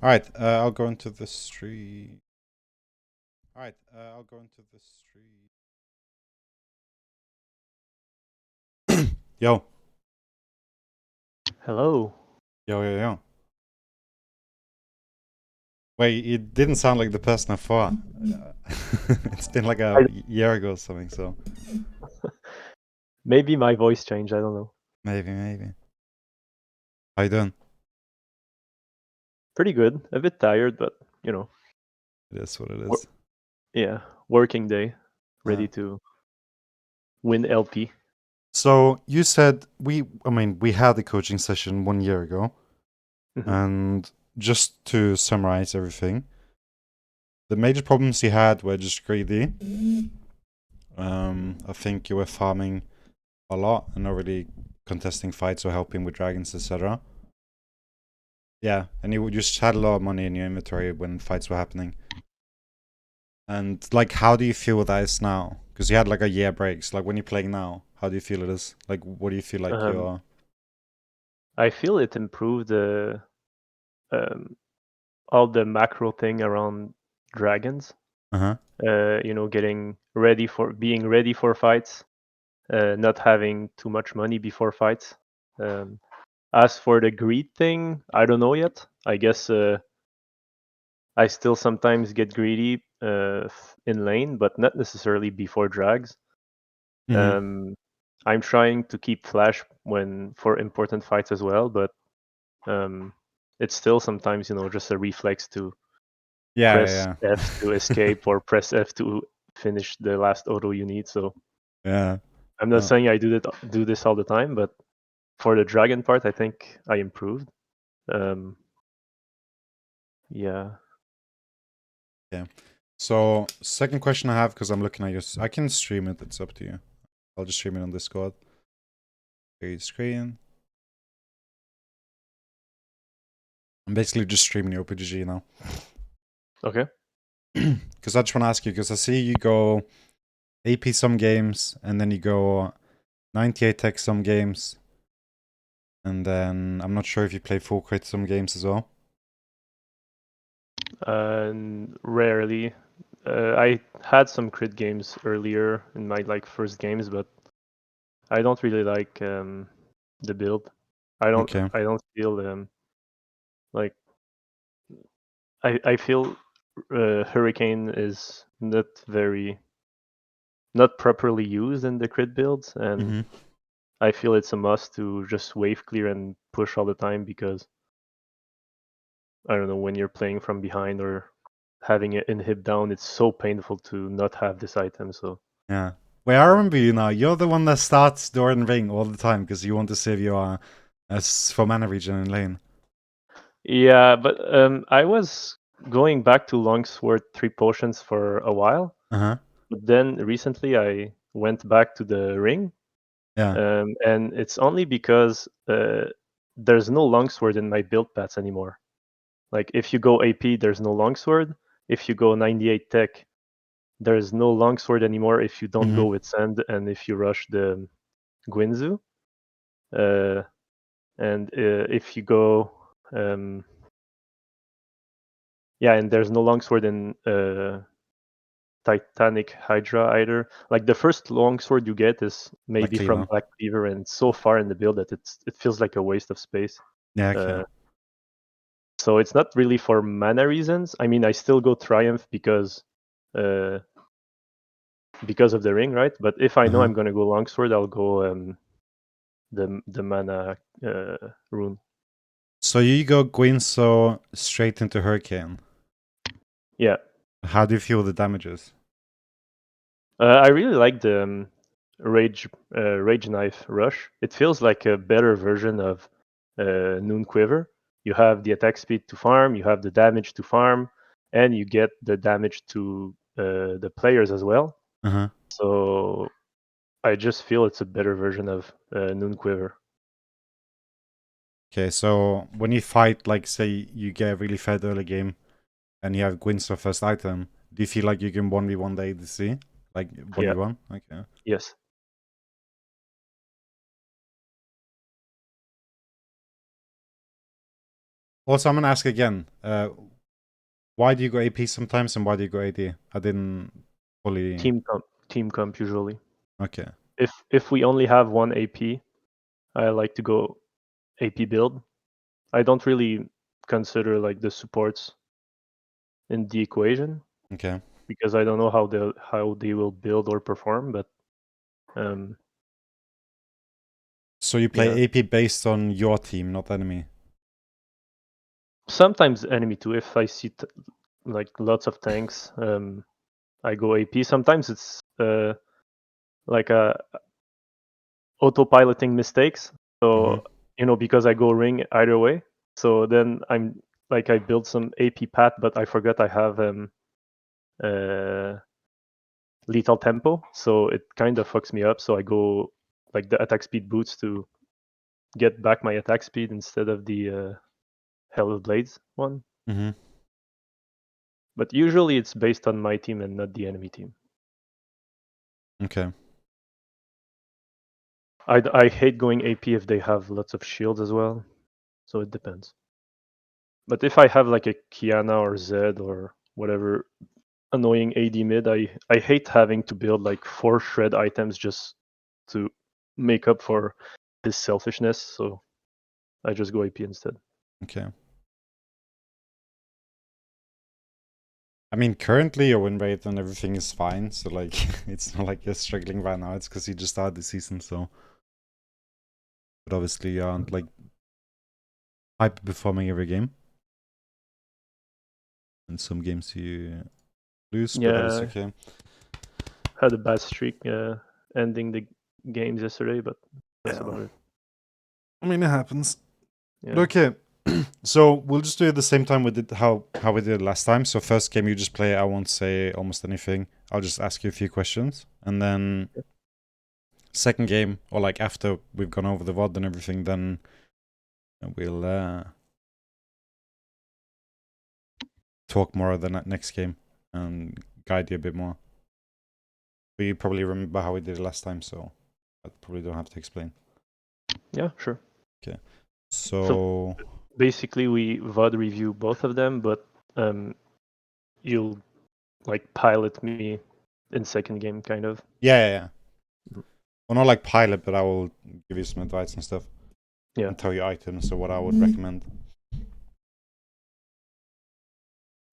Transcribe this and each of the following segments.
Alright, I'll go into the street. Alright, I'll go into the street. Yo. Hello. Yo. Wait, it didn't sound like the person I thought. It's been like a year ago or something, so. Maybe my voice changed, I don't know. Maybe. How you doing? Pretty good. A bit tired, but you know. It is what it is. Yeah, working day. Ready to win LP. So you said we had a coaching session 1 year ago. And just to summarize everything, the major problems you had were just greedy. I think you were farming a lot and not really contesting fights or helping with dragons, etc. Yeah, and you just had a lot of money in your inventory when fights were happening. And like, how do you feel that is now? Because you had like a year break. So like, when you're playing now, how do you feel it is? Like, what do you feel like you're? I feel it improved all the macro thing around dragons. Being ready for fights, not having too much money before fights. As for the greed thing, I don't know yet. I guess I still sometimes get greedy in lane, but not necessarily before drags. I'm trying to keep flash for important fights as well, but it's still sometimes just a reflex to press F to escape or press F to finish the last auto you need. So Yeah. I'm not saying I do this all the time, but for the dragon part, I think I improved. Yeah. So second question I have, because I'm looking at your, I can stream it. It's up to you. I'll just stream it on Discord. Share your screen. I'm basically just streaming your opgg now. Okay. Because I just want to ask you, because I see you go AP some games, and then you go 98 tech some games, and then I'm not sure if you play full crit some games as well. Rarely. I had some crit games earlier in my first games, but I don't really like the build. I don't feel like I feel Hurricane is not properly used in the crit builds, and I feel it's a must to just wave clear and push all the time, because I don't know, when you're playing from behind or having it inhib down, it's so painful to not have this item. So yeah. Wait, I remember you now. You're the one that starts Doran Ring all the time because you want to save your for mana regen in lane. yeah, but I was going back to Longsword 3 potions for a while. But then recently I went back to the ring. Yeah. And it's only because there's no Longsword in my build paths anymore. Like, if you go AP, there's no Longsword. If you go 98 tech, there's no Longsword anymore if you don't go with Sand and if you rush the Guinzu. And if you go... yeah, and there's no Longsword in Titanic Hydra either. Like, the first longsword you get is maybe from Black Cleaver, and so far in the build that it feels like a waste of space. Yeah, okay. So it's not really for mana reasons. I mean, I still go Triumph because of the ring, right? But if I know I'm gonna go longsword, I'll go the mana rune. So you go Guinzo straight into Hurricane. Yeah. How do you feel the damages? I really like the Rage Knife Rush. It feels like a better version of Noon Quiver. You have the attack speed to farm, you have the damage to farm, and you get the damage to the players as well. So I just feel it's a better version of Noon Quiver. Okay, so when you fight, like, say you get really fed early game and you have Guinzo first item, do you feel like you can 1v1 the ADC? Like 1v1? Yeah. Okay. Yes. Also, I'm gonna ask again. Why do you go AP sometimes and why do you go AD? I didn't fully. Team comp usually. Okay. If we only have one AP, I like to go AP build. I don't really consider like the supports in the equation Okay. because I don't know how they will build or perform. But So you play yeah. AP based on your team, not enemy. Sometimes enemy too. If I see like lots of tanks, I go AP. Sometimes it's like a autopiloting mistakes. So because I go ring either way. So then I'm like I build some AP path, but I forgot I have lethal tempo. So it kind of fucks me up. So I go like the attack speed boots to get back my attack speed instead of the Hell of Blades one. Mm-hmm. But usually it's based on my team and not the enemy team. Okay. I hate going AP if they have lots of shields as well. So it depends. But if I have like a Kiana or Zed or whatever annoying AD mid, I hate having to build like 4 shred items just to make up for this selfishness. So I just go AP instead. Okay. I mean, currently your win rate and everything is fine. So like, it's not like you're struggling right now. It's because you just started the season. So, but obviously you aren't like hyper performing every game. In some games you lose, but that is Yeah, okay. had a bad streak ending the games yesterday, but that's about it. I mean, it happens. Yeah. Okay. So we'll just do it the same time we did how we did it last time. So first game you just play. I won't say almost anything. I'll just ask you a few questions, and then second game or like after we've gone over the VOD and everything, then we'll talk more of the next game and guide you a bit more. But you probably remember how we did it last time, so I probably don't have to explain. Yeah, sure. Okay. So basically we VOD review both of them, but you'll like pilot me in second game kind of. yeah. Well, not like pilot, but I will give you some advice and stuff. Yeah. And tell you items or what I would recommend.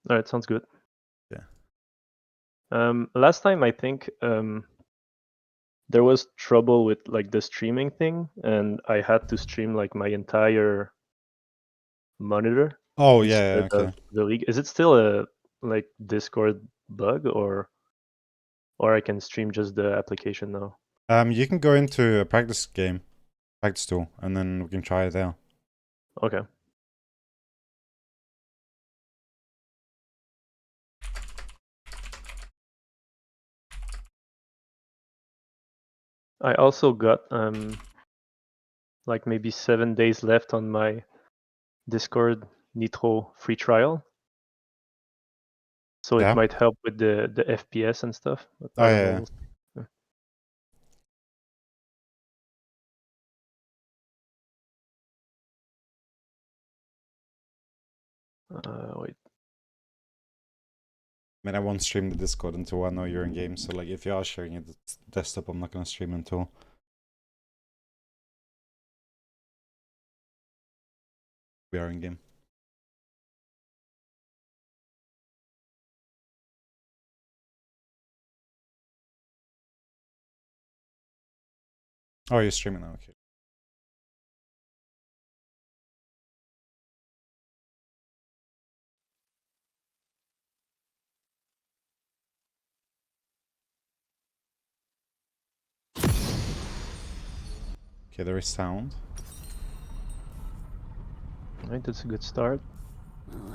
All right, sounds good. Yeah. Last time I think there was trouble with like the streaming thing, and I had to stream like my entire monitor Oh instead yeah, of okay. the league. Is it still a like Discord bug, or I can stream just the application now? You can go into a practice tool, and then we can try it there. Okay. I also got like maybe 7 days left on my Discord Nitro free trial. So it Yeah. might help with the FPS and stuff. But Oh I don't know. yeah. We'll see. Wait. I mean, I won't stream the Discord until I know you're in game. So like, if you are sharing it desktop, I'm not gonna stream until we are in game. Oh, you're streaming now. Okay. Okay, there is sound. Alright, that's a good start.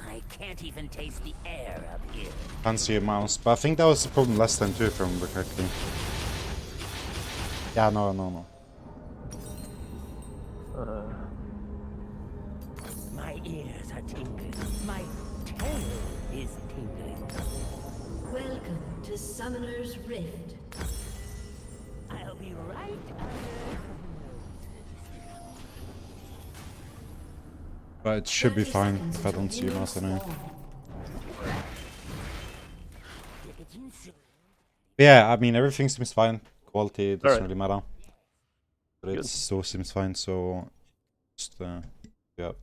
I can't even taste the air up here. Can't see a mouse, but I think that was the problem last time too, if I remember correctly. Yeah, no. My ears are tingling. My tail is tingling. Welcome to Summoner's Rift. I'll be right But it should be 30 fine seconds if I until don't see minions mouse anyway. spawn. Yeah, I mean everything seems fine. Quality doesn't Alright. really matter. But Good. it still seems fine, so just yep.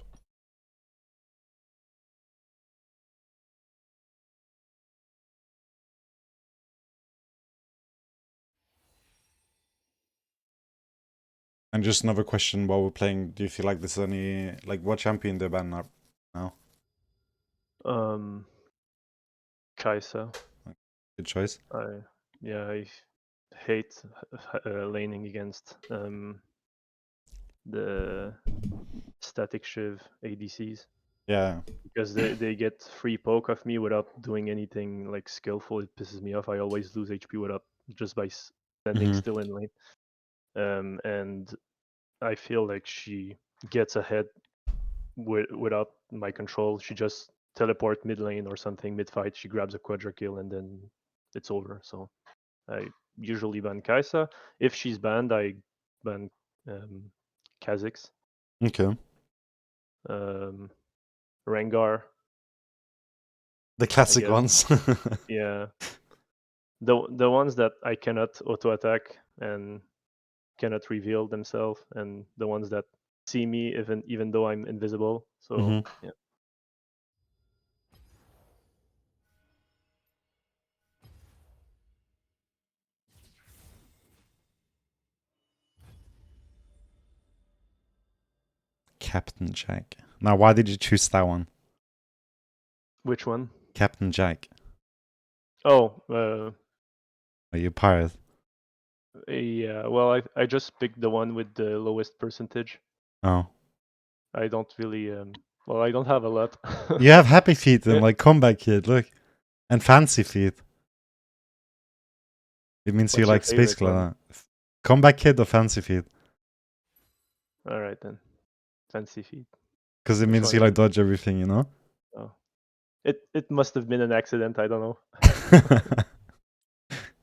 And just another question while we're playing, do you feel like there's any like what champion they're banning up now? Kaisa. Good choice. I hate laning against the static shiv ADCs Yeah. because they get free poke of me without doing anything like skillful. It pisses me off. I always lose HP without just by standing Mhm. still in lane. And I feel like she gets ahead without my control. She just teleport mid lane or something mid fight. She grabs a quadra kill and then it's over. So I usually ban Kaisa. If she's banned, I ban Kha'Zix, Okay. Rengar. The I classic guess. ones. Yeah, the ones that I cannot auto attack and cannot reveal themselves, and the ones that see me even though I'm invisible. So Mhm. yeah. Captain Jack. Now why did you choose that one? Which one? Captain Jack. Oh, Are you a pirate? yeah. Well, I just picked the one with the lowest percentage. Oh. I don't really well, I don't have a lot. You have happy feet and Yeah. like combat kid, look. And fancy feet. It means you What's your like space favorite one? clan. Combat kid or fancy feet? All right then. Fancy feet. Because it Which means one you is like it? dodge everything, you know? Oh. It must have been an accident. I don't know.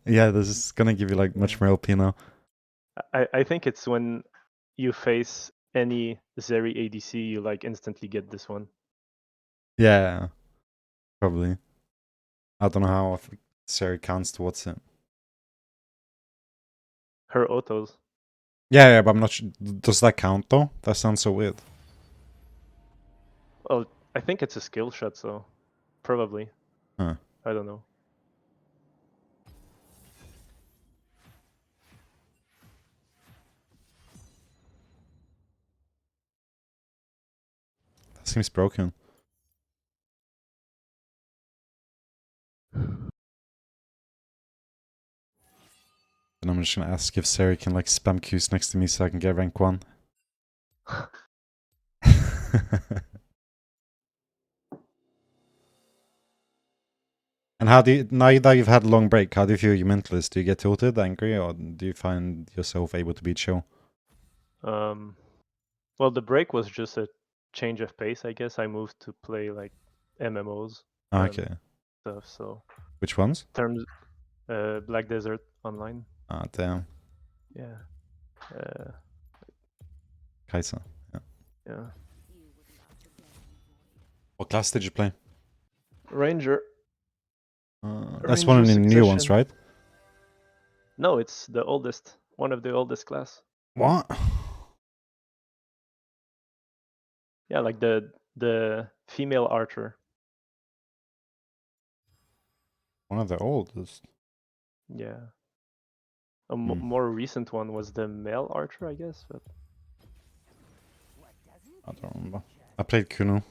Yeah, this is gonna give you like much Yeah. more LP now. I think it's when you face any Zeri ADC, you like instantly get this one. Yeah, probably. I don't know how Sari counts towards it. Her autos. Yeah, but I'm not sure. Does that count though? That sounds so weird. Well, I think it's a skill shot, so probably. Huh. I don't know. That seems broken. And I'm just gonna ask if Sari can like spam Qs next to me so I can get rank 1. And how do you, now that you've had a long break, how do you feel your mentalist? Do you get tilted, angry, or do you find yourself able to beat chill? Well, the break was just a change of pace, I guess. I moved to play like MMOs Okay. stuff. So Which ones? terms, Black Desert Online. Ah, damn. Yeah. Kaiser. Yeah. Yeah. What class did you play? Ranger. That's one of the new ones, right? No, it's the oldest. One of the oldest class. What? Yeah, like the female archer. One of the oldest. Yeah. A Hmm. more recent one was the male archer, I guess. But I don't remember. I played Kuno.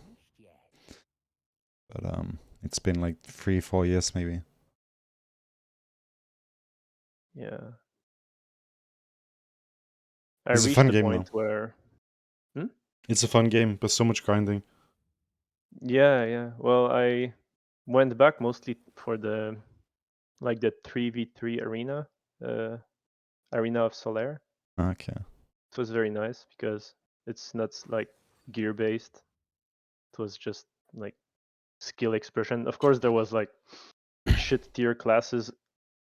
But it's been like 3-4 years maybe. yeah. I It's a reached fun the game point though. where It's a fun game, but so much grinding. yeah. Well, I went back mostly for the 3v3 arena, Arena of Solaire. Okay. It was very nice because it's not like gear based. It was just like skill expression. Of course, there was like shit tier classes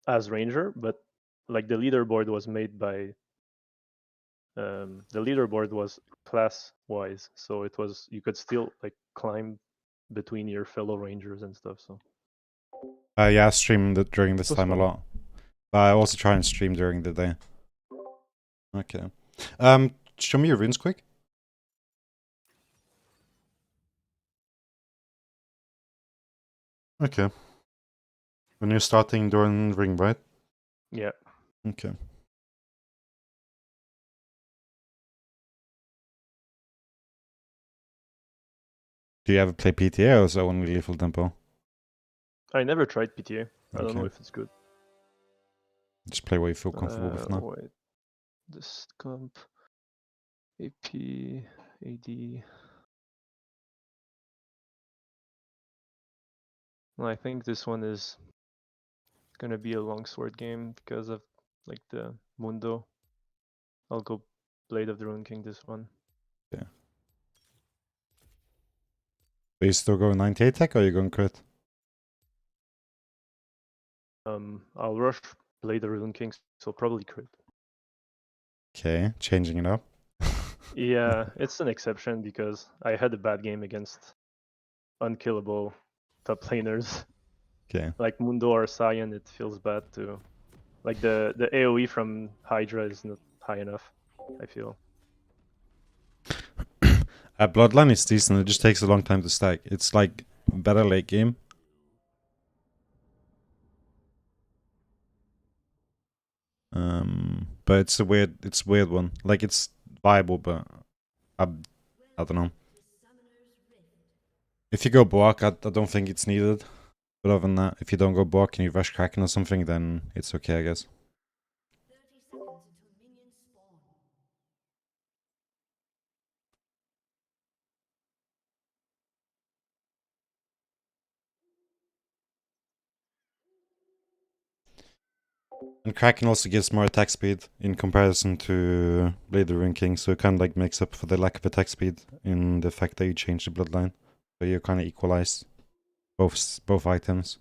as ranger, but like the leaderboard was made by the leaderboard was class wise, so it was you could still like climb between your fellow rangers and stuff. So yeah, I stream during this was time fun. a lot. But I also try and stream during the day. Okay. Show me your runes quick. Okay. When you're starting during ring, right? Yeah. Okay. Do you ever play PTA or is it only lethal tempo? I never tried PTA. I don't Okay. know if it's good. Just play what you feel comfortable with now. Wait, this comp, AP, AD. Well, I think this one is gonna be a longsword game because of like the Mundo. I'll go Blade of the Rune King this one. Yeah. Are you still going 98 tech or are you going crit? I'll rush Blade of the Rune King, so probably crit. Okay, changing it up. Yeah, it's an exception because I had a bad game against unkillable top laners. Okay. Like Mundo or Cyan, it feels bad to like the AoE from Hydra is not high enough, I feel. Bloodline is decent, it just takes a long time to stack. It's like better late game. But it's a weird one. Like it's viable, but I don't know. If you go Bork, I don't think it's needed. But other than that, if you don't go Bork and you rush Kraken or something, then it's okay, I guess. 30 seconds until minions spawn. And Kraken also gives more attack speed in comparison to Blade of the Rune King, so it kind of like makes up for the lack of attack speed in the fact that you change the bloodline. So you kind of equalize both items.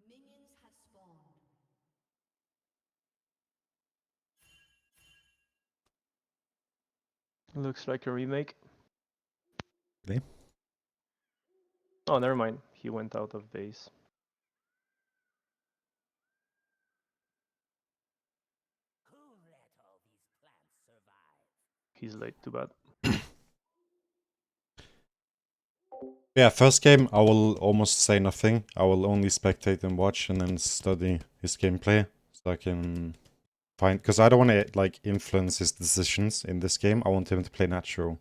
Minions have spawned. Looks like a remake. Really? Oh, never mind. He went out of base. Who let all these plants survive? He's late, too bad. Yeah, first game I will almost say nothing. I will only spectate and watch and then study his gameplay so I can find, because I don't want to like influence his decisions in this game. I want him to play natural.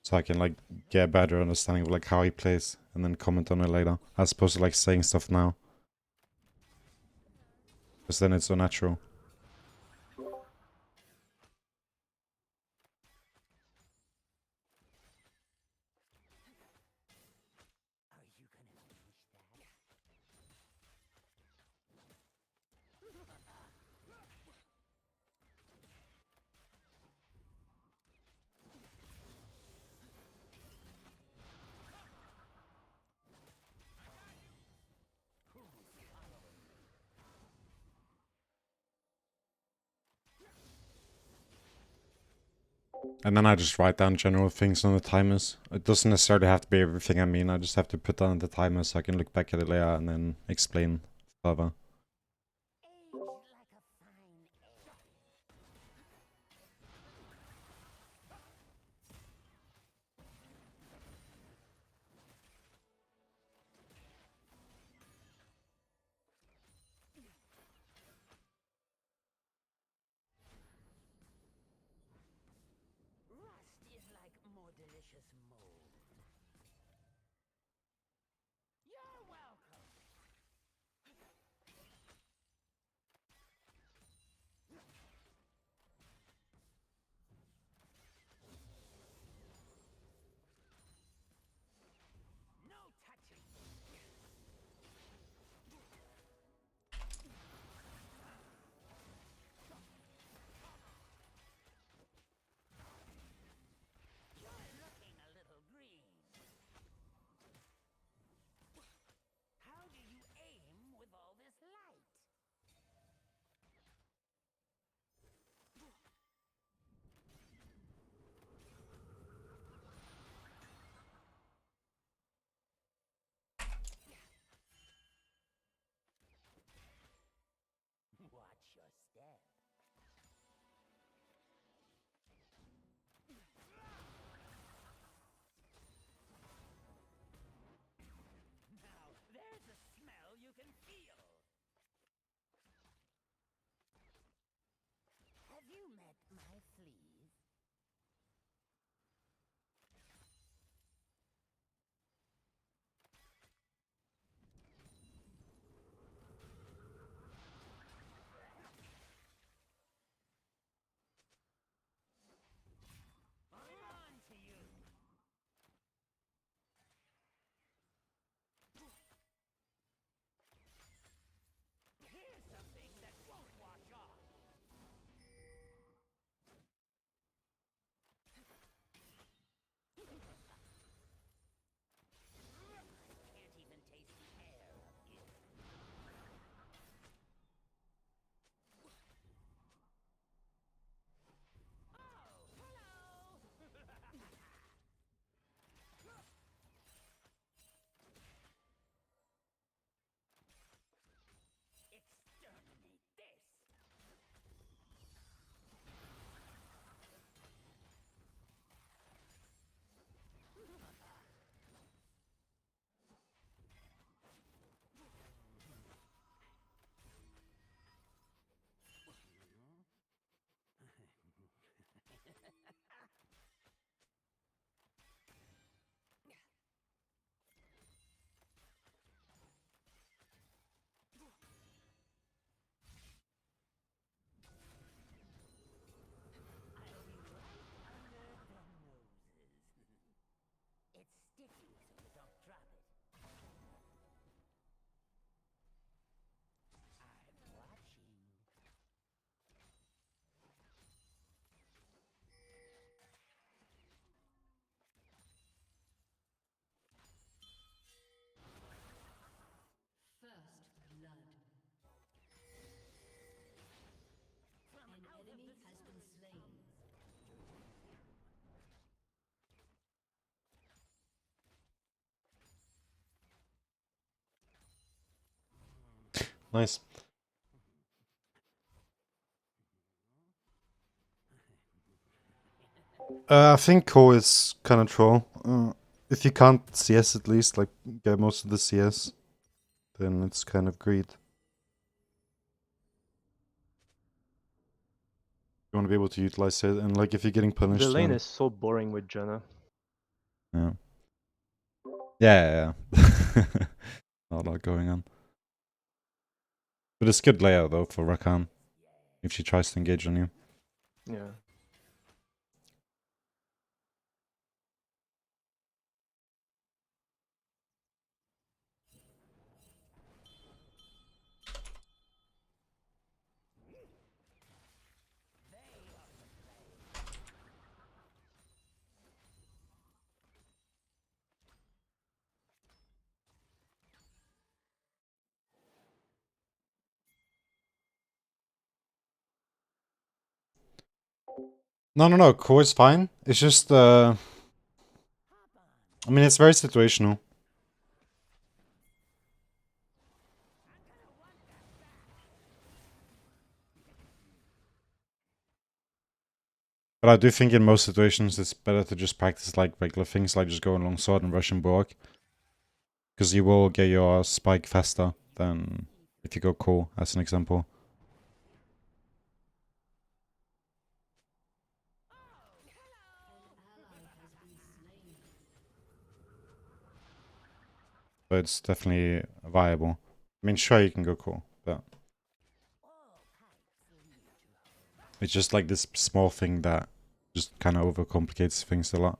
So I can like get a better understanding of like how he plays and then comment on it later. As opposed to like saying stuff now. Because then it's so natural. Are you gonna finish that? And then I just write down general things on the timers. It doesn't necessarily have to be everything I mean. I just have to put down the timer so I can look back at it later and then explain further. Age like a fine ale. Rust is like more delicious mold. You're welcome. No touching. You're looking a little green. Nice. I think core is kind of troll. If you can't CS at least, like get most of the CS, then it's kind of greed. You want to be able to utilize it, and like if you're getting punished, The lane then... is so boring with Janna. Yeah. Yeah. Not a lot going on. But it's good layout though for Rakan if she tries to engage on you. Yeah. No. Core is fine. It's just I mean, it's very situational. But I do think in most situations it's better to just practice like regular things, like just going along sword and rushing Borg. Because you will get your spike faster than if you go core, as an example. So it's definitely viable. I mean, sure, you can go core, but it's just like this small thing that just kind of overcomplicates things a lot.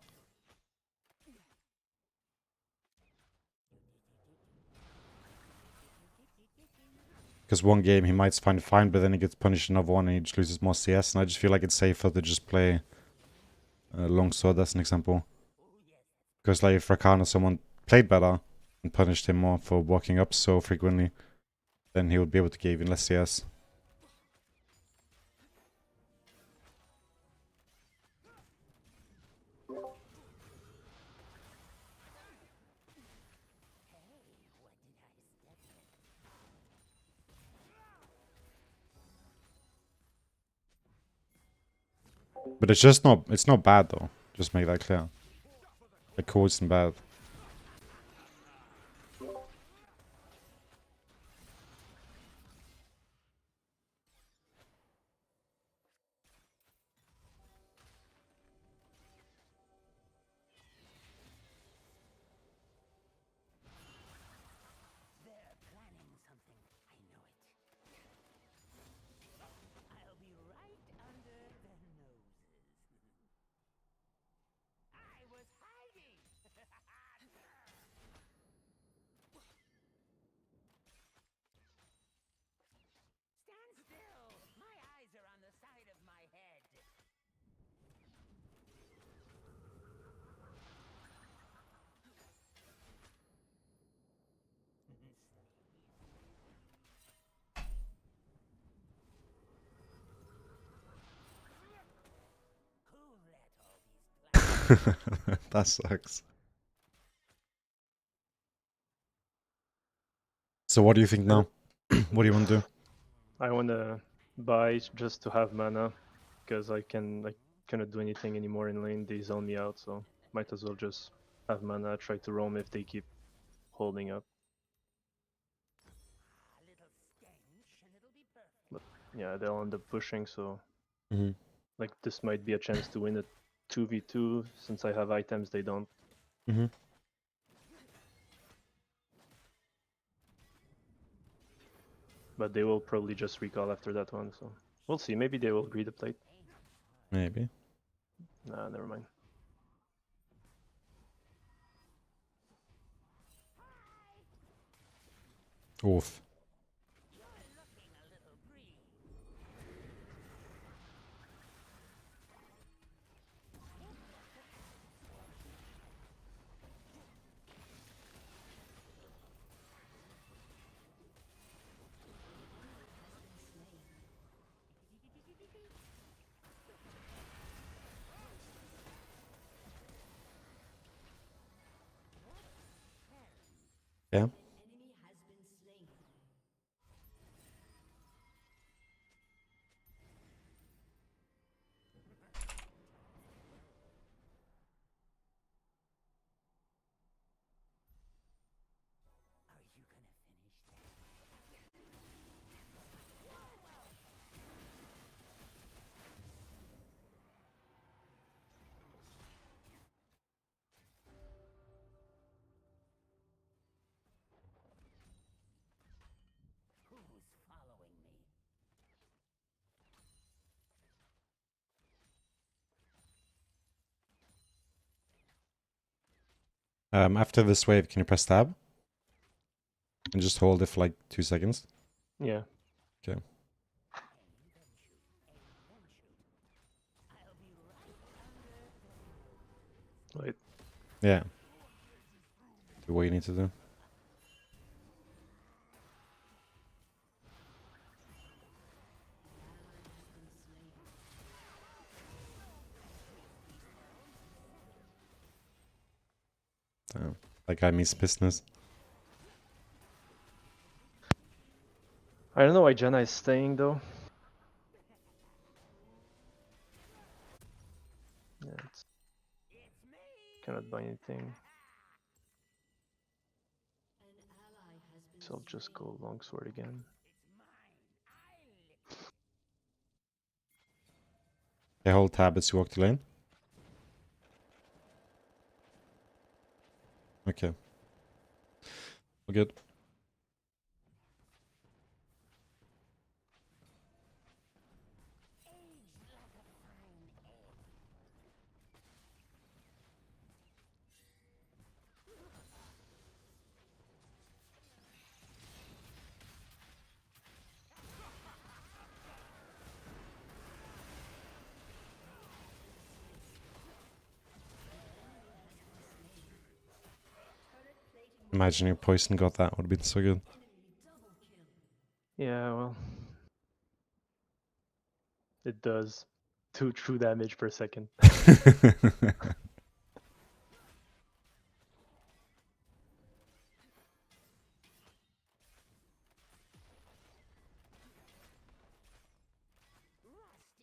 Because one game he might find it fine, but then he gets punished another one and he just loses more CS. And I just feel like it's safer to just play longsword as an example. Because like if Rakan or someone played better and punished him more for walking up so frequently, then he would be able to get even less CS. But it's just not, it's not bad though. Just make that clear. The core isn't bad. They're planning something. I know it. I'll be right under their noses. I was hiding. Stand still. My eyes are on the side of my head. Who let all these plans? That sucks. So what do you think now? What do you want to do? I want to buy just to have mana, because I cannot do anything anymore in lane. They zone me out, so might as well just have mana. Try to roam if they keep holding up. A little stench and it'll be perfect. But yeah, they'll end up pushing, so Mm-hmm. like this might be a chance to win a 2v2 since I have items they don't. Mm-hmm. But they will probably just recall after that one, so we'll see. Maybe they will agree to play. Maybe. Nah, never mind. Oof. You're looking a little green. Yeah. An enemy has been slain. After this wave, can you press tab? And just hold it for like 2 seconds. Yeah. Okay. Wait. Yeah. Do what you need to do. Damn. That guy means business. I don't know why Janna is staying though. Yeah, it's cannot buy anything. An ally has been So I'll just go longsword again. Okay, hold tab as you walk the lane. Okay. We're good. Imagine if Poison got that, would have been so good. Yeah, well. It does 2 true damage per second. Rust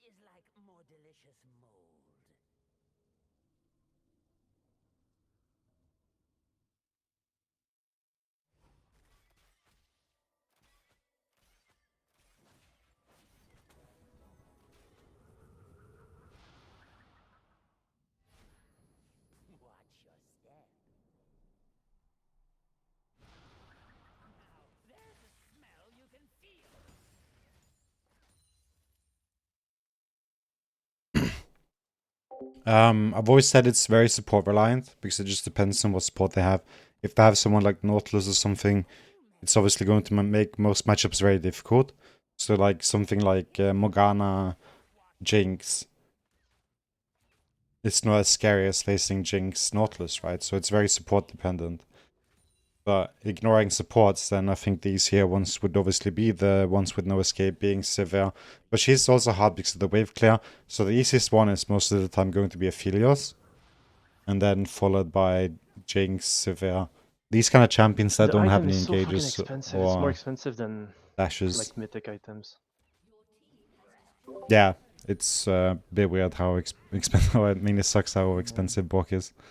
is like more delicious mold. Watch your step. Now, there's a smell you can feel. I've always said it's very support reliant because it just depends on what support they have. If they have someone like Nautilus or something, it's obviously going to make most matchups very difficult. So like something like Morgana, Jinx, it's not as scary as facing Jinx Nautilus, right? So it's very support dependent. But ignoring supports, then I think the easier ones would obviously be the ones with no escape, being Severe. But she's also hard because of the wave clear. So the easiest one is most of the time going to be Aphelios. And then followed by Jinx, Severe. These kind of champions that The don't have item any is so fucking engages expensive. It's more or expensive than dashes. like mythic items. Yeah, it's a bit weird how expensive. I mean, it sucks how expensive Bork is. Shiny.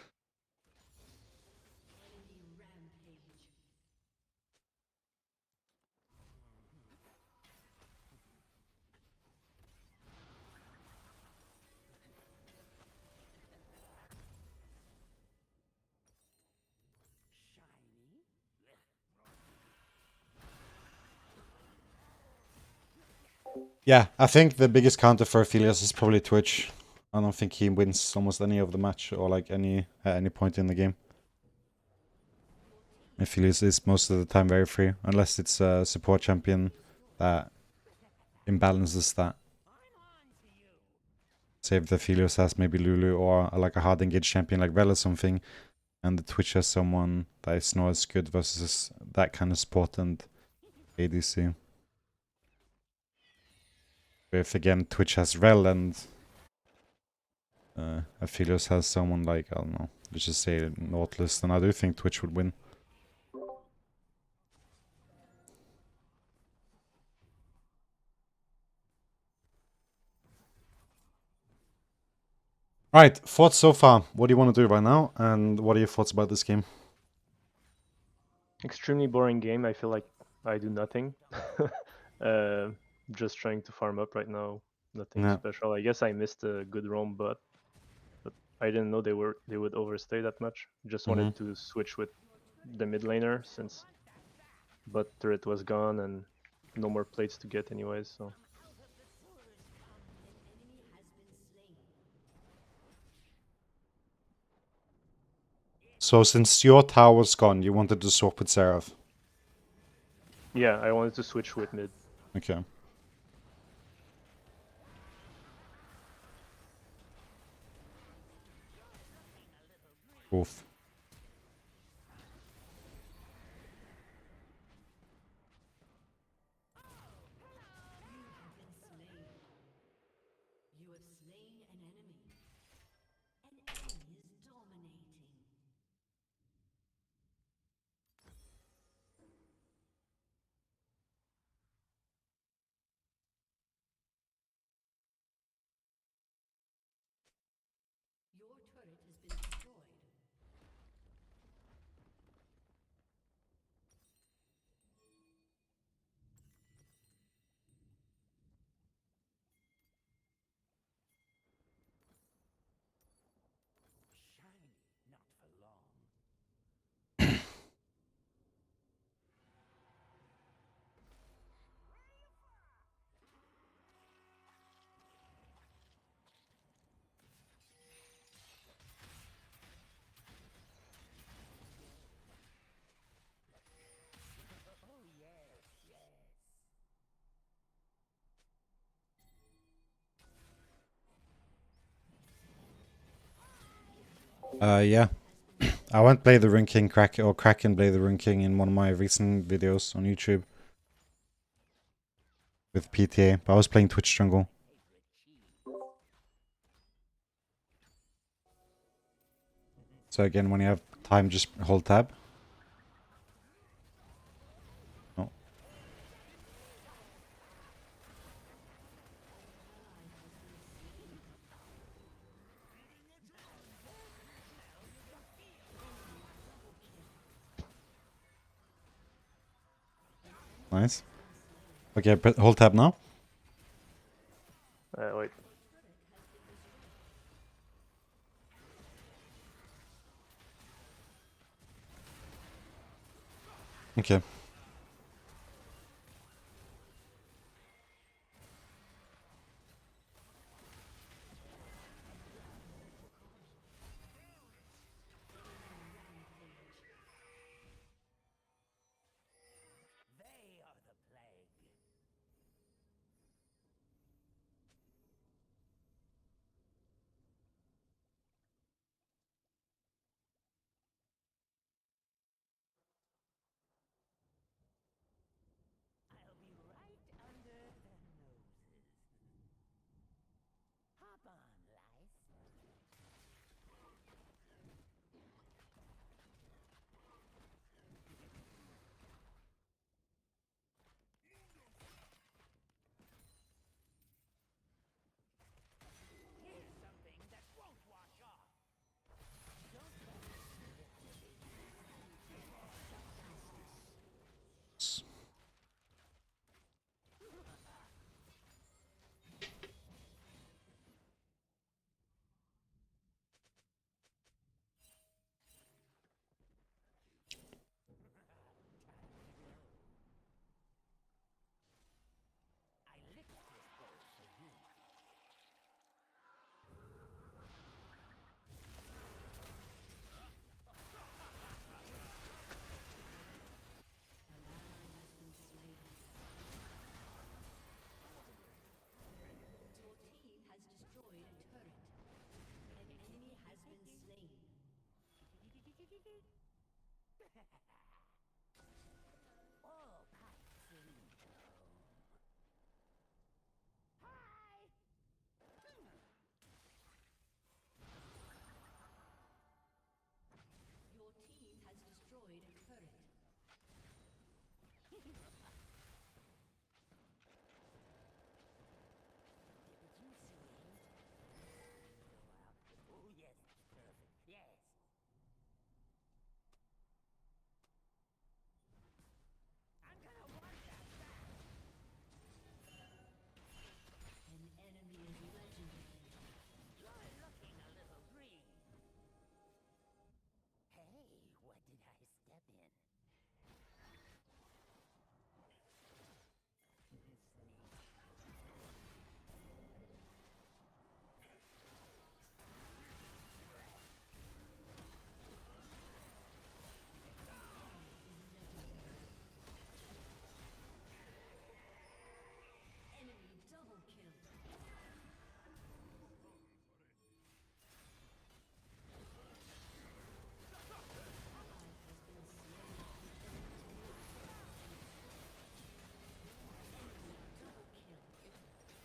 Yeah, I think the biggest counter for Aphelios is probably Twitch. I don't think he wins almost any of the match or like any at any point in the game. Aphelios is most of the time very free, unless it's a support champion that imbalances that. Say if the Aphelios has maybe Lulu or like a hard engaged champion like Vel or something, and the Twitch has someone that is not as good versus that kind of support and ADC. But if again Twitch has Rel and Aphelios has someone like, I don't know, let's just say Nautilus, then I do think Twitch would win. Right, thoughts so far. What do you want to do right now? And what are your thoughts about this game? Extremely boring game. I feel like I do nothing. uh, just trying to farm up right now. Nothing Yeah. special. I guess I missed a good roam, but I didn't know they would overstay that much. Just wanted to switch with the mid laner since but turret was gone and no more plates to get anyways. So So since your tower was gone, you wanted to swap with Seraph. Yeah, I wanted to switch with mid. Okay. Oof. You have slain an enemy. An enemy is dominating. Your turret has been destroyed. Shiny, not for long. Oh yes, yes. Yeah. I won't play the Rune King Kraken play the Rune King in one of my recent videos on YouTube. With PTA, but I was playing Twitch jungle. So again, when you have time, just hold tab. Oh. Nice. Okay, hold tab now. Wait. Okay. They are the plague. I'll be right under their noses. Hop on, lice. Here's something that won't wash off. I licked this bowl for you. Your team has destroyed a turret. An enemy has been slain. All pipes lead home. Hi! Your team has destroyed a turret. Did you see it? Go out. Oh, yes, that's perfect. Yes.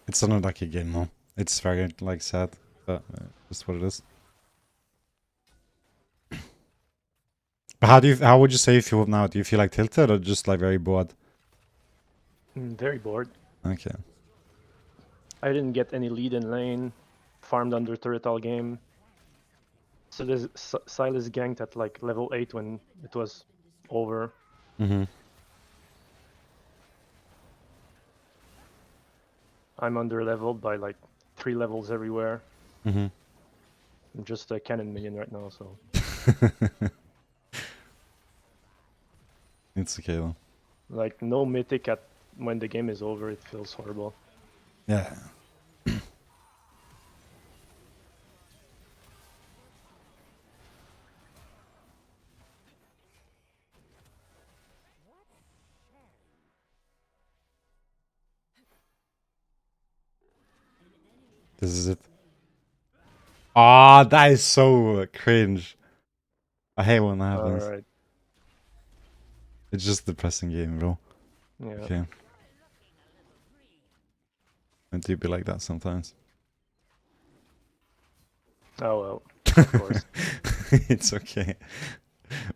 It's an unlucky game, though. It's very, like, sad, but just what it is. But how would you say you feel now? Do you feel like tilted or just like very bored? Very bored. Okay. I didn't get any lead in lane. Farmed under turret all game. Silas ganked at like level 8 when it was over. Mm-hmm. I'm under leveled by like 3 levels everywhere. Mm-hmm. I'm just a cannon minion right now, so. It's okay though. Like no mythic at when the game is over, it feels horrible. Yeah. This is it. Ah, that is so cringe. I hate when that happens. Alright. It's just a depressing game, bro. Yeah. Okay. I do be like that sometimes. Oh well. Of course. It's okay.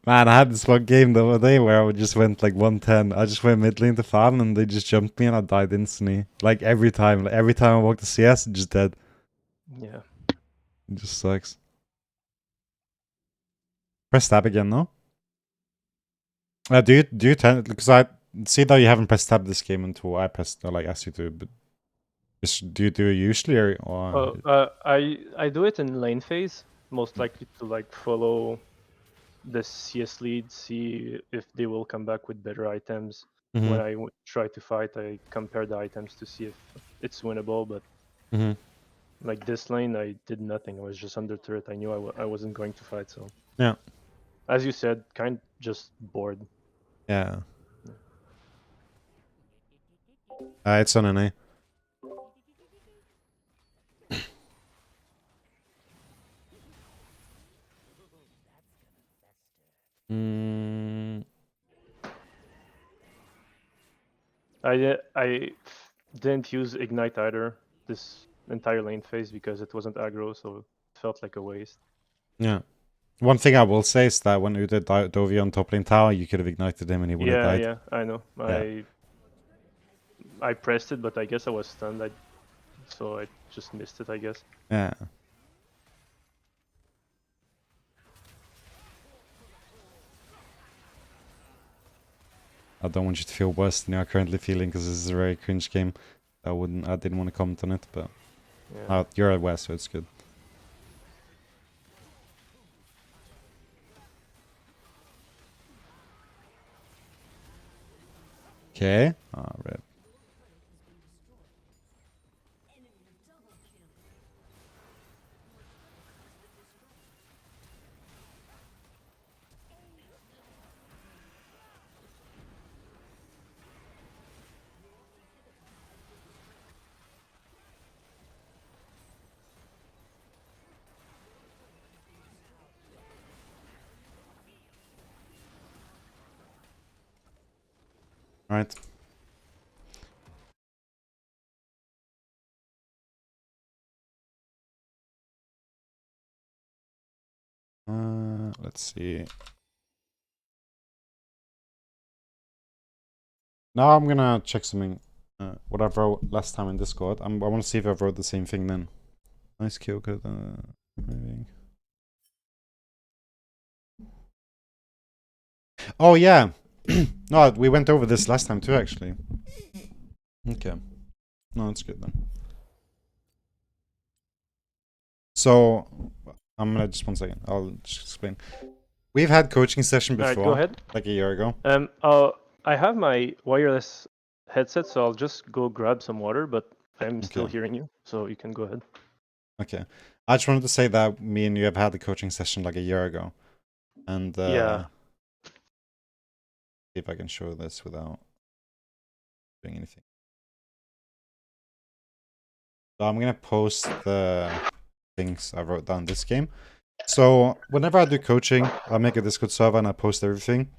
Man, I had this one game the other day where I just went like 110. I just went mid lane to farm and they just jumped me and I died instantly. Like every time. Like every time I walk the CS, it's just dead. Yeah. It just sucks. Press tab again, no? Do you tend, because I see that you haven't pressed tab this game until I pressed like asked you to, but do you do it usually or I do it in lane phase, most likely to like follow the CS lead, see if they will come back with better items. Mhm. When I try to fight, I compare the items to see if it's winnable. But Mhm. like this lane, I did nothing. I was just under turret. I knew I wasn't going to fight. So Yeah. as you said, kind of just bored. Yeah. It's on NA. Mm, I didn't use ignite either this entire lane phase because it wasn't aggro, so it felt like a waste. yeah. One thing I will say is that when Ude dove you on top lane tower, you could have ignited him and he would have died. Yeah, I know. Yeah. I pressed it, but I guess I was stunned. So I just missed it, I guess. Yeah. I don't want you to feel worse than you are currently feeling because this is a very cringe game. I didn't want to comment on it, but Yeah. you're at West, so it's good. Okay. Rip. All right. Let's see. Now I'm gonna check something. What I wrote last time in Discord. I want to see if I wrote the same thing then. Nice kill, good. Maybe. Oh yeah. No, we went over this last time too, actually. Okay. No, it's good then. So I'm gonna just 1 second. I'll just explain. We've had coaching session before. Alright, go ahead. Like a year ago. I have my wireless headset, so I'll just go grab some water, but I'm still hearing you, so you can go ahead. Okay. I just wanted to say that me and you have had a coaching session like a year ago. And Yeah. see if I can show this without doing anything. So I'm gonna post the things I wrote down this game. So whenever I do coaching, I make a Discord server and I post everything.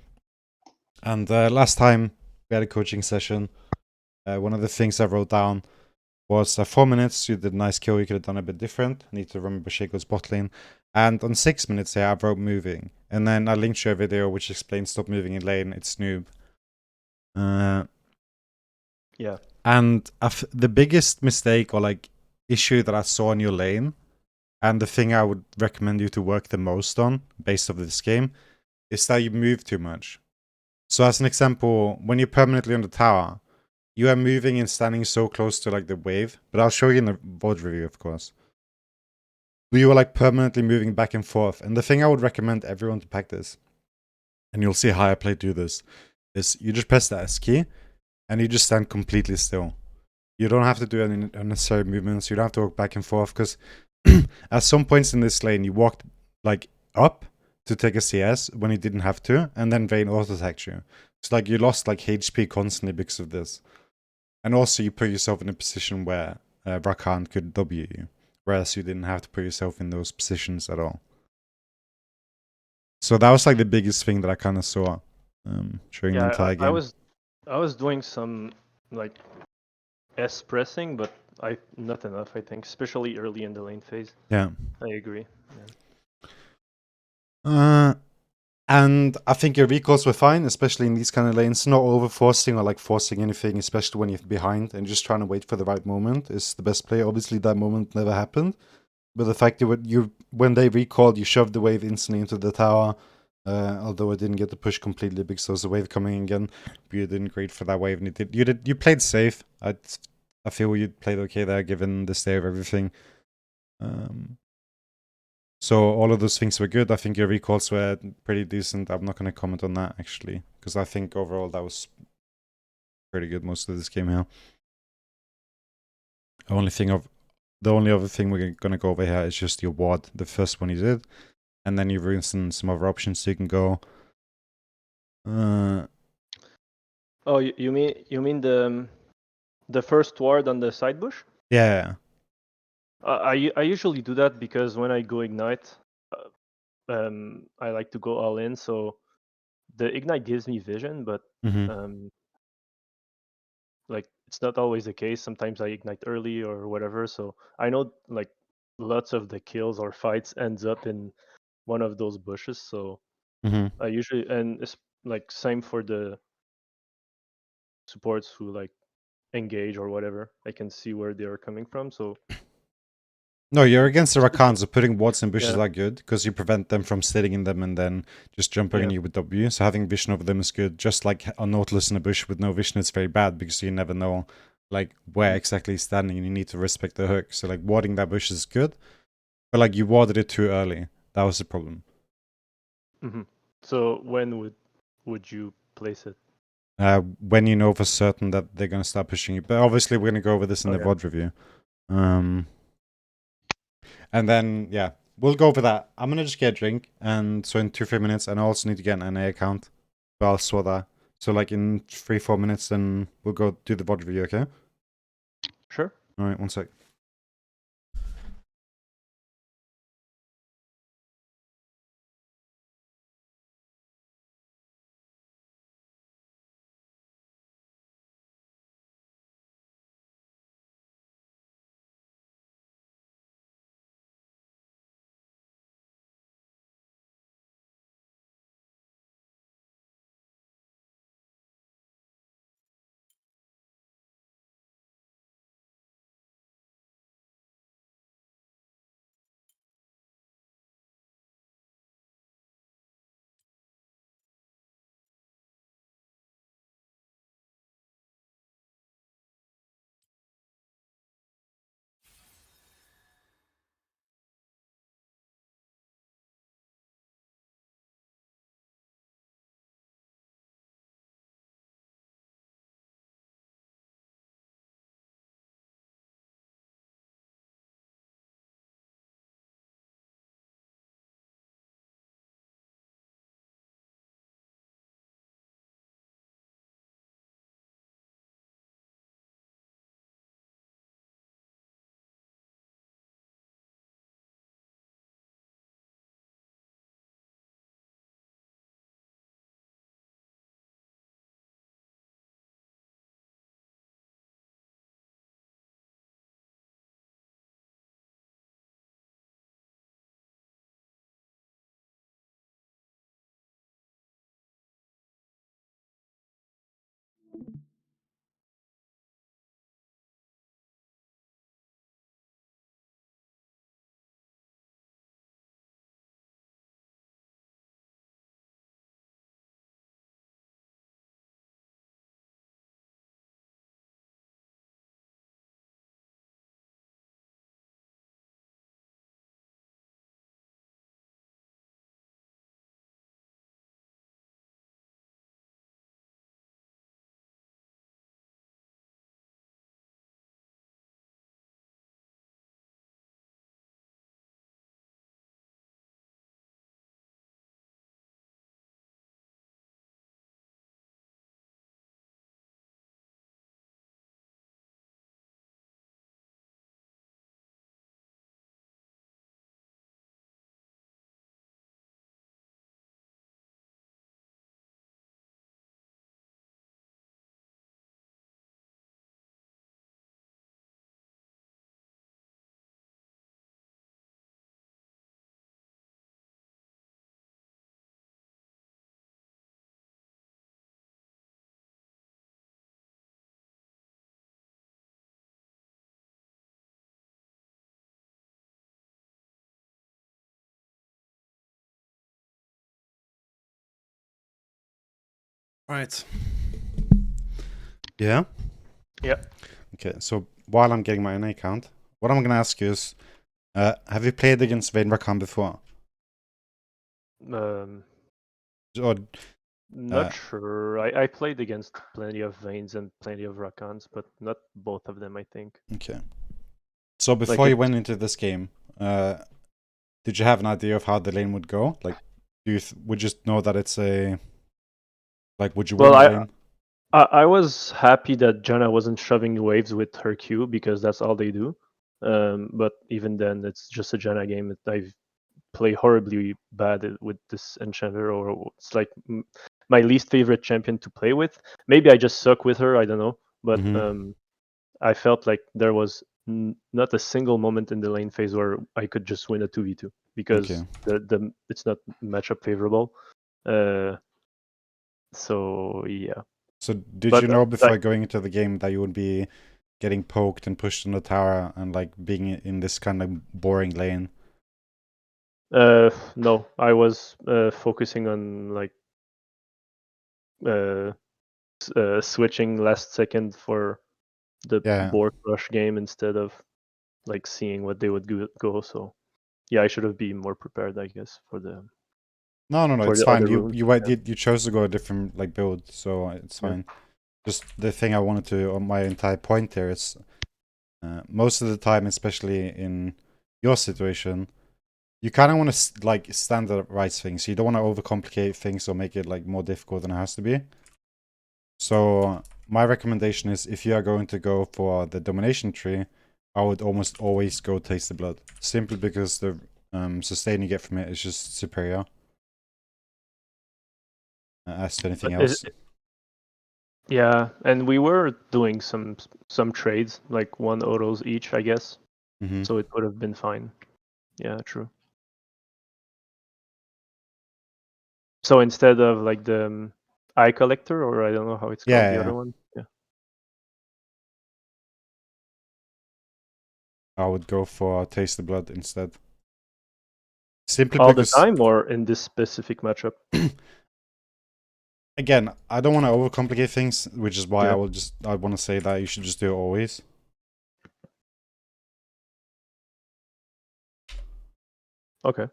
And last time we had a coaching session, one of the things I wrote down was 4 minutes, you did a nice kill, you could have done a bit different. Need to remember Shaco's bot lane. And on 6 minutes here, I wrote moving. And then I linked you a video which explains stop moving in lane, it's noob. Yeah. And the biggest mistake or like issue that I saw in your lane, and the thing I would recommend you to work the most on based off this game, is that you move too much. So as an example, when you're permanently on the tower, you are moving and standing so close to like the wave, but I'll show you in the VOD review, of course. But you are like permanently moving back and forth. And the thing I would recommend everyone to practice, and you'll see how I play do this, is you just press the S key and you just stand completely still. You don't have to do any unnecessary movements. You don't have to walk back and forth because at some points in this lane, you walked like up to take a CS when you didn't have to, and then Vayne auto-attacked you. It's like you lost like HP constantly because of this. And also you put yourself in a position where Rakan could W you, whereas you didn't have to put yourself in those positions at all. So that was like the biggest thing that I kind of saw during the entire game. I was doing some like S pressing, but not enough, I think, especially early in the lane phase. Yeah. I agree. Yeah. And I think your recalls were fine, especially in these kind of lanes. Not over forcing or like forcing anything, especially when you're behind and just trying to wait for the right moment is the best play. Obviously, that moment never happened, but the fact that when they recalled, you shoved the wave instantly into the tower. Although I didn't get the push completely because there was a wave coming again. But you didn't great for that wave, and you played safe. I feel you played okay there, given the state of everything. So all of those things were good. I think your recalls were pretty decent. I'm not going to comment on that, actually, because I think overall that was pretty good most of this game here. The only other thing we're going to go over here is just your ward, the first one you did, and then you've written some other options so you can go. Oh, you mean the first ward on the side bush? Yeah. I usually do that because when I go ignite, I like to go all in. So the ignite gives me vision, but like it's not always the case. Sometimes I ignite early or whatever. So I know like lots of the kills or fights ends up in one of those bushes. So I usually, and it's like same for the supports who like engage or whatever. I can see where they are coming from. So No, you're against the Rakans, so putting wards in bushes yeah. are good because you prevent them from sitting in them and then just jumping on you with W. So having vision over them is good. Just like a Nautilus in a bush with no vision is very bad because you never know like where exactly he's standing and you need to respect the hook. So like warding that bush is good, but like you warded it too early. That was the problem. So when would you place it? When you know for certain that they're gonna start pushing you. But obviously we're gonna go over this in the VOD review. And then, yeah, we'll go over that. I'm going to just get a drink. And so in 2-3 minutes, and I also need to get an NA account. But I'll sort that. So like in 3-4 minutes, then we'll go do the VOD review, okay? Sure. All right, one sec. Right. Yeah? Yeah. Okay, so while I'm getting my NA account, what I'm gonna ask you is, have you played against Vayne Rakan before? Or, Not sure. I played against plenty of Veins and plenty of Rakans, but not both of them, I think. okay. So before Like you it, went into this game, did you have an idea of how the lane would go? Like, would you just know that it's a, like, would you win well, the I, lane? I was happy that Janna wasn't shoving waves with her Q because that's all they do. But even then, it's just a Janna game. I play horribly bad with this enchanter, or it's like my least favorite champion to play with. Maybe I just suck with her. I don't know, but I felt like there was not a single moment in the lane phase where I could just win a 2v2 because Okay. the it's not matchup favorable. So yeah. So did But you know before going into the game that you would be getting poked and pushed on the tower and like being in this kind of boring lane? No, I was focusing on like switching last second for the Yeah. board rush game instead of like seeing what they would go. So yeah, I should have been more prepared, I guess, for the No, it's other fine. You runes. you chose to go a different like build, so it's Yeah. fine. Just the thing I wanted to, on my entire point here is, most of the time, especially in your situation, you kind of want to like standardize things. You don't want to overcomplicate things or make it like more difficult than it has to be. So my recommendation is, if you are going to go for the domination tree, I would almost always go taste the blood, simply because the sustain you get from it is just superior as to anything But else. yeah, and we were doing some trades, like one autos each, I guess. Mm-hmm. So it would have been fine. Yeah, true. So instead of like the eye collector, or I don't know how it's called, the Yeah. other one. Yeah. I would go for taste the blood instead. Simply All the because, time, or in this specific matchup? again, I don't want to overcomplicate things, which is why Yeah. I want to say that you should just do it always. Okay.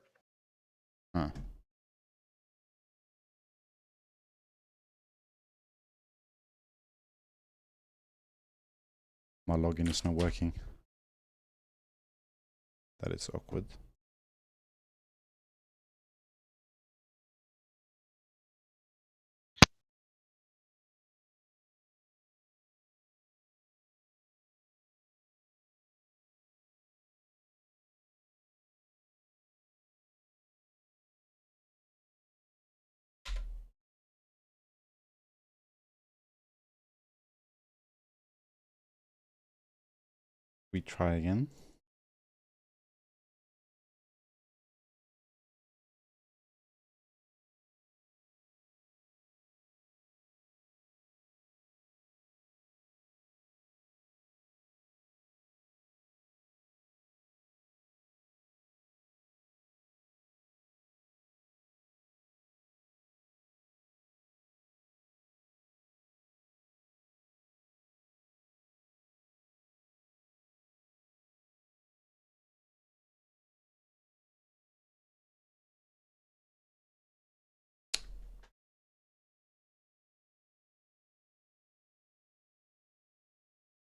Huh. My login is not working. That is awkward. We try again.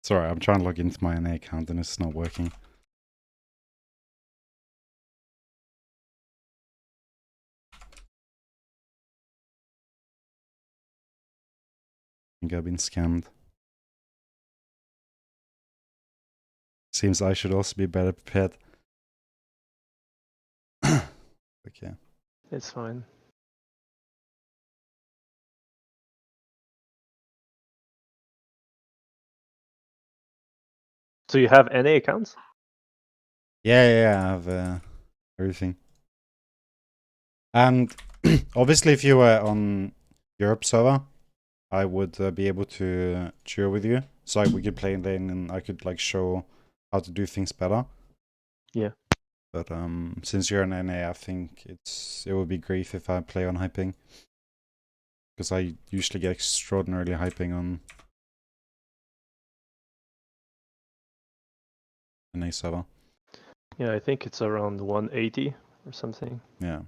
Sorry, I'm trying to log into my NA account and it's not working. I think I've been scammed. Seems I should also be better prepared. Okay. It's fine. So you have NA accounts? Yeah, I have everything. And obviously, if you were on Europe server, I would be able to cheer with you, so we could play in lane and I could like show how to do things better. Yeah. But since you're an NA, I think it would be grief if I play on high ping. because I usually get extraordinarily hyping on an A server. Yeah, I think it's around 180 or something. Yeah.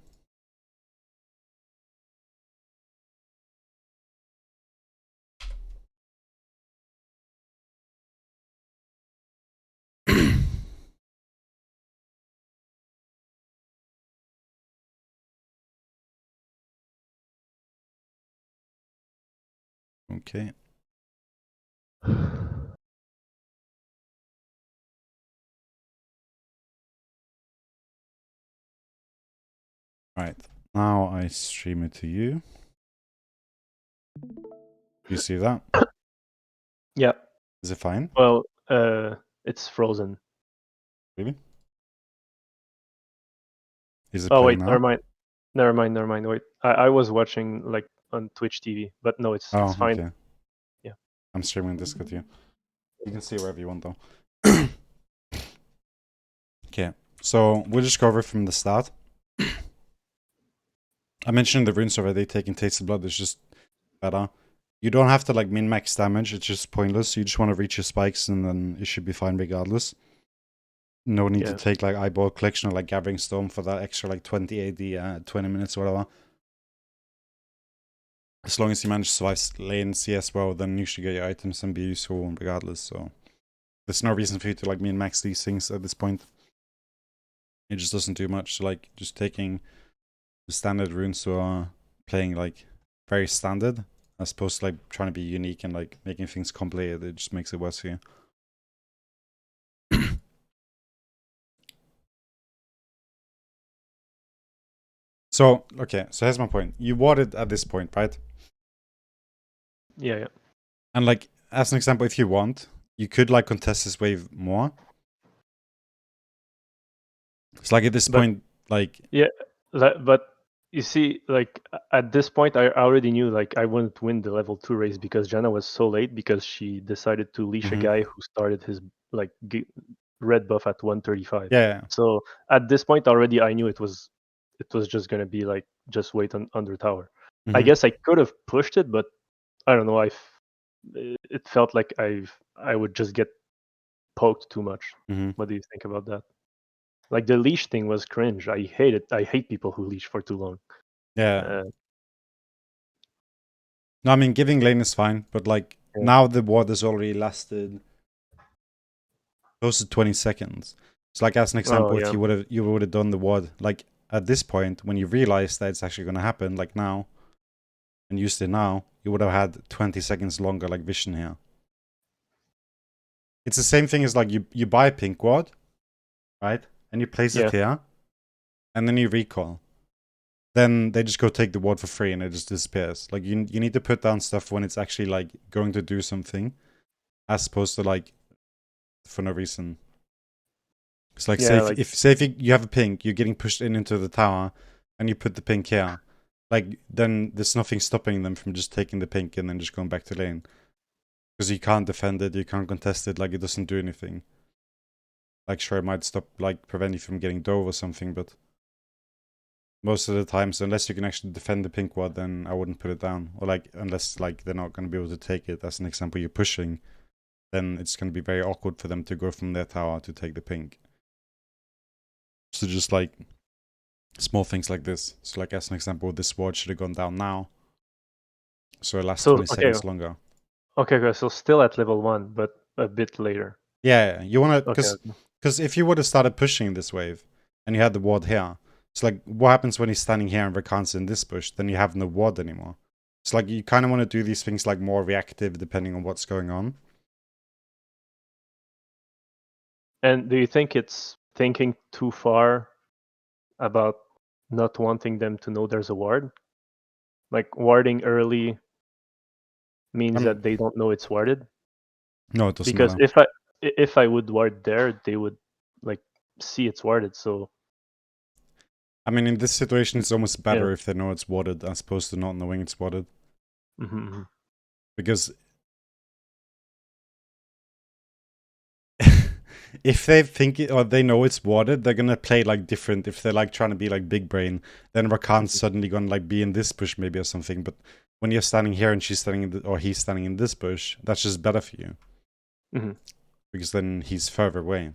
Okay. Right. Now I stream it to you. You see that? Yeah. Is it fine? Well, it's frozen. Really? Is it Oh playing wait, now? never mind. Wait, I was watching like on Twitch TV, but no, it's Oh, fine. okay. Yeah. I'm streaming this with you. You can see wherever you want though. Okay, so we'll just go over from the start. I mentioned the runes already, taking Taste of Blood is just better. You don't have to like min-max damage, it's just pointless. You just want to reach your spikes and then it should be fine regardless. No need to take like Eyeball Collection or like Gathering Storm for that extra like 20 AD, 20 minutes or whatever. As long as you manage to survive lane CS well, then you should get your items and be useful regardless. So there's no reason for you to like min-max these things at this point. It just doesn't do much. So like just taking the standard runes or playing like very standard as opposed to like trying to be unique and like making things complicated, it just makes it worse for you. So, okay, so here's my point. You warded at this point, right? Yeah. And like, as an example, if you want, you could like contest this wave more. It's like at this point, like... Yeah, but you see, like at this point, I already knew like I wouldn't win the level 2 race because Janna was so late because she decided to leash a guy who started his like red buff at 135. Yeah. So at this point already, I knew it was just gonna be like just wait under tower. I guess I could have pushed it, but I don't know. It felt like I would just get poked too much. What do you think about that? Like the leash thing was cringe. I hate it. I hate people who leash for too long. Yeah. No, I mean, giving lane is fine, but like now the ward has already lasted close to 20 seconds. So like as an example, if you would have done the ward like at this point when you realize that it's actually going to happen, like now, and used it now, you would have had 20 seconds longer like vision here. It's the same thing as like you buy a pink ward, right? And you place it here, and then you recall. Then they just go take the ward for free and it just disappears. Like you need to put down stuff when it's actually like going to do something, as opposed to like for no reason. It's like, say if you have a pink, you're getting pushed into the tower, and you put the pink here, like then there's nothing stopping them from just taking the pink and then just going back to lane, because you can't defend it, you can't contest it, like it doesn't do anything. Like sure, it might stop, like prevent you from getting dove or something, but most of the times, unless you can actually defend the pink ward, then I wouldn't put it down. Or like unless like they're not going to be able to take it. As an example, you're pushing, then it's going to be very awkward for them to go from their tower to take the pink. So just like small things like this. So like as an example, this ward should have gone down now, so it lasts 20 seconds longer. Okay, so still at level 1, but a bit later. Yeah, you want to, because if you would have started pushing this wave and you had the ward here, it's like what happens when he's standing here and Rakan's in this bush? Then you have no ward anymore. It's like you kind of want to do these things like more reactive depending on what's going on. And do you think it's thinking too far about not wanting them to know there's a ward? Like warding early means that they don't know it's warded? No, it doesn't because matter. if I would ward there, they would like see it's warded. So I mean, in this situation, it's almost better if they know it's warded as opposed to not knowing it's warded. Because if they think it, or they know it's warded, they're gonna play like different. If they're like trying to be like big brain, then Rakan's suddenly gonna like be in this bush maybe or something. But when you're standing here and she's standing in or he's standing in this bush, that's just better for you. Mm-hmm. Because then he's further away.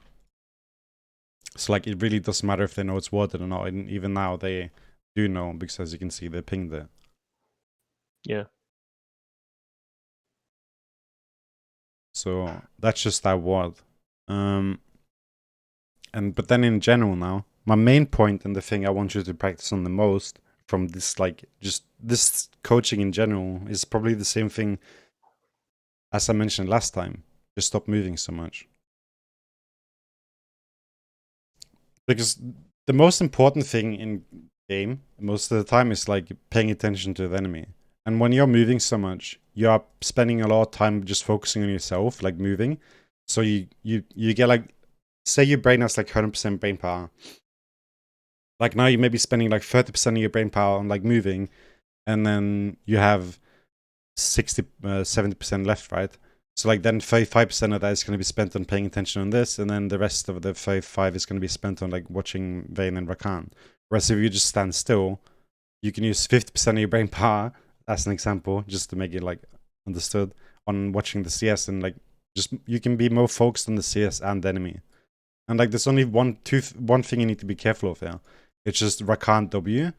So like it really doesn't matter if they know it's warded or not. And even now they do know because as you can see they pinged it. Yeah. So that's just that ward. But then in general now, my main point and the thing I want you to practice on the most from this like just this coaching in general is probably the same thing as I mentioned last time. Just stop moving so much. Because the most important thing in game most of the time is like paying attention to the enemy. And when you're moving so much, you're spending a lot of time just focusing on yourself, like moving. So you get like, say your brain has like 100% brain power. Like now you may be spending like 30% of your brain power on like moving, and then you have 70% left, right? So like then 35% of that is going to be spent on paying attention on this, and then the rest of the 35 is going to be spent on like watching Vayne and Rakan. Whereas if you just stand still, you can use 50% of your brain power, as an example, just to make it like understood, on watching the CS, and like just you can be more focused on the CS and the enemy. And like there's only one thing you need to be careful of here. It's just Rakan W,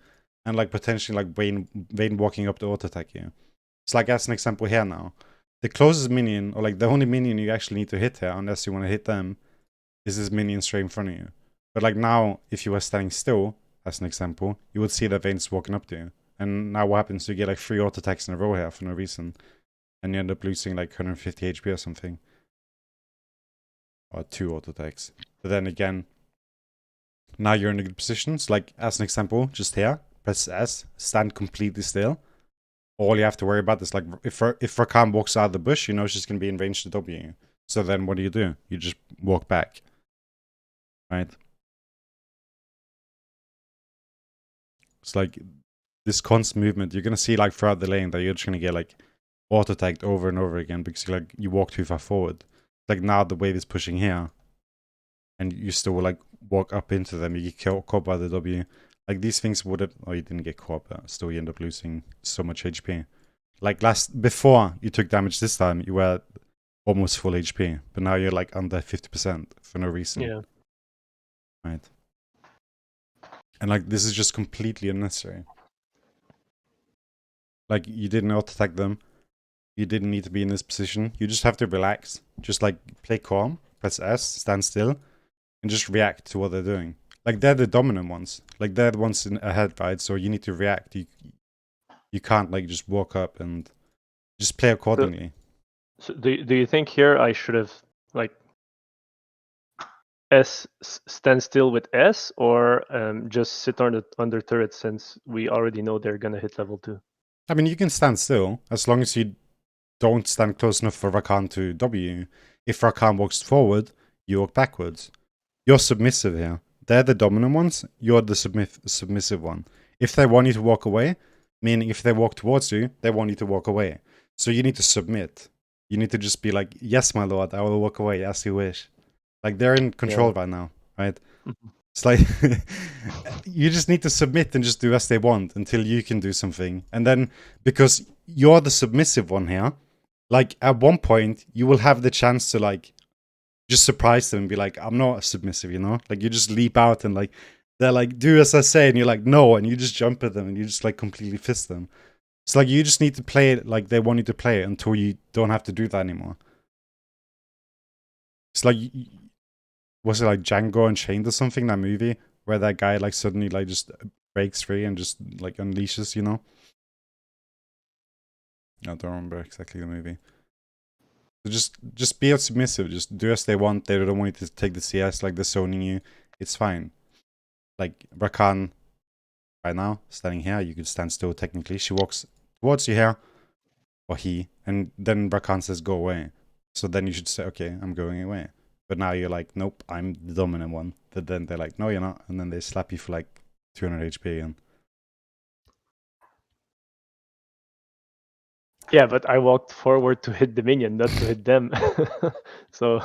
and like potentially like Vayne walking up to auto attack you. It's like as an example here now. The closest minion, or like the only minion you actually need to hit here, unless you want to hit them, is this minion straight in front of you. But like now, if you were standing still, as an example, you would see that Vayne's walking up to you. And now what happens? You get like 3 auto attacks in a row here for no reason. And you end up losing like 150 HP or something. Or 2 auto attacks. But then again, now you're in a good position. So like as an example, just here, press S, stand completely still. All you have to worry about is like if Rakan walks out of the bush, you know she's gonna be in range to W you. So then what do? You just walk back. Right? It's like this constant movement. You're gonna see like throughout the lane that you're just gonna get like auto attacked over and over again because you walk too far forward. Like now the wave is pushing here, and you still like walk up into them. You get caught by the W. Like these things would have. Oh, you didn't get caught, but still you end up losing so much HP. Like before you took damage this time, you were almost full HP, but now you're like under 50% for no reason. Yeah. Right. And like this is just completely unnecessary. Like you didn't auto attack them. You didn't need to be in this position. You just have to relax. Just like play calm, press S, stand still, and just react to what they're doing. Like they're the dominant ones. Like they're the ones ahead, right? So you need to react. You can't like just walk up and just play accordingly. So do you think here I should have like stand still with S, or just sit under turret since we already know they're gonna hit level 2? I mean, you can stand still as long as you don't stand close enough for Rakan to W. If Rakan walks forward, you walk backwards. You're submissive here. They're the dominant ones. You're the submissive one. If they want you to walk away, meaning if they walk towards you, they want you to walk away. So you need to submit. You need to just be like, yes, my lord, I will walk away as you wish. Like they're in control right now, right? Mhm. It's like you just need to submit and just do as they want until you can do something. And then because you're the submissive one here, like at one point you will have the chance to like just surprise them and be like, I'm not submissive, you know? Like you just leap out and like they're like, do as I say, and you're like, no, and you just jump at them and you just like completely fist them. It's like you just need to play it like they want you to play it until you don't have to do that anymore. It's like was it like Django Unchained or something, that movie where that guy like suddenly like just breaks free and just like unleashes, you know? I don't remember exactly the movie. So just be submissive, just do as they want. They don't want you to take the CS, like they're zoning you. It's fine. Like Rakan right now, standing here, you could stand still technically. She walks towards you here, or he, and then Rakan says go away. So then you should say, okay, I'm going away. But now you're like, nope, I'm the dominant one. But then they're like, no, you're not. And then they slap you for like 200 HP again. Yeah, but I walked forward to hit the minion, not to hit them. So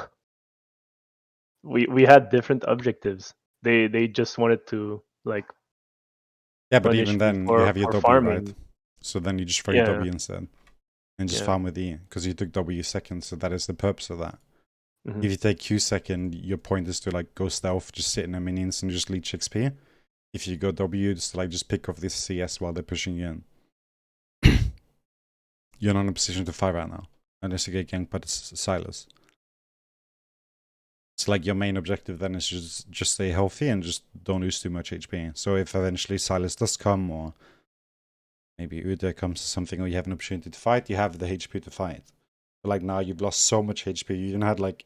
we had different objectives. They just wanted to like Yeah, but punish even me then, you have your for W, right? farming. So then you just throw your Yeah, W instead. And just yeah. farm with E. Because you took W second, so that is the purpose of that. Mhm. If you take Q second, your point is to like go stealth, just sit in the minions and just leech XP. If you go W, just like just pick off this CS while they're pushing you in. You're not in a position to fight right now. Unless you get ganked by the Silas. It's like your main objective then is just stay healthy and just don't lose too much HP. So if eventually Silas does come, or maybe Uda comes to something, or you have an opportunity to fight, you have the HP to fight. But like now you've lost so much HP. You even had like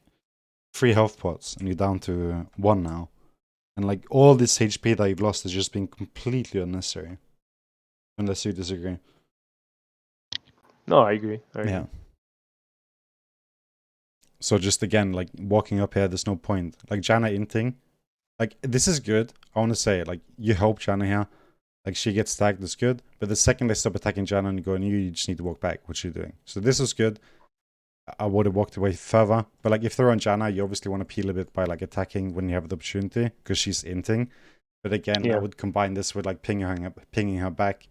3 health pots and you're down to 1 now. And like all this HP that you've lost has just been completely unnecessary. Unless you disagree. No, I agree. I agree. Yeah. So just again, like walking up here, there's no point. Like Janna inting, like this is good. I want to say, like you help Janna here. Like she gets tagged, that's good. But the second they stop attacking Janna and go on you just need to walk back. What you're doing. So this is good. I would have walked away further. But like if they're on Janna, you obviously want to peel a bit by like attacking when you have the opportunity because she's inting. But again, I would combine this with like pinging her back.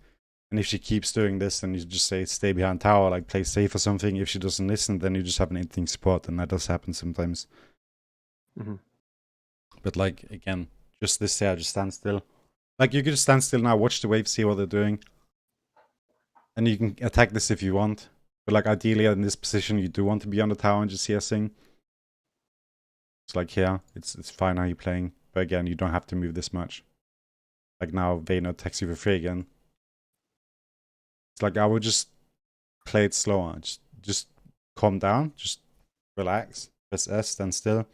And if she keeps doing this, then you just say stay behind tower, like play safe or something. If she doesn't listen, then you just have an inting spot, and that does happen sometimes. Mm-hmm. But like again, just this here, just stand still. Like you could just stand still now, watch the wave, see what they're doing, and you can attack this if you want. But like ideally in this position, you do want to be on the tower and just CSing. It's like here, it's fine how you're playing, but again, you don't have to move this much. Like now, Vayner attacks you for free again. It's like I would just play it slower. Just calm down. Just relax. Press S, stand still.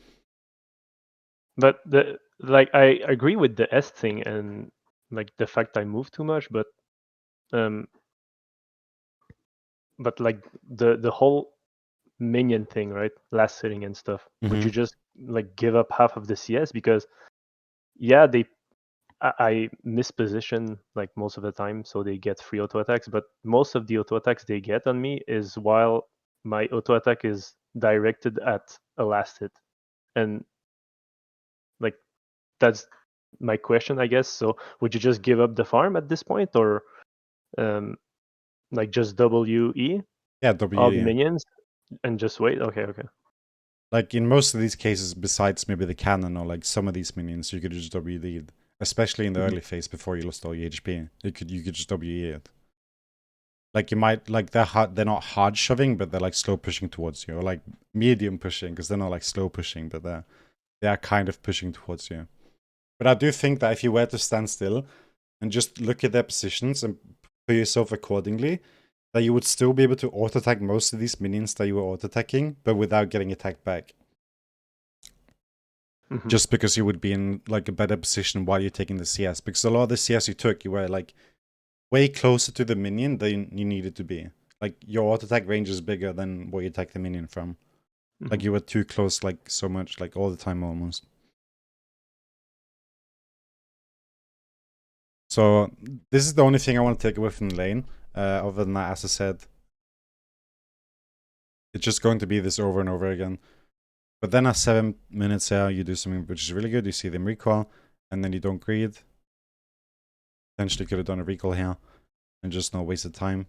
But I agree with the S thing and like the fact I move too much, but like the whole minion thing, right? Last sitting and stuff. Would you just like give up half of the CS because yeah, I misposition like most of the time, so they get free auto attacks. But most of the auto attacks they get on me is while my auto attack is directed at a last hit, and like that's my question, I guess. So would you just give up the farm at this point, or like just WE? Yeah, all the WE. minions and just wait? Okay. Like in most of these cases, besides maybe the cannon or like some of these minions, you could just WE it. Especially in the early phase before you lost all your HP. You could just WE it. Like you might like they're not hard shoving, but they're like slow pushing towards you, or like medium pushing, because they're not like slow pushing, but they are kind of pushing towards you. But I do think that if you were to stand still and just look at their positions and put yourself accordingly, that you would still be able to auto-attack most of these minions that you were auto-attacking, but without getting attacked back. Just because you would be in like a better position while you're taking the CS. Because a lot of the CS you took, you were like way closer to the minion than you needed to be. Like your auto-attack range is bigger than where you attack the minion from. Like you were too close, like so much, like all the time almost. So this is the only thing I want to take away from the lane. Other than that, as I said, it's just going to be this over and over again. But then at 7 minutes here, you do something which is really good. You see them recoil, and then you don't greed. Potentially could have done a recall here, and just no wasted time.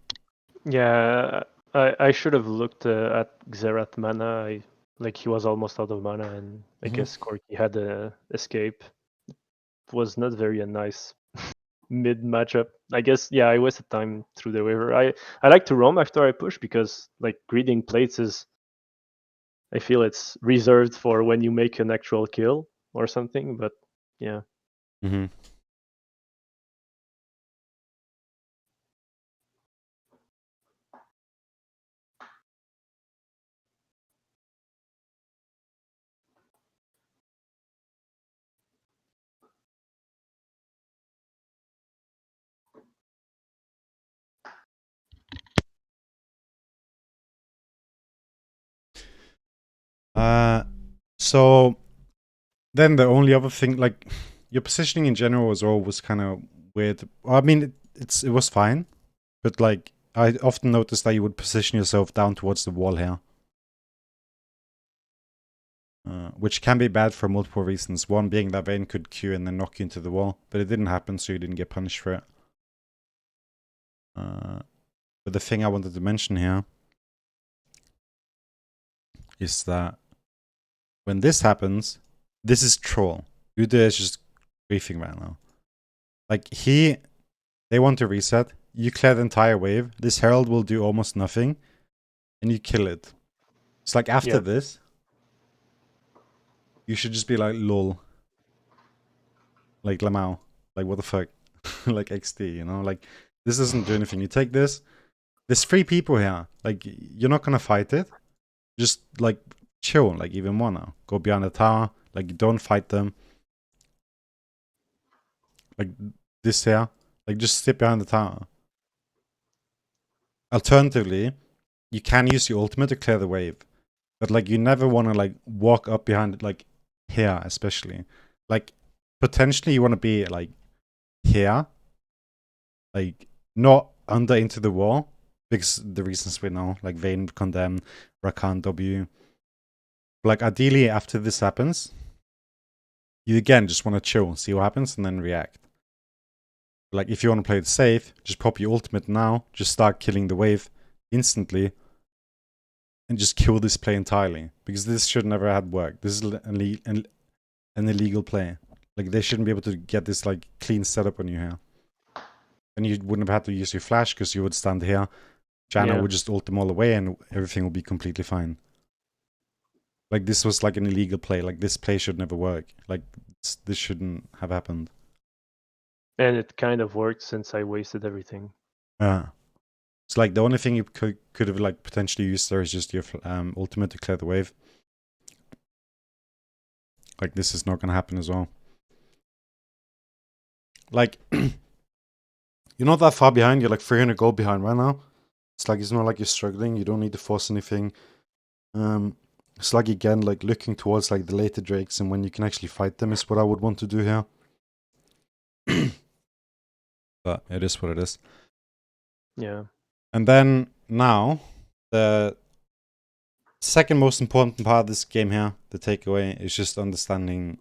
Yeah, I should have looked at Xerath mana. Like he was almost out of mana, and I guess Corki had a escape. It was not very a nice mid matchup. I guess yeah, I wasted time through the waiver. I like to roam after I push because like greeting plates is, I feel it's reserved for when you make an actual kill or something. But yeah. So then the only other thing, like your positioning in general as well was kind of weird. I mean, it was fine, but like I often noticed that you would position yourself down towards the wall here. which can be bad for multiple reasons. One being that Vayne could Q and then knock you into the wall, but it didn't happen, so you didn't get punished for it. But the thing I wanted to mention here is that when this happens, this is troll. Ude is just griefing right now. Like, they want to reset. You clear the entire wave. This Herald will do almost nothing, and you kill it. It's like after this, you should just be like, lol. Like, Lamau. Like, what the fuck? Like, XD, you know? Like, this doesn't do anything. You take this. There's 3 people here. Like, you're not gonna fight it. Just, like, chill. Like, even more now. Go behind the tower. Like, don't fight them. Like, this here. Like, just sit behind the tower. Alternatively, you can use your ultimate to clear the wave. But, like, you never want to, like, walk up behind it, like, here, especially. Like, potentially you want to be, like, here. Like, not under into the wall. Because the reasons we know. Like, Vayne, Condemn, Rakan, W. But, like, ideally, after this happens, you, again, just want to chill. See what happens, and then react. Like, if you want to play it safe, just pop your ultimate now. Just start killing the wave instantly. And just kill this play entirely. Because this should never have worked. This is an illegal play. Like, they shouldn't be able to get this, like, clean setup on you here. And you wouldn't have had to use your flash, because you would stand here. Janna would just ult them all away, and everything would be completely fine. Like, this was, like, an illegal play. Like, this play should never work. Like, this shouldn't have happened. And it kind of worked since I wasted everything. Yeah. It's like the only thing you could have like potentially used there is just your ultimate to clear the wave. Like, this is not gonna happen as well. Like, you're not that far behind. You're like 300 gold behind right now. It's like, it's not like you're struggling. You don't need to force anything. It's like, again, like looking towards like the later drakes and when you can actually fight them is what I would want to do here. But it is what it is. Yeah. And then now, the second most important part of this game here, the takeaway, is just understanding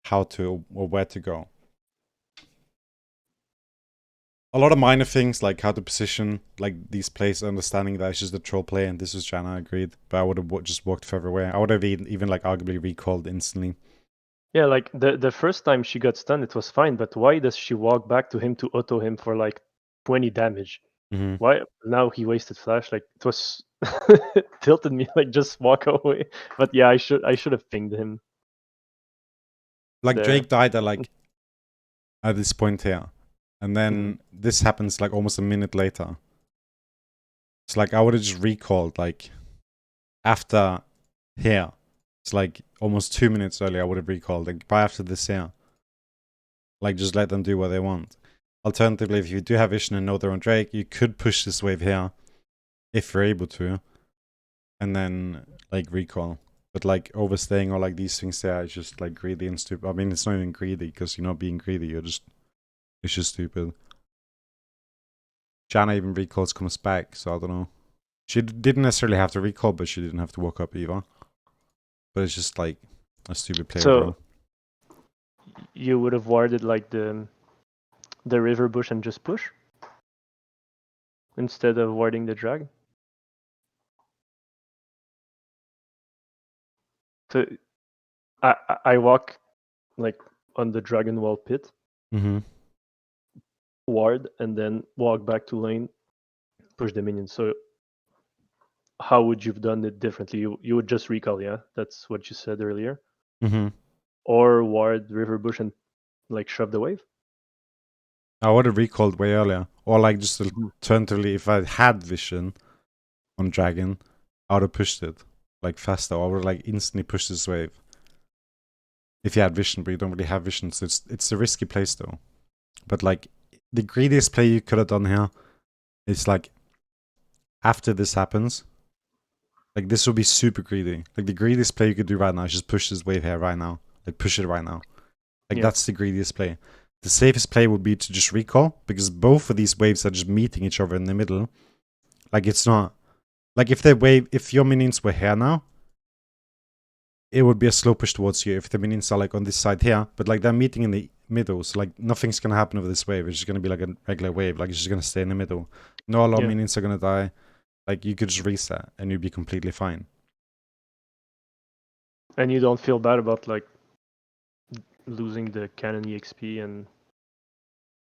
how to or where to go. A lot of minor things like how to position like these plays, understanding that it's just a troll play, and this was Janna, agreed. But I would have just walked further away. I would have even like arguably recalled instantly. Yeah, like the first time she got stunned, it was fine. But why does she walk back to him to auto him for like 20 damage? Mm-hmm. Why now he wasted flash? Like, it was tilted me. Like, just walk away. But yeah, I should have pinged him. Like there. Drake died at like at this point here, and then this happens like almost a minute later. It's like I would have just recalled like after here. It's like almost 2 minutes earlier I would have recalled. Like by after this here. Like just let them do what they want. Alternatively, if you do have vision and know they're on Drake, you could push this wave here if you're able to, and then like recall. But like overstaying or like these things there is just like greedy and stupid. I mean, it's not even greedy because you're not being greedy. It's just stupid. Janna even recalls, comes back, so I don't know. She didn't necessarily have to recall, but she didn't have to walk up either. But it's just like a stupid play. So you would have warded like the river bush and just push instead of warding the drag. So I walk like on the dragon wall pit, ward, and then walk back to lane, push the minions. So how would you have done it differently? You would just recall, yeah? That's what you said earlier. Or ward river bush and like shove the wave? I would have recalled way earlier. Or like just alternatively, if I had vision on dragon, I would have pushed it like faster. I would have like instantly pushed this wave. If you had vision, but you don't really have vision, so it's a risky play still. But like the greediest play you could have done here is like after this happens, like this would be super greedy. Like the greediest play you could do right now is just push this wave here right now. Like push it right now. Like that's the greediest play. The safest play would be to just recall, because both of these waves are just meeting each other in the middle. Like it's not like if your minions were here now, it would be a slow push towards you if the minions are like on this side here, but like they're meeting in the middle, so like nothing's gonna happen over this wave. It's just gonna be like a regular wave, like it's just gonna stay in the middle. No, a lot of Yeah. minions are gonna die. Like you could just reset and you'd be completely fine. And you don't feel bad about like losing the cannon EXP and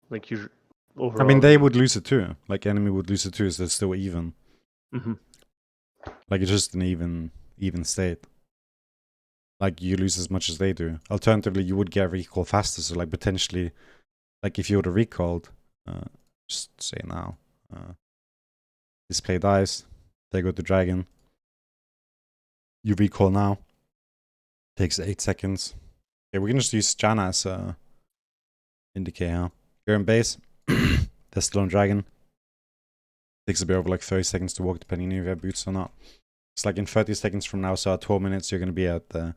like you overall. I mean, they would lose it too. Like enemy would lose it too, so it's still even. Mhm. Like it's just an even state. Like you lose as much as they do. Alternatively, you would get recall faster. So like potentially, like if you would have recalled, just say now, display dies, they go to dragon. You recall now. Takes 8 seconds. Okay, we can just use Janna as a indicator. You're in base. They're still on dragon. Takes a bit over like 30 seconds to walk, depending if you have boots or not. It's like in 30 seconds from now, so at 12 minutes, you're going to be at the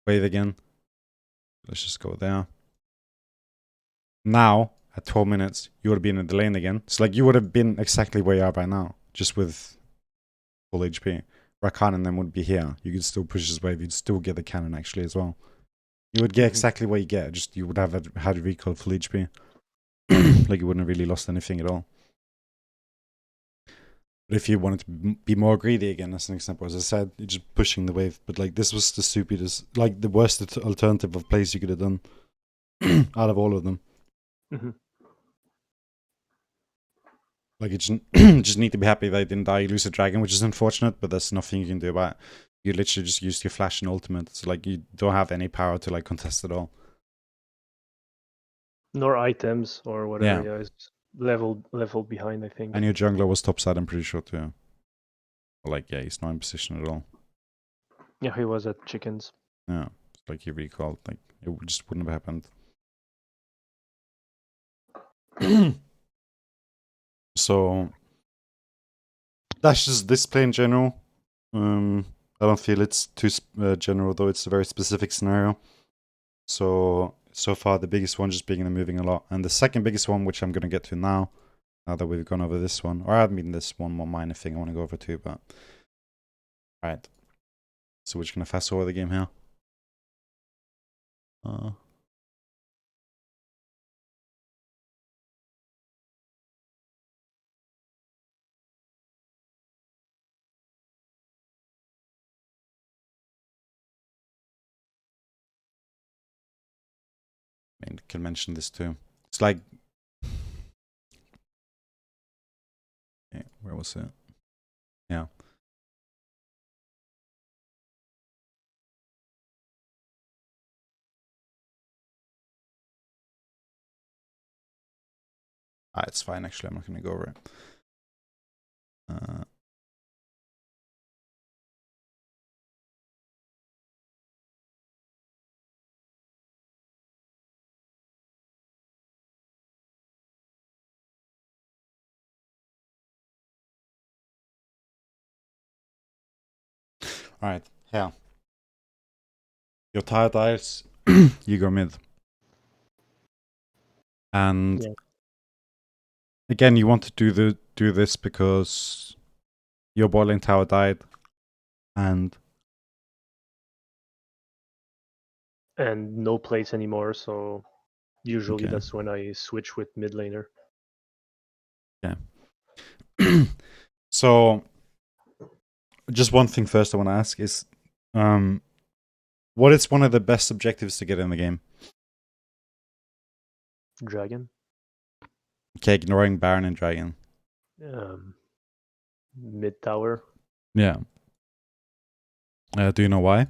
wave again. Let's just go there. Now, at 12 minutes, you would have been in the lane again. So like you would have been exactly where you are by now, just with full HP. Rakan and them would be here. You could still push his wave. You'd still get the cannon actually as well. You would get exactly what you get. Just you would have had recall full HP. Like you wouldn't have really lost anything at all. But if you wanted to be more greedy again, as an example, as I said, you're just pushing the wave. But like this was the stupidest, like the worst alternative of plays you could have done out of all of them. Mm-hmm. Like you just need to be happy that you didn't die. You lose a dragon, which is unfortunate, but there's nothing you can do about it. You literally just used your flash and ultimate, so like you don't have any power to like contest at all. Nor items or whatever. Yeah, it's level behind, I think. And your jungler was topside, I'm pretty sure too. Like yeah, he's not in position at all. Yeah, he was at chickens. Yeah, it's like he recalled. Like it just wouldn't have happened. So that's just this play in general. I don't feel it's too general though. It's a very specific scenario. So far the biggest one just being in the moving a lot, and the second biggest one, which I'm gonna get to now that we've gone over this one, or I mean this one more minor thing I want to go over too. But all right, so we're just gonna fast forward the game here. I mean, can mention this too. It's like, okay, where was it? Yeah. It's fine actually. I'm not gonna go over it. Alright, yeah. Your tire dies, you go mid. And yeah. Again, you want to do this because your bot lane tower died, and no place anymore, so usually okay. that's when I switch with mid laner. Yeah. So just one thing first I want to ask is what is one of the best objectives to get in the game? Dragon. Okay, ignoring Baron and Dragon. Mid tower. Yeah. Do you know why?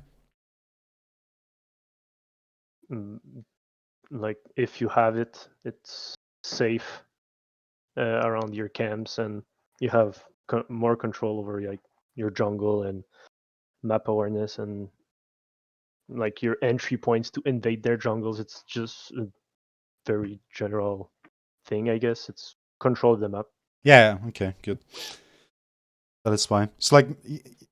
Like if you have it, it's safe around your camps, and you have more control over like your jungle and map awareness and like your entry points to invade their jungles. It's just a very general thing, I guess. It's control the map. Yeah, okay, good. That is fine. So like,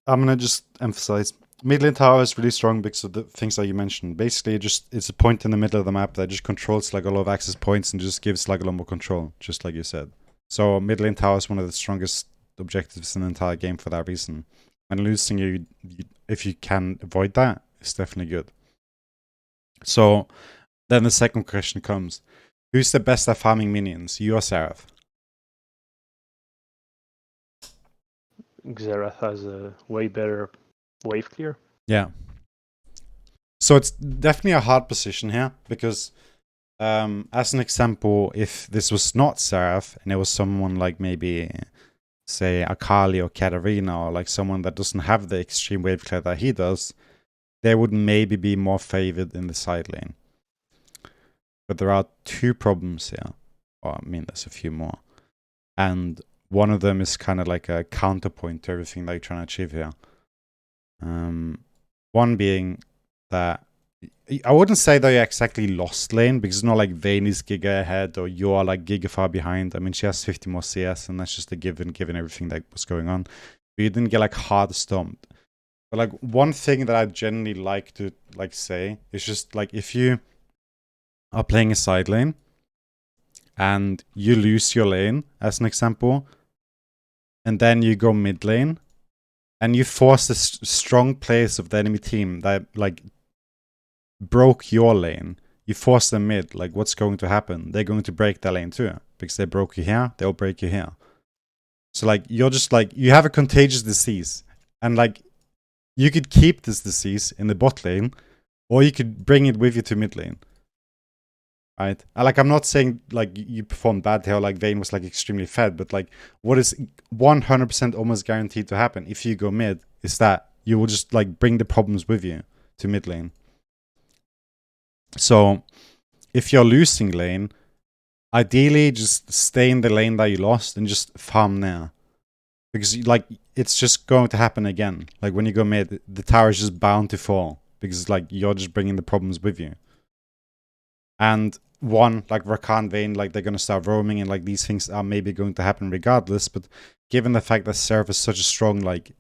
I'm gonna just emphasize, mid lane tower is really strong because of the things that you mentioned. Basically, it's a point in the middle of the map that just controls like a lot of access points and just gives like a lot more control, just like you said. So mid lane tower is one of the strongest objectives in the entire game for that reason. And losing if you can avoid that, is definitely good. So then the second question comes. Who's the best at farming minions? You or Seraph? Xerath has a way better wave clear. Yeah. So it's definitely a hard position here because, as an example, if this was not Seraph and it was someone like maybe, say, Akali or Katarina, or like someone that doesn't have the extreme wave clear that he does, they would maybe be more favored in the side lane. But there are two problems here. Well, I mean, there's a few more. And one of them is kind of like a counterpoint to everything that you're trying to achieve here. One being that I wouldn't say that you're exactly lost lane, because it's not like Vayne is giga ahead or you're like giga far behind. I mean, she has 50 more CS, and that's just a given everything that was going on. But you didn't get like hard stomped. But like one thing that I generally like to like say is just like if you are playing a side lane and you lose your lane, as an example, and then you go mid lane and you force the strong players of the enemy team that like broke your lane, you force them mid, like what's going to happen? They're going to break their lane too, because they broke you here, they'll break you here. So like you're just like, you have a contagious disease, and like you could keep this disease in the bot lane, or you could bring it with you to mid lane. Right? Like I'm not saying like you performed bad here, like Vayne was like extremely fed, but like what is 100% almost guaranteed to happen if you go mid is that you will just like bring the problems with you to mid lane. So if you're losing lane, ideally just stay in the lane that you lost and just farm there. Because like it's just going to happen again. Like when you go mid, the tower is just bound to fall, because like you're just bringing the problems with you. And one, like Rakan, Vayne, like they're going to start roaming, and like these things are maybe going to happen regardless. But given the fact that Seraph is such a strong like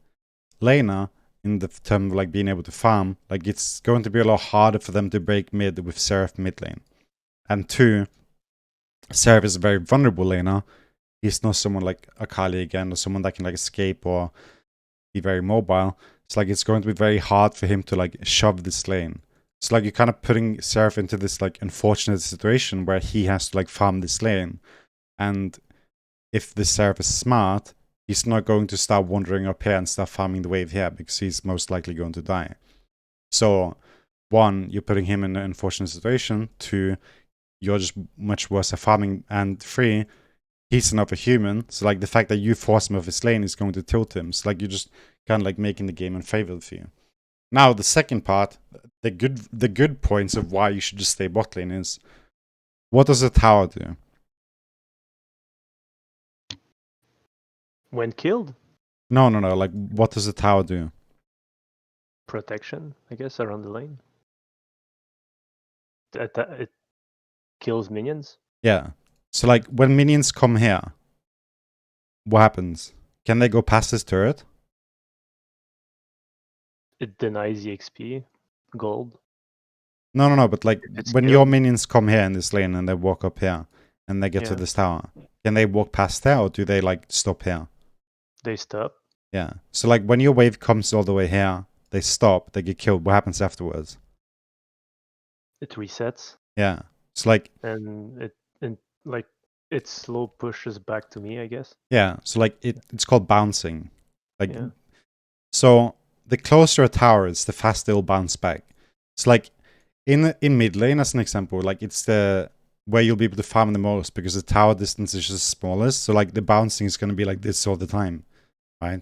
laner in the term of like being able to farm, like it's going to be a lot harder for them to break mid with Seraph mid lane. And two, Seraph is a very vulnerable laner. He's not someone like Akali again, or someone that can like escape or be very mobile. It's like it's going to be very hard for him to like shove this lane. It's like you're kind of putting Seraph into this like unfortunate situation where he has to like farm this lane. And if the Seraph is smart, he's not going to start wandering up here and start farming the wave here, because he's most likely going to die. So, one, you're putting him in an unfortunate situation. Two, you're just much worse at farming. And three, he's another human. So, like, the fact that you force him off his lane is going to tilt him. So, like, you're just kind of like making the game unfavorable for you. Now, the second part, the good points of why you should just stay bot lane is, what does a tower do? When killed, No. Like, what does a tower do? protection, I guess, around the lane. It kills minions. Yeah. So, like, when minions come here, what happens? Can they go past this turret? It denies the XP, gold. No. But, like, It's when killed. your minions come here in this lane and they walk up here and they get to Yeah. this tower, can they walk past there, or do they, like, stop here? They stop. Yeah. So, like, when your wave comes all the way here, they stop, they get killed. What happens afterwards? It resets, Yeah. It's like, and it slow pushes back to me, I guess. yeah. So, like, it's called bouncing. Like, Yeah. so the closer a tower is, the faster it'll bounce back. It's like in mid lane, as an example, like it's the where you'll be able to farm the most, because the tower distance is just smallest. So like the bouncing is going to be like this all the time, right?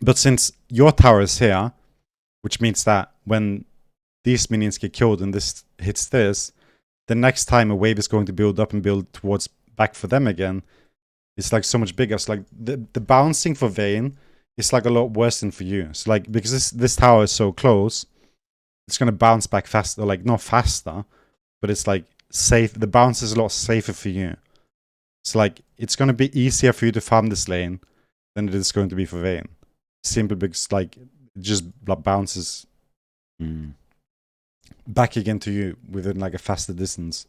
But since your tower is here, which means that when these minions get killed and this hits this, the next time a wave is going to build up and build towards back for them again, it's like so much bigger. So like the bouncing for Vayne is like a lot worse than for you. So like, because this tower is so close, it's gonna bounce back faster, like not faster, but it's like safe. The bounce is a lot safer for you. So like, it's gonna be easier for you to farm this lane than it is going to be for Vayne. Simply because like it just bounces back again to you within like a faster distance,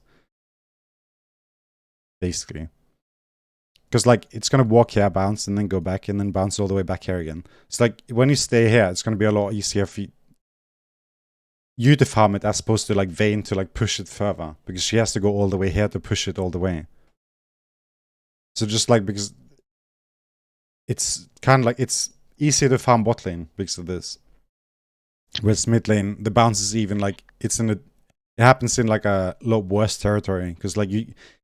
basically. Because like it's gonna walk here, bounce, and then go back, and then bounce all the way back here again. It's like when you stay here, it's gonna be a lot easier for you to farm it as opposed to like Vayne to like push it further, because she has to go all the way here to push it all the way. So just like because it's kind of like it's easier to farm bot lane because of this. Whereas mid lane, the bounce is even like it happens in like a lot worse territory, because like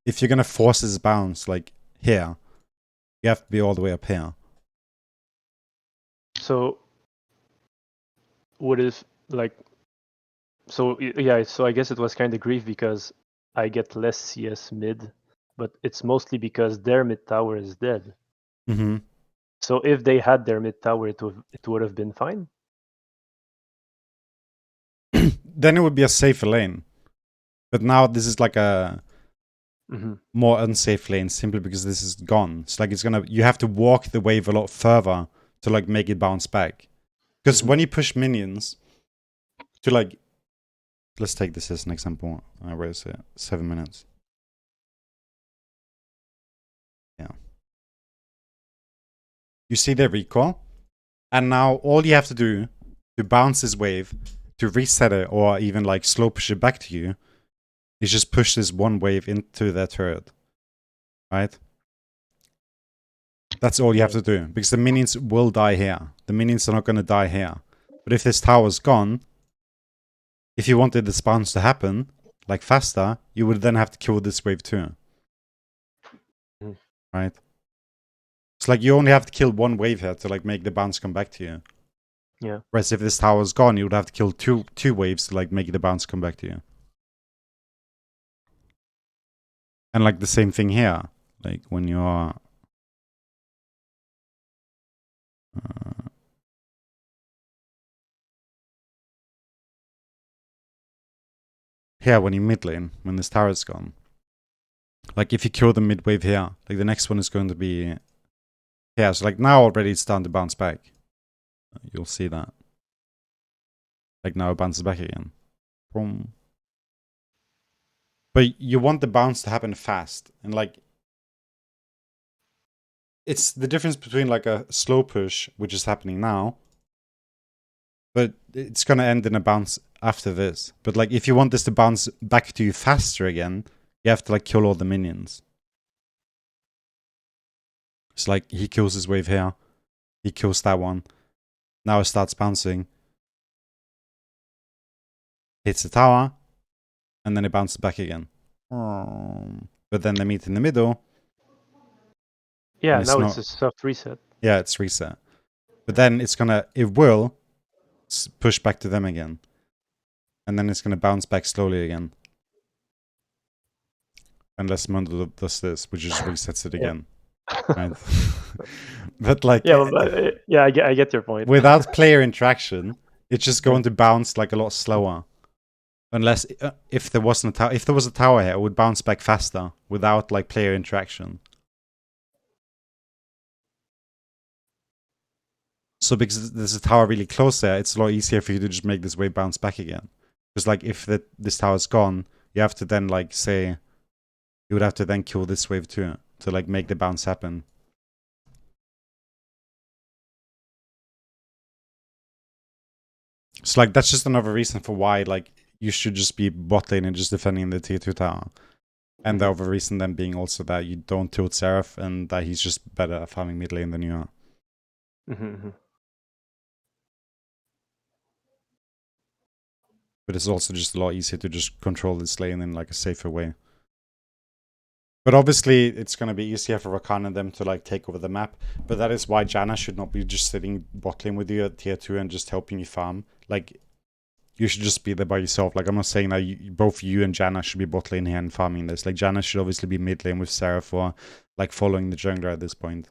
if you're gonna force this bounce like here, you have to be all the way up here. So what is like? So yeah, so I guess it was kind of grief because I get less CS mid, but it's mostly because their mid tower is dead. Mm-hmm. So if they had their mid tower, it would have been fine. Then it would be a safer lane. But now this is like a more unsafe lane simply because this is gone. It's like you have to walk the wave a lot further to like make it bounce back. Because when you push minions to like, let's take this as an example. Where is it? 7 minutes. Yeah. You see the recoil? And now all you have to do to bounce this wave, to reset it, or even like slow push it back to you, is just push this one wave into their turret. Right? That's all you have to do, because the minions will die here. The minions are not going to die here. But if this tower's gone, if you wanted this bounce to happen, like faster, you would then have to kill this wave too. Right? It's like you only have to kill one wave here to like make the bounce come back to you. Yeah. Whereas if this tower's gone, you would have to kill two waves to like make the bounce come back to you. And like the same thing here. Like when you're... here, when you mid lane, when this tower's gone. Like if you kill the mid wave here, like the next one is going to be... yeah, so like now already it's starting to bounce back. You'll see that. Like now it bounces back again. Boom. But you want the bounce to happen fast. And like... it's the difference between like a slow push, which is happening now, but it's going to end in a bounce after this. But like if you want this to bounce back to you faster again, you have to like kill all the minions. It's like he kills his wave here. He kills that one. Now it starts bouncing. Hits the tower. And then it bounces back again. But then they meet in the middle. Yeah, it's now not... it's a soft reset. yeah, it's reset. But then it will push back to them again. And then it's going to bounce back slowly again. Unless Mundo does this, which just resets it again. Right? But like... yeah, well, yeah, I get your point. without player interaction, it's just going to bounce like a lot slower. Unless if there was a tower here, it would bounce back faster without like player interaction. So because there's a tower really close there, it's a lot easier for you to just make this wave bounce back again. Because like if this tower's gone, you have to then like say you would have to then kill this wave too to like make the bounce happen. So like that's just another reason for why like you should just be bot lane and just defending the tier 2 tower. And the other reason then being also that you don't tilt Seraph and that he's just better at farming mid lane than you are. But it's also just a lot easier to just control this lane in like a safer way. But obviously it's going to be easier for Rakan and them to like take over the map. But that is why Janna should not be just sitting bot lane with you at tier 2 and just helping you farm. Like you should just be there by yourself. Like I'm not saying that both you and Janna should be bot lane here and farming this. Like Janna should obviously be mid lane with Seraph or like following the jungler at this point.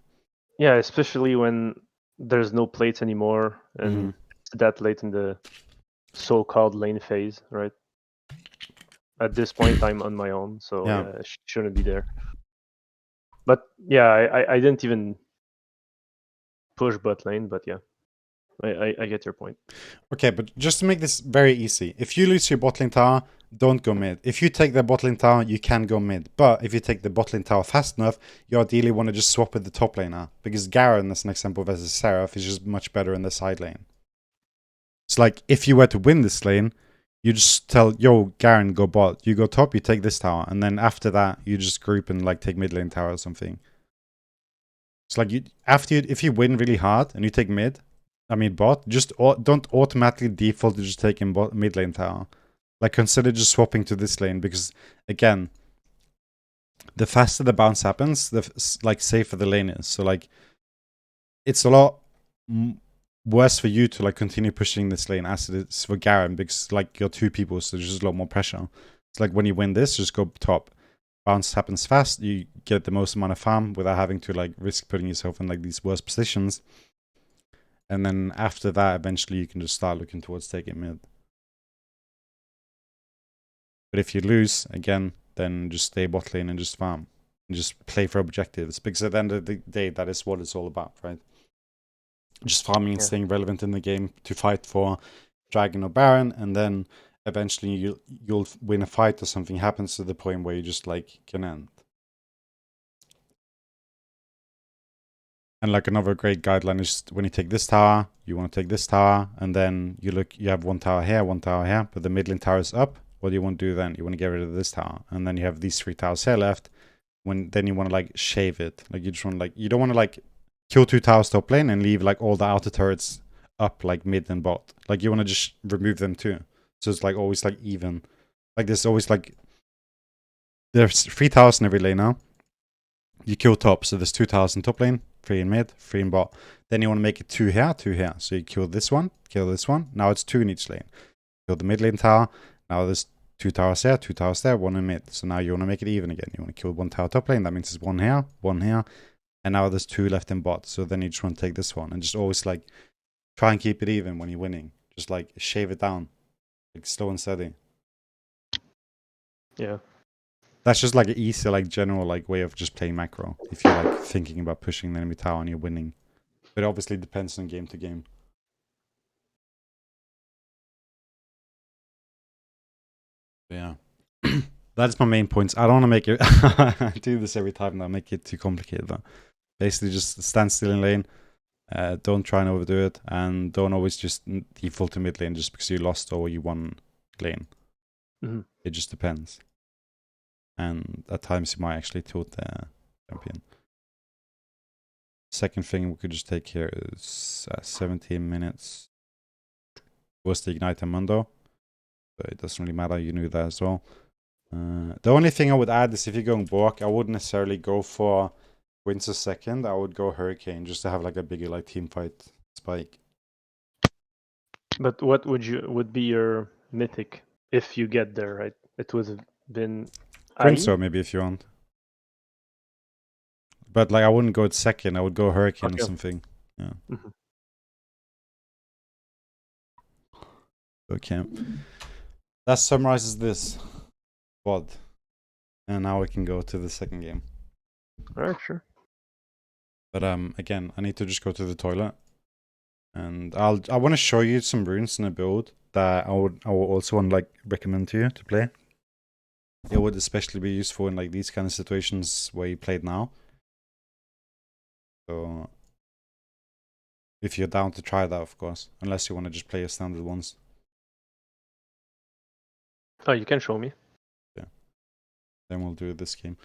Yeah, especially when there's no plates anymore and it's that late in the so-called lane phase, right? At this point, I'm on my own, so yeah, I shouldn't be there. But yeah, I didn't even push bot lane, but yeah. I get your point. Okay, but just to make this very easy, if you lose your bottling tower, don't go mid. If you take the bottling tower, you can go mid. But if you take the bottling tower fast enough, you ideally want to just swap with the top laner. Because Garen, as an example, versus Seraph is just much better in the side lane. It's like, if you were to win this lane, you just tell, yo, Garen, go bot. You go top, you take this tower. And then after that, you just group and like take mid lane tower or something. It's like, if you win really hard and you take bot, just don't automatically default to just taking mid lane tower. Like, consider just swapping to this lane, because again, the faster the bounce happens, the like safer the lane is. So like, it's a lot worse for you to like continue pushing this lane as it is for Garen, because like you're two people, so there's just a lot more pressure. It's like when you win this, just go top. Bounce happens fast, you get the most amount of farm without having to like risk putting yourself in like these worse positions. And then after that, eventually you can just start looking towards taking mid. But if you lose, again, then just stay bot lane and just farm. And just play for objectives. Because at the end of the day, that is what it's all about, right? Just farming and staying relevant in the game to fight for Dragon or Baron. And then eventually you'll win a fight or something happens to the point where you just like can end. And like another great guideline is when you take this tower, you want to take this tower, and then you have one tower here, but the mid lane tower is up. What do you want to do then? You want to get rid of this tower, and then you have these 3 towers here left. Then you want to like shave it. Like you just want to like, you don't want to like kill 2 towers top lane and leave like all the outer turrets up like mid and bot. Like you want to just remove them too. So it's like always like even. Like there's always like, there's 3 towers in every lane now. You kill top, so there's 2 towers in top lane, 3 in mid, 3 in bot. Then you want to make it 2 here, 2 here. So you kill this one. Now it's 2 in each lane. Kill the mid lane tower. Now there's 2 towers there, 2 towers there, 1 in mid. So now you want to make it even again. You want to kill 1 tower top lane. That means there's 1 here, 1 here. And now there's 2 left in bot. So then you just want to take this one. And just always like try and keep it even when you're winning. Just like shave it down. Like slow and steady. Yeah. That's just like an easy, like general like way of just playing macro. If you're like thinking about pushing the enemy tower and you're winning. But it obviously depends on game to game. Yeah. That's my main points. I don't want to make it I do this every time and I make it too complicated, but basically just stand still in lane. Don't try and overdo it, and don't always just default to mid lane just because you lost or you won lane. Mm-hmm. It just depends. And at times you might actually tilt the champion. Second thing we could just take here is 17 minutes. Was the Ignite Mundo. But it doesn't really matter, you knew that as well. The only thing I would add is if you're going Bork, I wouldn't necessarily go for Winter second. I would go Hurricane just to have like a bigger like team fight spike. But what would be your mythic if you get there, right? It would have been Quinso maybe if you want. But like I wouldn't go at second, I would go Hurricane or something. Yeah. Mm-hmm. Okay. That summarizes this VOD. And now we can go to the second game. Alright, sure. But again, I need to just go to the toilet. And I want to show you some runes in a build that I will also want to like recommend to you to play. It would especially be useful in like these kind of situations where you played now. So if you're down to try that, of course, unless you want to just play your standard ones. Oh, you can show me. Yeah. Then we'll do this game.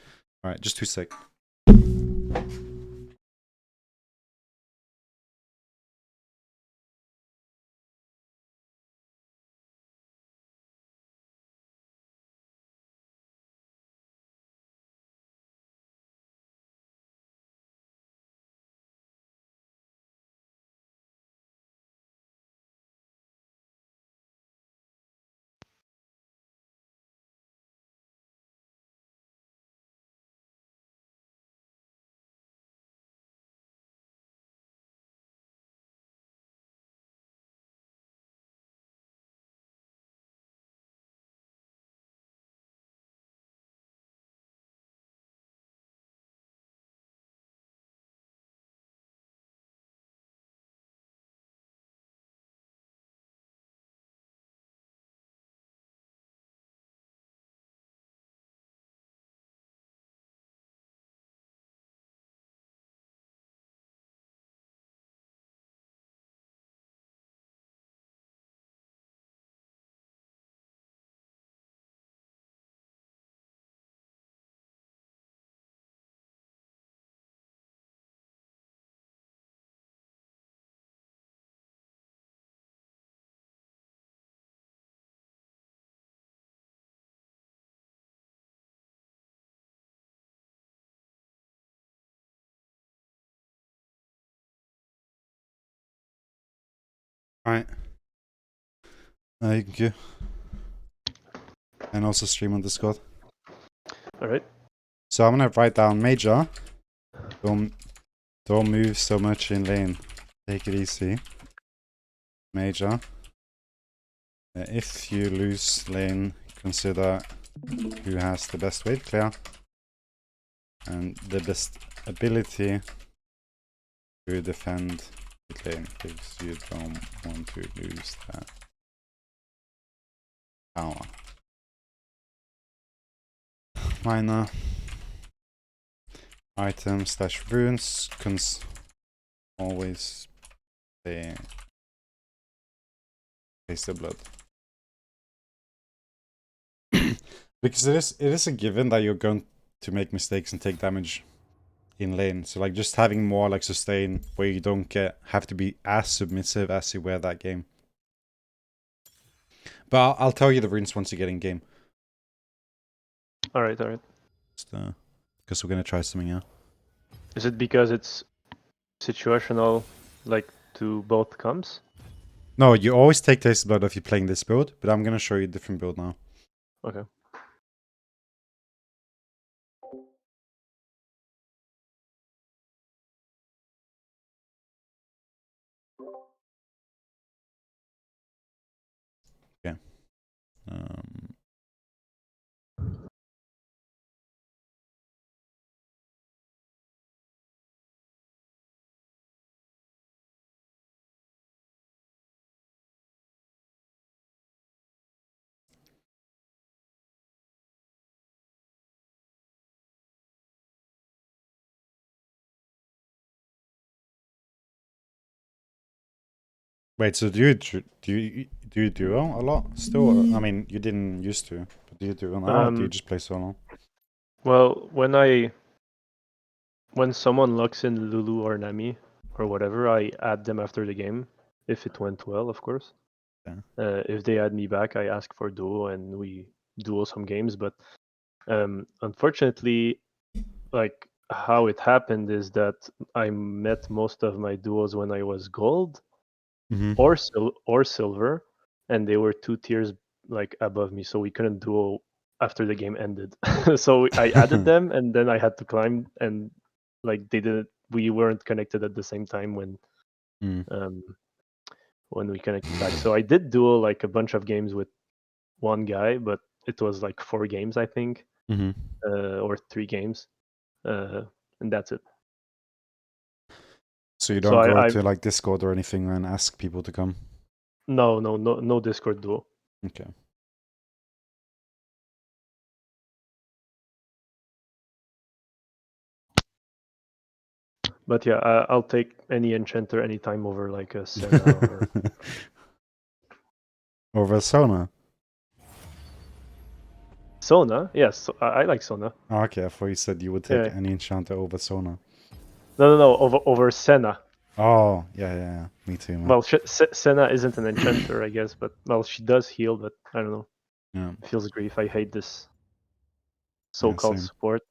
All right, just 2 seconds. Alright. You can queue. And also stream on Discord. Alright. So I'm gonna write down major. Don't move so much in lane. Take it easy. Major. If you lose lane, consider who has the best wave clear and the best ability to defend the lane, because you don't want to lose that power. Minor items / runes can always taste the blood. Because it is a given that you're going to make mistakes and take damage in lane. So like just having more like sustain where you don't have to be as submissive as you were that game. But I'll tell you the runes once you get in game. Alright. Just, because we're gonna try something out. Is it because it's situational, like to both comps? No, you always take taste blood if you're playing this build, but I'm gonna show you a different build now. Okay. Um, Wait, so do you duo a lot still? Or, I mean, you didn't used to, but do you duo now? Or do you just play solo? Well, when someone locks in Lulu or Nami or whatever, I add them after the game. If it went well, of course. Yeah. If they add me back, I ask for duo and we duo some games. But unfortunately, like how it happened is that I met most of my duos when I was gold Mm-hmm. or silver, and they were 2 tiers like above me, so we couldn't duo after the game ended. So I added them, and then I had to climb, and like they didn't. We weren't connected at the same time um, when we connected back. So I did duo like a bunch of games with one guy, but it was like 4 games, I think, Mm-hmm. or 3 games, and that's it. So you So don't go I to like Discord or anything and ask people to come? no Discord duo. Okay. But yeah, I'll take any enchanter anytime over like a Senna or Over Sona? Sona. Yes, I like Sona. Oh, okay, I thought you said you would take Yeah. any enchanter over Sona. No, over Senna. Oh, yeah. Me too, man. Well, Senna isn't an enchanter, I guess, but well, she does heal, but I don't know. Yeah, It feels grief. I hate this yeah, so-called same. support.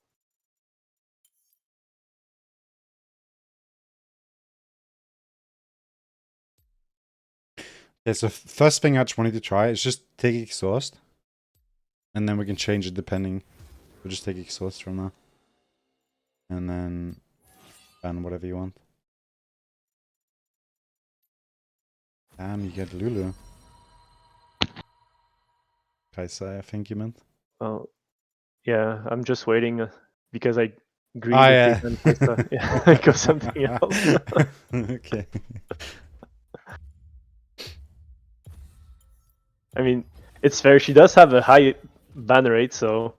Yeah, so first thing I just wanted to try is just take exhaust. And then we can change it depending. We'll just take exhaust from now. And then ban whatever you want. Damn, you get Lulu. Kaisai, I think you meant. Well, yeah, I'm just waiting because I green Ah, the yeah. Caitlyn first. Yeah, I go something else. Okay. I mean, it's fair. She does have a high ban rate, so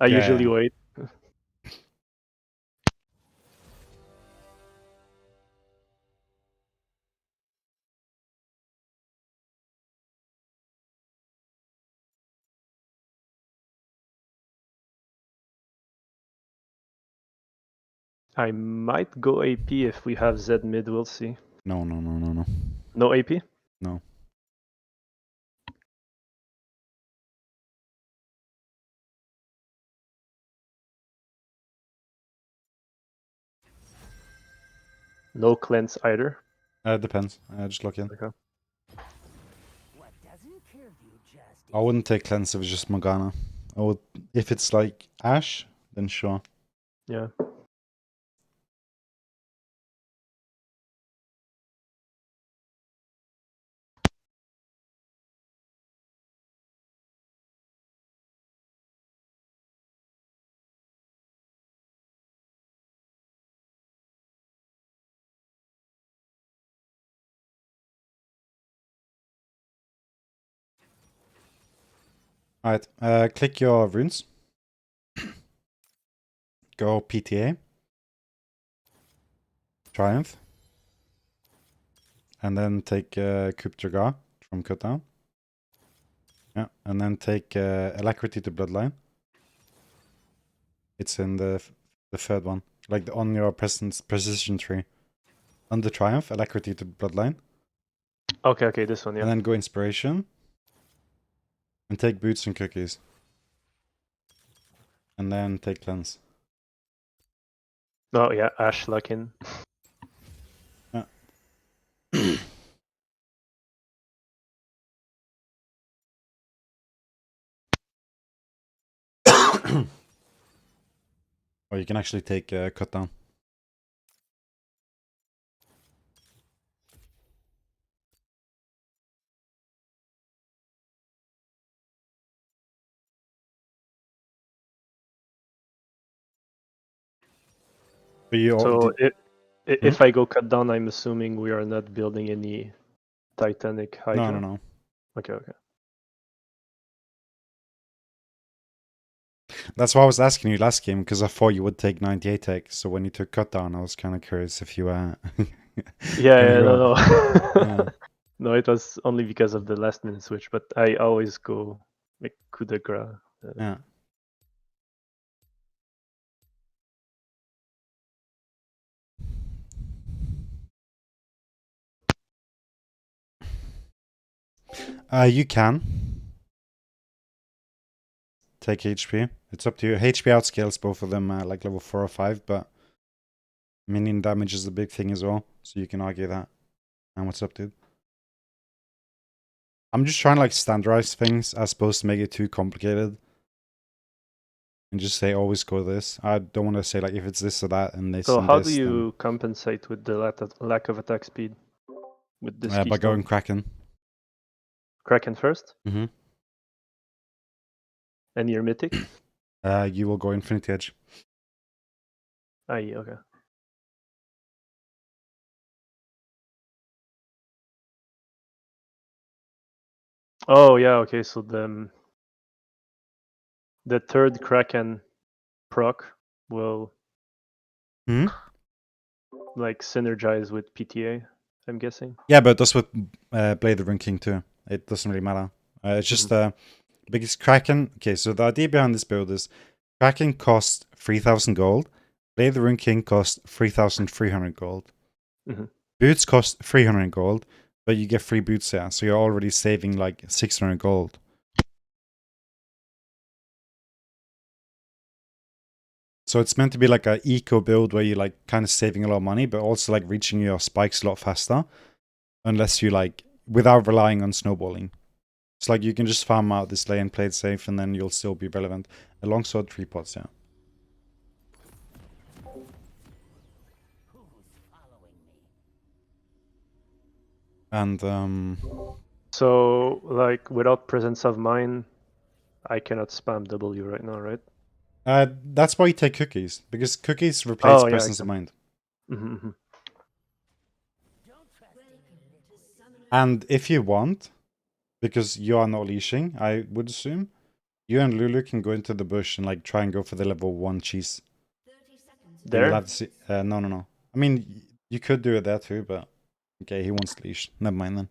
I usually Yeah. wait. I might go AP if we have Z mid. We'll see. No. No AP? No. No cleanse either. Depends. Just lock in. Okay. I wouldn't take cleanse if it's just Morgana. I would, if it's like Ash, then sure. Yeah. Alright, click your runes. Go PTA. Triumph. And then take Coup de Gras from Cutdown. Yeah, and then take Alacrity to Bloodline. It's in the third one. Like on your precision tree. Under Triumph, Alacrity to Bloodline. Okay, this one, yeah. And then go Inspiration. And take Boots and Cookies. And then take Cleanse. Oh, yeah, Ash lock in. Yeah. Or you can actually take Cut Down. But you So did, if I go cut down, I'm assuming we are not building any Titanic Hydra. no. Okay. That's why I was asking you last game, because I thought you would take 98 tech. So when you took Cut Down, I was kind of curious if you Yeah, go. no. Yeah. No, it was only because of the last minute switch, but I always go like coup de grace. Yeah. You can take HP. It's up to you. HP outscales both of them like level 4 or 5, but minion damage is the big thing as well. So you can argue that. And what's up, dude? I'm just trying to like standardize things as opposed to make it too complicated. And just say always go this. I don't want to say like if it's this or that and this So and how this. do you compensate with the lack of attack speed with this By going Kraken. Kraken first? Mm-hmm. And your mythic? You will go Infinity Edge. Okay. Oh yeah, okay, so the third Kraken proc will Hmm? like synergize with PTA, I'm guessing. Yeah, but that's with Blade the Rune King too. It doesn't really matter. It's just because Kraken. Okay, so the idea behind this build is Kraken costs 3,000 gold. Blade the Rune King costs 3,300 gold. Mhm. Boots cost 300 gold, but you get free boots there, so you're already saving like 600 gold. So it's meant to be like a eco build where you're like kind of saving a lot of money, but also like reaching your spikes a lot faster, unless you like without relying on snowballing. It's like you can just farm out this lane, play it safe, and then you'll still be relevant. Alongside 3 pots, yeah. And So like without presence of mind, I cannot spam W right now, right? that's why you take cookies, because cookies replace presence of mind. Mm-hmm. And if you want, because you are not leashing, I would assume, you and Lulu can go into the bush and like try and go for the level 1 cheese. And you'll There? have to see. No. I mean, you could do it there too, but okay, he wants leash. Never mind then.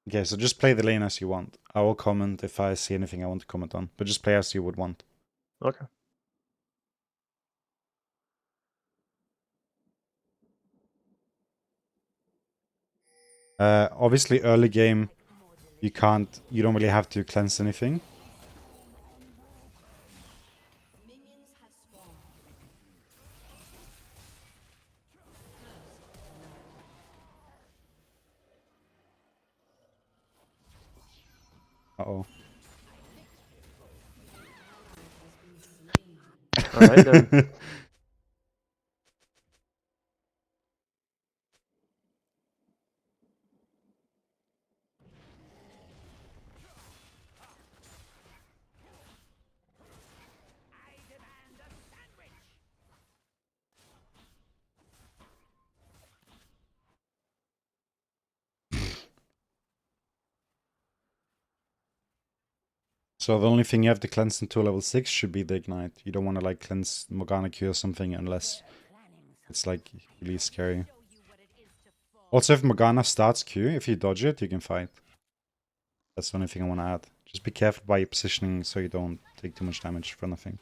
Okay, so just play the lane as you want. I will comment if I see anything I want to comment on, but just play as you would want. Okay. Obviously, early game, you don't really have to cleanse anything. Uh-oh. Alright then. So the only thing you have to cleanse until level 6 should be the Ignite. You don't want to like cleanse Morgana Q or something unless it's like really scary. Also, if Morgana starts Q, if you dodge it, you can fight. That's the only thing I want to add. Just be careful by your positioning so you don't take too much damage for nothing.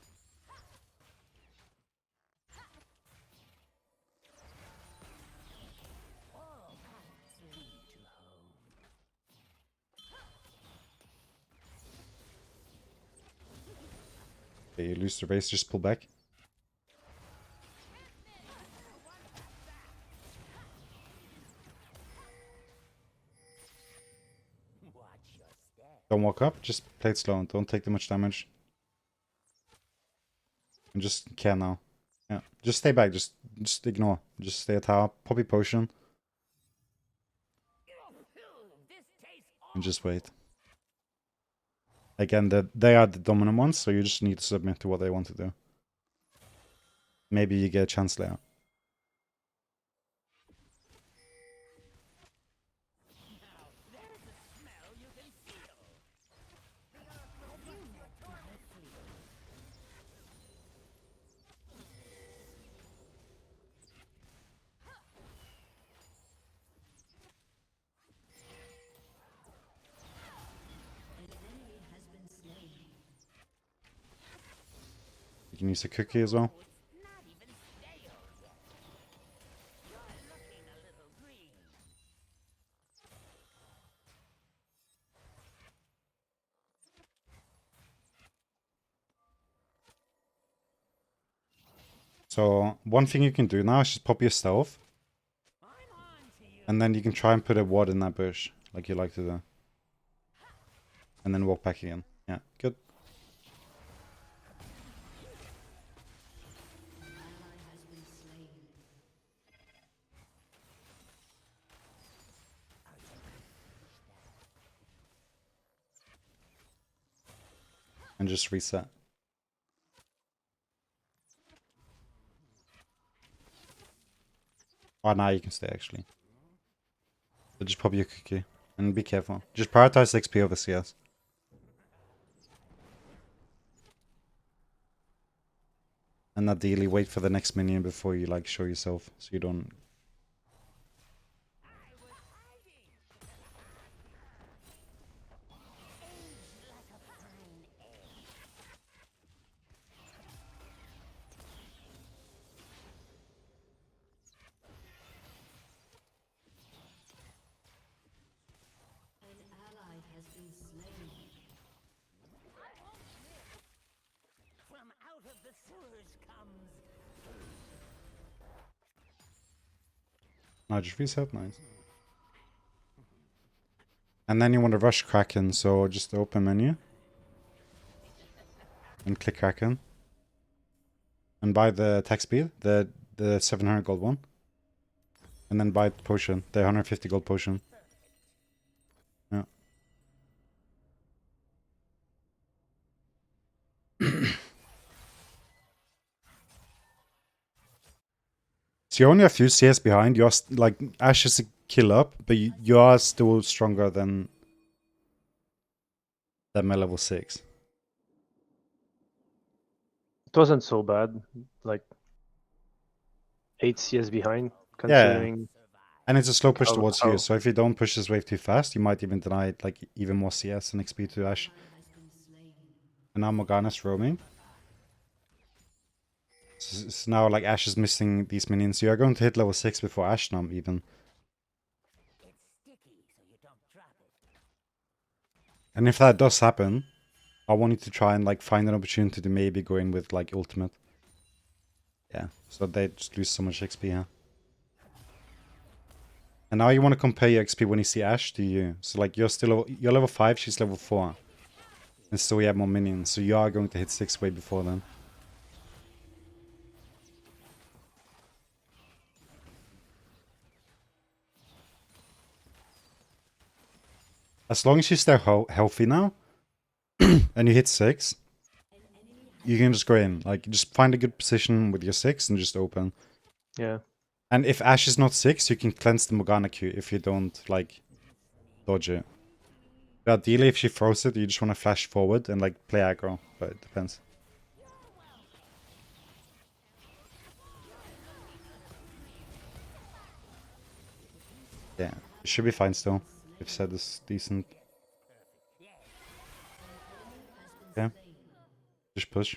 Okay, you lose the race, just pull back. Don't walk up, just play it slow and don't take too much damage. And just care now. Yeah, just stay back, just ignore. Just stay at tower, pop your potion. And just wait. Again, they are the dominant ones, so you just need to submit to what they want to do. Maybe you get a chance later. You can use a cookie as well. So one thing you can do now is just pop your stealth. And then you can try and put a ward in that bush, like you like to do. And then walk back again. Yeah, good. And just reset. Oh, now you can stay actually. So just pop your cookie. And be careful. Just prioritize XP over CS. And ideally wait for the next minion before you like show yourself. So you don't... No, just reset, nice. And then you want to rush Kraken, so just open menu. And click Kraken. And buy the attack speed, the 700 gold one. And then buy the potion, the 150 gold potion. Yeah. So you're only a few CS behind. You're like Ashe is a kill up, but you are still stronger than my level 6. It wasn't so bad. Like 8 CS behind, considering. And it's a slow push towards how- you, so if you don't push this wave too fast, you might even deny it, like even more CS and XP to Ashe. And now Morgana's roaming. So now like Ashe is missing these minions. You are going to hit level 6 before Ashe now even. And if that does happen, I want you to try and like find an opportunity to maybe go in with like ultimate. Yeah, so they just lose so much XP here. And now you want to compare your XP when you see Ashe to you. So like you're level 5, she's level 4. And still you have more minions, so you are going to hit 6 way before then. As long as you stay healthy now, and you hit 6, you can just go in. Like, just find a good position with your 6 and just open. Yeah. And if Ashe is not 6, you can cleanse the Morgana Q if you don't, like, dodge it. But ideally, if she throws it, you just want to flash forward and, like, play aggro. But it depends. Yeah, it should be fine still. If set is decent. Okay. Just push.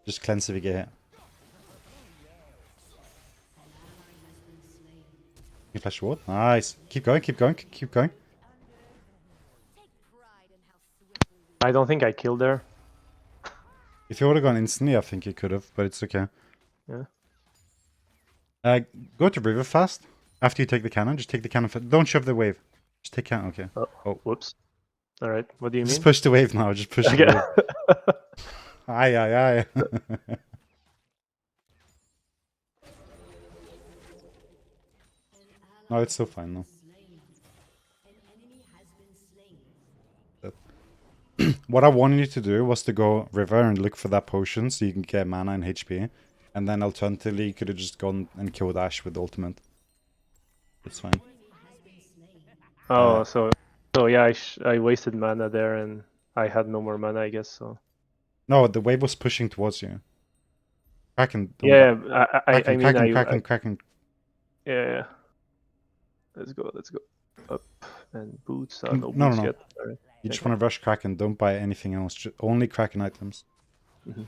Just cleanse if you get hit. You flash ward. Nice. Keep going, keep going, keep going. I don't think I killed her. If you would have gone instantly, I think you could have, but it's okay. Yeah. Go to river fast. After you take the cannon, just take the cannon. Don't shove the wave. Just take cannon. Okay. Oh. Whoops. All right. What do you Just mean? push the wave now. Just push the wave. Aye, aye, aye. No, it's so fine now. What I wanted you to do was to go river and look for that potion so you can get mana and HP. And then alternatively, you could have just gone and killed Ashe with ultimate. It's fine. Oh, so yeah, I wasted mana there, and I had no more mana, I guess. So No, the wave was pushing towards you. Kraken. yeah, Kraken, I mean, Kraken. Yeah. Let's go. Up and boots. No No, boots no. yet. All right. You just want to rush Kraken. Don't buy anything else. Just only Kraken items. Mhm.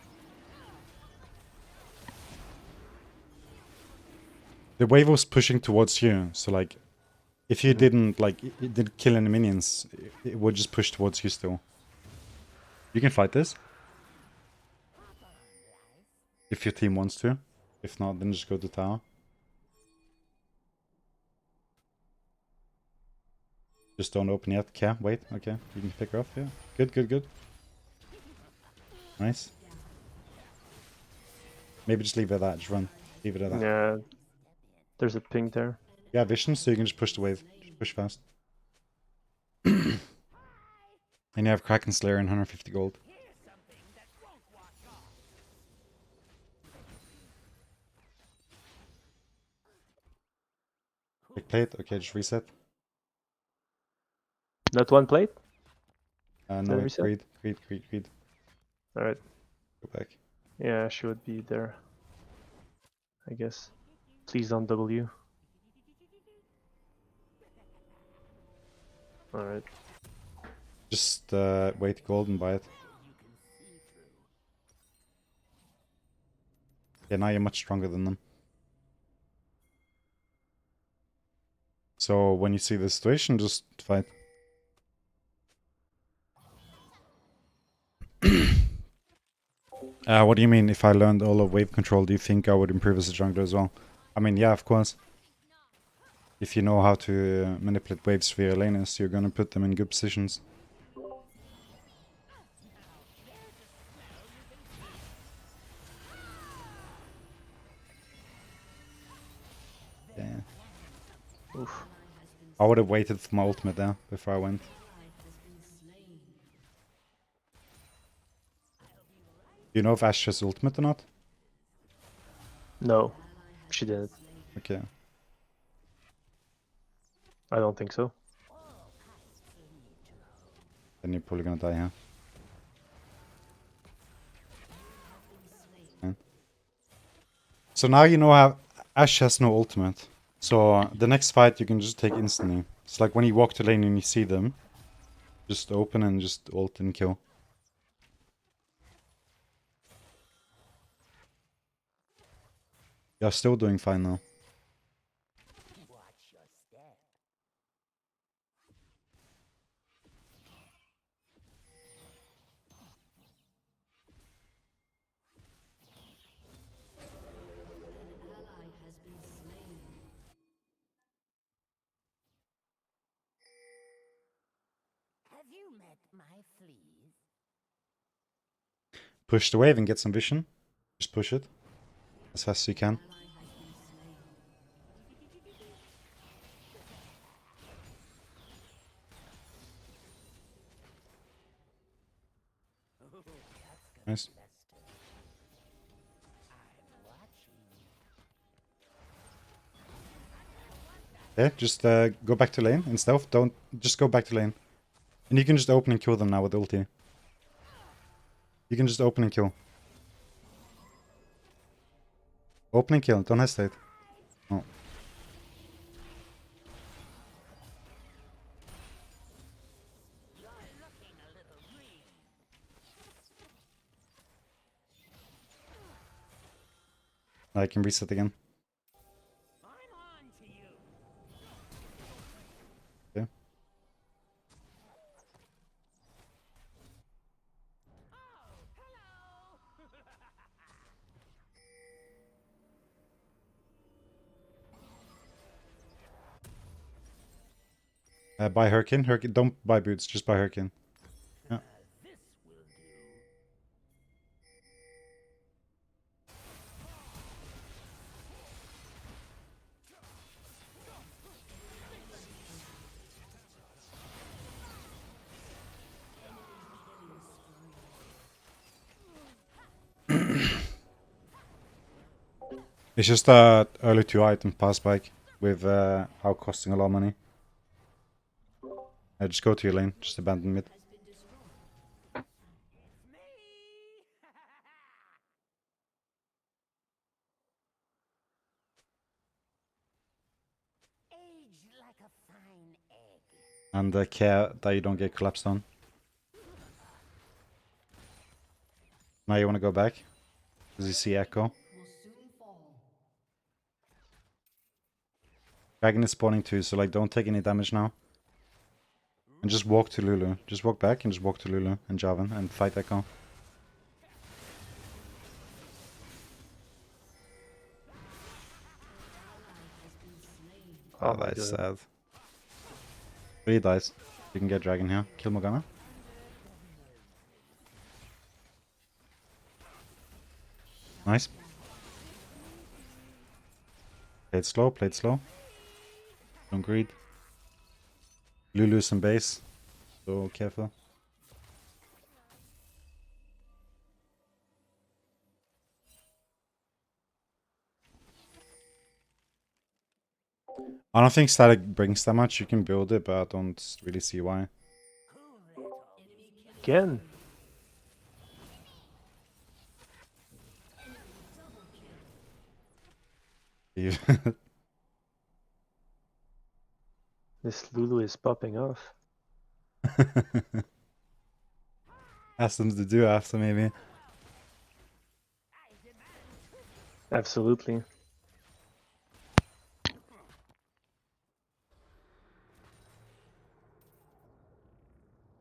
The wave was pushing towards you, so like, if you didn't it didn't kill any minions, it would just push towards you still. You can fight this if your team wants to. If not, then just go to tower. Just don't open yet. Okay, wait. Okay, you can pick her off. Yeah, good. Nice. Maybe just leave it at that. Just run. Leave it at that. Yeah. There's a ping there. Yeah, vision, so you can just push the wave. Just push fast. And you have Kraken Slayer and 150 gold. Big plate. Okay, just reset. Not one plate. No, Then wait. reset? Greed. All right. Go back. Yeah, she would be there. I guess. Please don't W. All right. Just wait gold and buy it. Yeah, now you're much stronger than them. So when you see the situation, just fight. What do you mean? If I learned all of wave control, do you think I would improve as a jungler as well? I mean, yeah, of course. If you know how to manipulate waves for your laners, you're gonna put them in good positions. Yeah. Oof. I would have waited for my ultimate there before I went. Do you know if Ashe has ultimate or not? No, she didn't. Okay. I don't think so. Then you're probably gonna die, huh? Yeah. So now you know how Ashe has no ultimate. So the next fight you can just take instantly. It's like when you walk to lane and you see them, just open and just ult and kill. You're still doing fine now. met my fleas? Push the wave and get some vision. Just push it as fast as you can. Nice. Yeah, just go back to lane and stealth. Don't just go back to lane. And you can just open and kill them now with ulti. You can just open and kill. Open and kill, don't hesitate. Oh. I can reset again. Okay. Buy Hurricane. Hurricane. Don't buy boots, just buy Hurricane. Yeah. This will do. It's just early 2 item pass bike with how costing a lot of money. Just go to your lane, just abandon mid. Aged like a fine egg. And care that you don't get collapsed on. Now you want to go back? Does he see Echo? Dragon is spawning too, so like don't take any damage now. And just walk to Lulu. Just walk back and just walk to Lulu and Jarvan and fight Echo. Oh, that's sad. But he dies. You can get Dragon here. Kill Morgana. Nice. Play it slow, play it slow. Don't greed. Lulu's in base, so careful. I don't think static brings that much. You can build it, but I don't really see why. Again. This Lulu is popping off. Ask them to do after, maybe. Absolutely.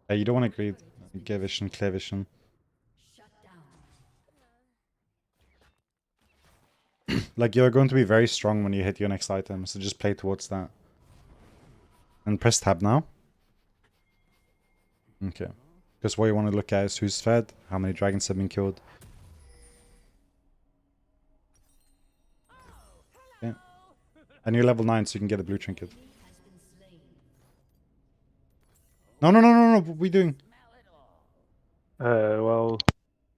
You don't want to greed. Get vision, clear vision. Like, you're going to be very strong when you hit your next item, so just play towards that. And press tab now. Okay. Because what you want to look at is who's fed, how many dragons have been killed. Okay. And you're level 9, so you can get a blue trinket. No, what are we doing? Well,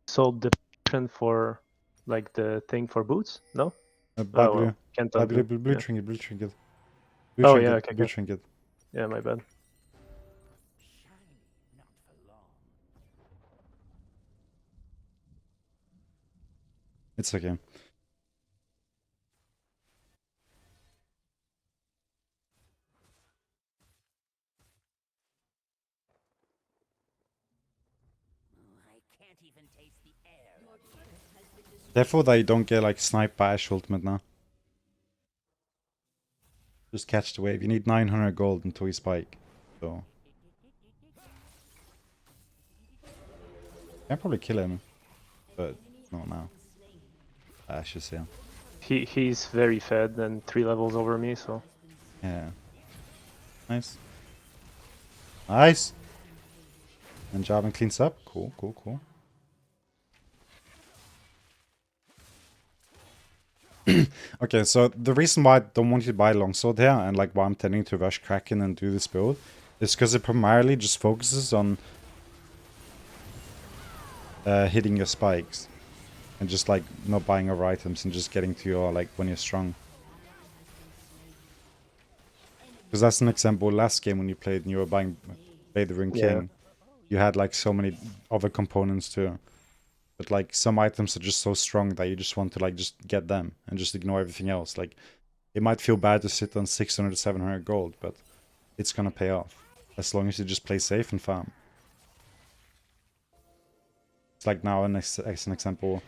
sold the potion for, like, the thing for boots? No? Buy blue. Well, can't Buy undo. blue Yeah. trinket, blue trinket. Oh, yeah, okay, blue okay. trinket. Yeah, my bad. Shiny, not for long. It's okay. I can't even taste the air. Therefore, that you don't get like sniped by Ashe ultimate now. Just catch the wave. You need 900 gold until you spike. So. Can probably kill him. But not now. Ashe is here. He's very fed and 3 levels over me, so. Yeah. Nice. Nice! And Jarvan cleans up. Cool, cool, cool. Okay, so the reason why I don't want you to buy longsword here, and like why I'm tending to rush Kraken and do this build, is because it primarily just focuses on hitting your spikes. And just like not buying over items and just getting to your, like, when you're strong. Because that's an example last game when you played and you were buying Blade the Ring King. You had like so many other components too. But like some items are just so strong that you just want to like just get them and just ignore everything else. Like it might feel bad to sit on 600 to 700 gold, but it's gonna pay off. As long as you just play safe and farm. It's like now as an example,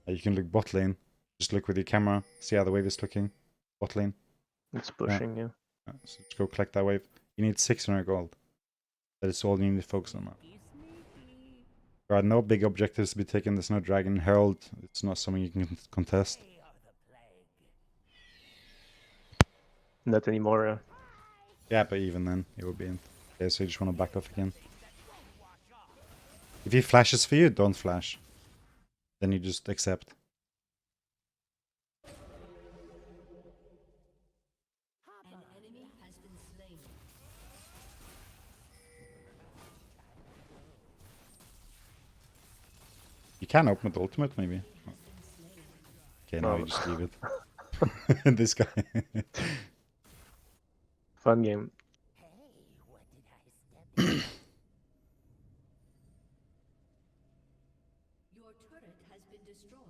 you can look bot lane. Just look with your camera, see how the wave is looking. Bot lane. It's pushing, yeah. So just go collect that wave. You need 600 gold. That is all you need to focus on now. There are no big objectives to be taken. There's no dragon. Herald, it's not something you can contest. Not anymore. Yeah, but even then, it would be in. Okay, so you just want to back off again. If he flashes for you, don't flash. Then you just accept. An enemy has been slain. You can open with ultimate, maybe. Okay, now No. you just leave it. This guy. Fun game. Hey, what did I step in? Your turret has been destroyed.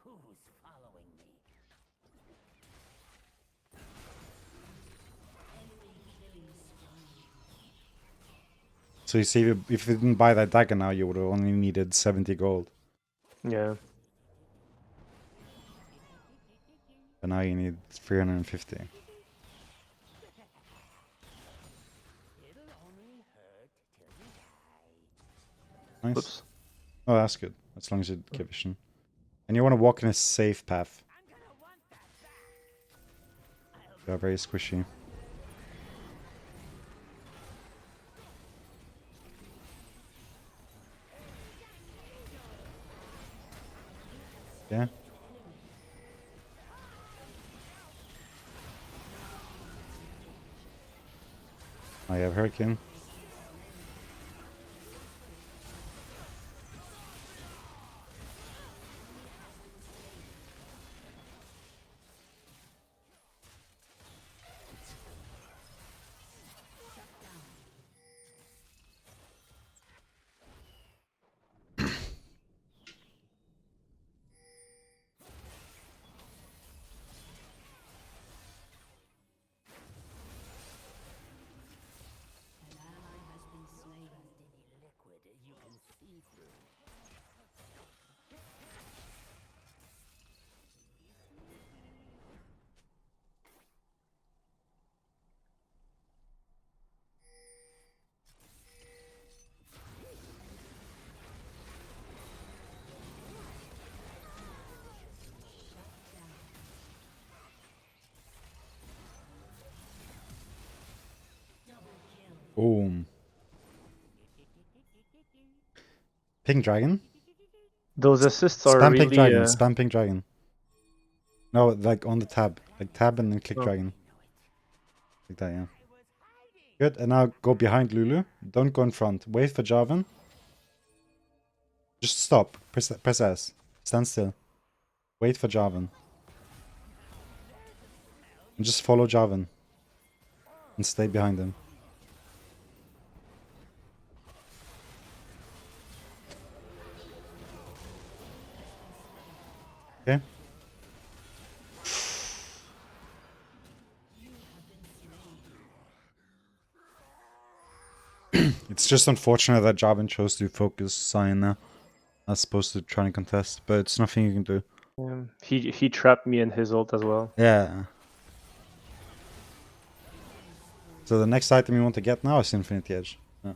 Who's following me? So you see, if you didn't buy that dagger now, you would have only needed 70 gold. Yeah. But now you need 350. It'll only hurt till you die. Nice. Oops. Oh, that's good. As long as you get vision. And you want to walk in a safe path. I'm gonna want that back. They are very squishy. Yeah. I have Hurricane. An ally has been slain. Any liquid you can see through. Boom. Pink Dragon? Those assists are Spam really... Pink Dragon. Spam Pink Dragon. No, like on the tab. Like tab and then click Oh. Dragon. Like that, yeah. Good, and now go behind Lulu. Don't go in front. Wait for Jarvan. Just stop. Press S. Stand still. Wait for Jarvan. And just follow Jarvan. And stay behind him. Okay? It's just unfortunate that Jarvan chose to focus Sion now, as opposed to trying to contest, but it's nothing you can do. He trapped me in his ult as well. Yeah. So the next item you want to get now is Infinity Edge. Yeah.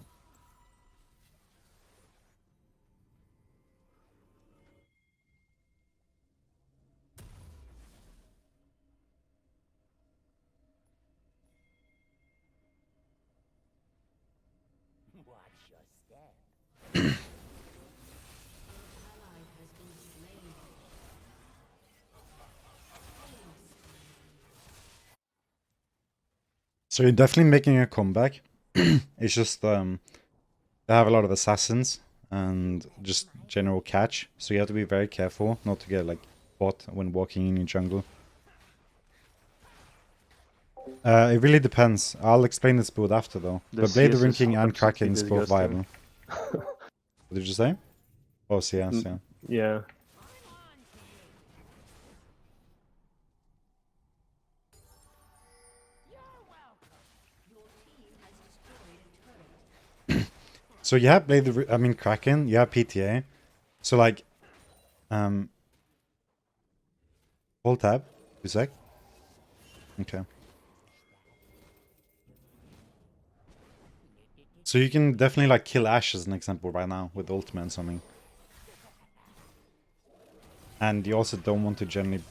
So you're definitely making a comeback. It's just they have a lot of assassins and just general catch, so you have to be very careful not to get like bot when walking in your jungle. It really depends. I'll explain this build after though. The But Blade the CS Rune is King and absolutely Kraken is both disgusting. viable. What did you say? Oh, CS, yeah. Yeah. So you have Blade the I mean Kraken, you have PTA. So like hold tab, 2 sec. Okay. So you can definitely like kill Ashe as an example right now with ultimate and something. And you also don't want to generally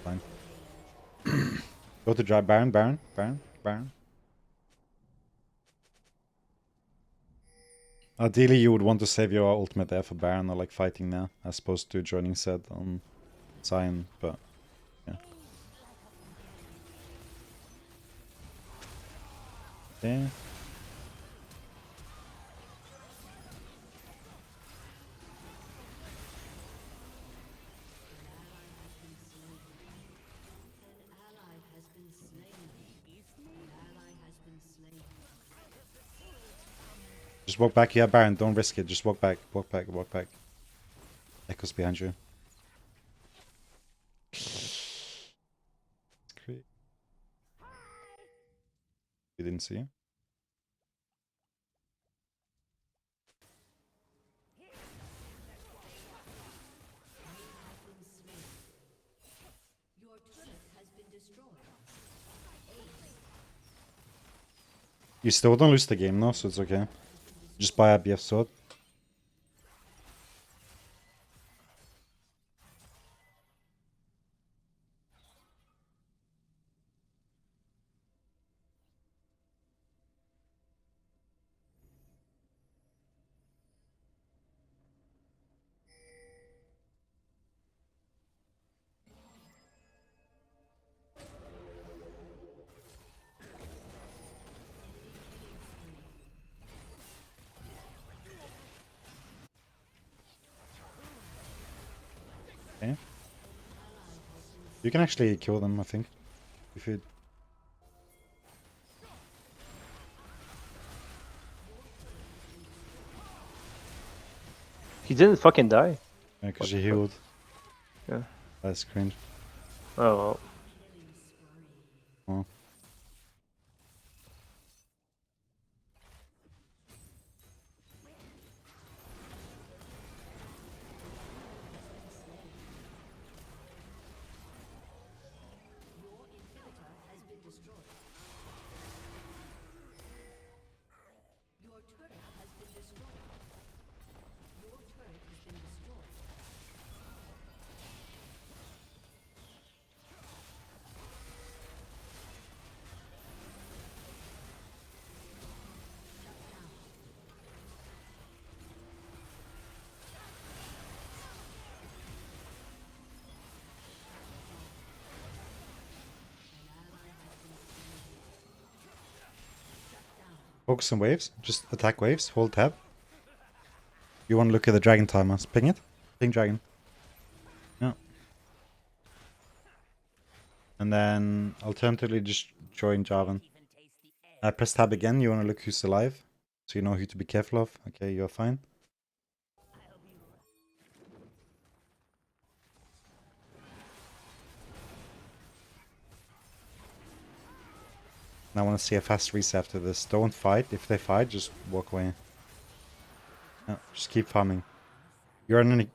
fine. Go to drive Baron. Ideally you would want to save your ultimate there for Baron or like fighting there, as opposed to joining set on Zion, but yeah. Yeah. Just walk back here, Baron. Don't risk it. Just walk back. Walk back. Echoes behind you. You didn't see him? You still don't lose the game though, so it's okay. Just buy a BF sword. Okay. You can actually kill them, I think. If you... He didn't fucking die. Yeah, because you healed. Yeah. That's cringe. Oh well. Oh. Focus on waves. Just attack waves. Hold tab. You want to look at the dragon timers. Ping it. Ping dragon. Yeah. And then alternatively just join Jarvan. Press tab again. You want to look who's alive. So you know who to be careful of. Okay, you're fine. And I want to see a fast reset after this. Don't fight. If they fight, just walk away. No, just keep farming. You're in a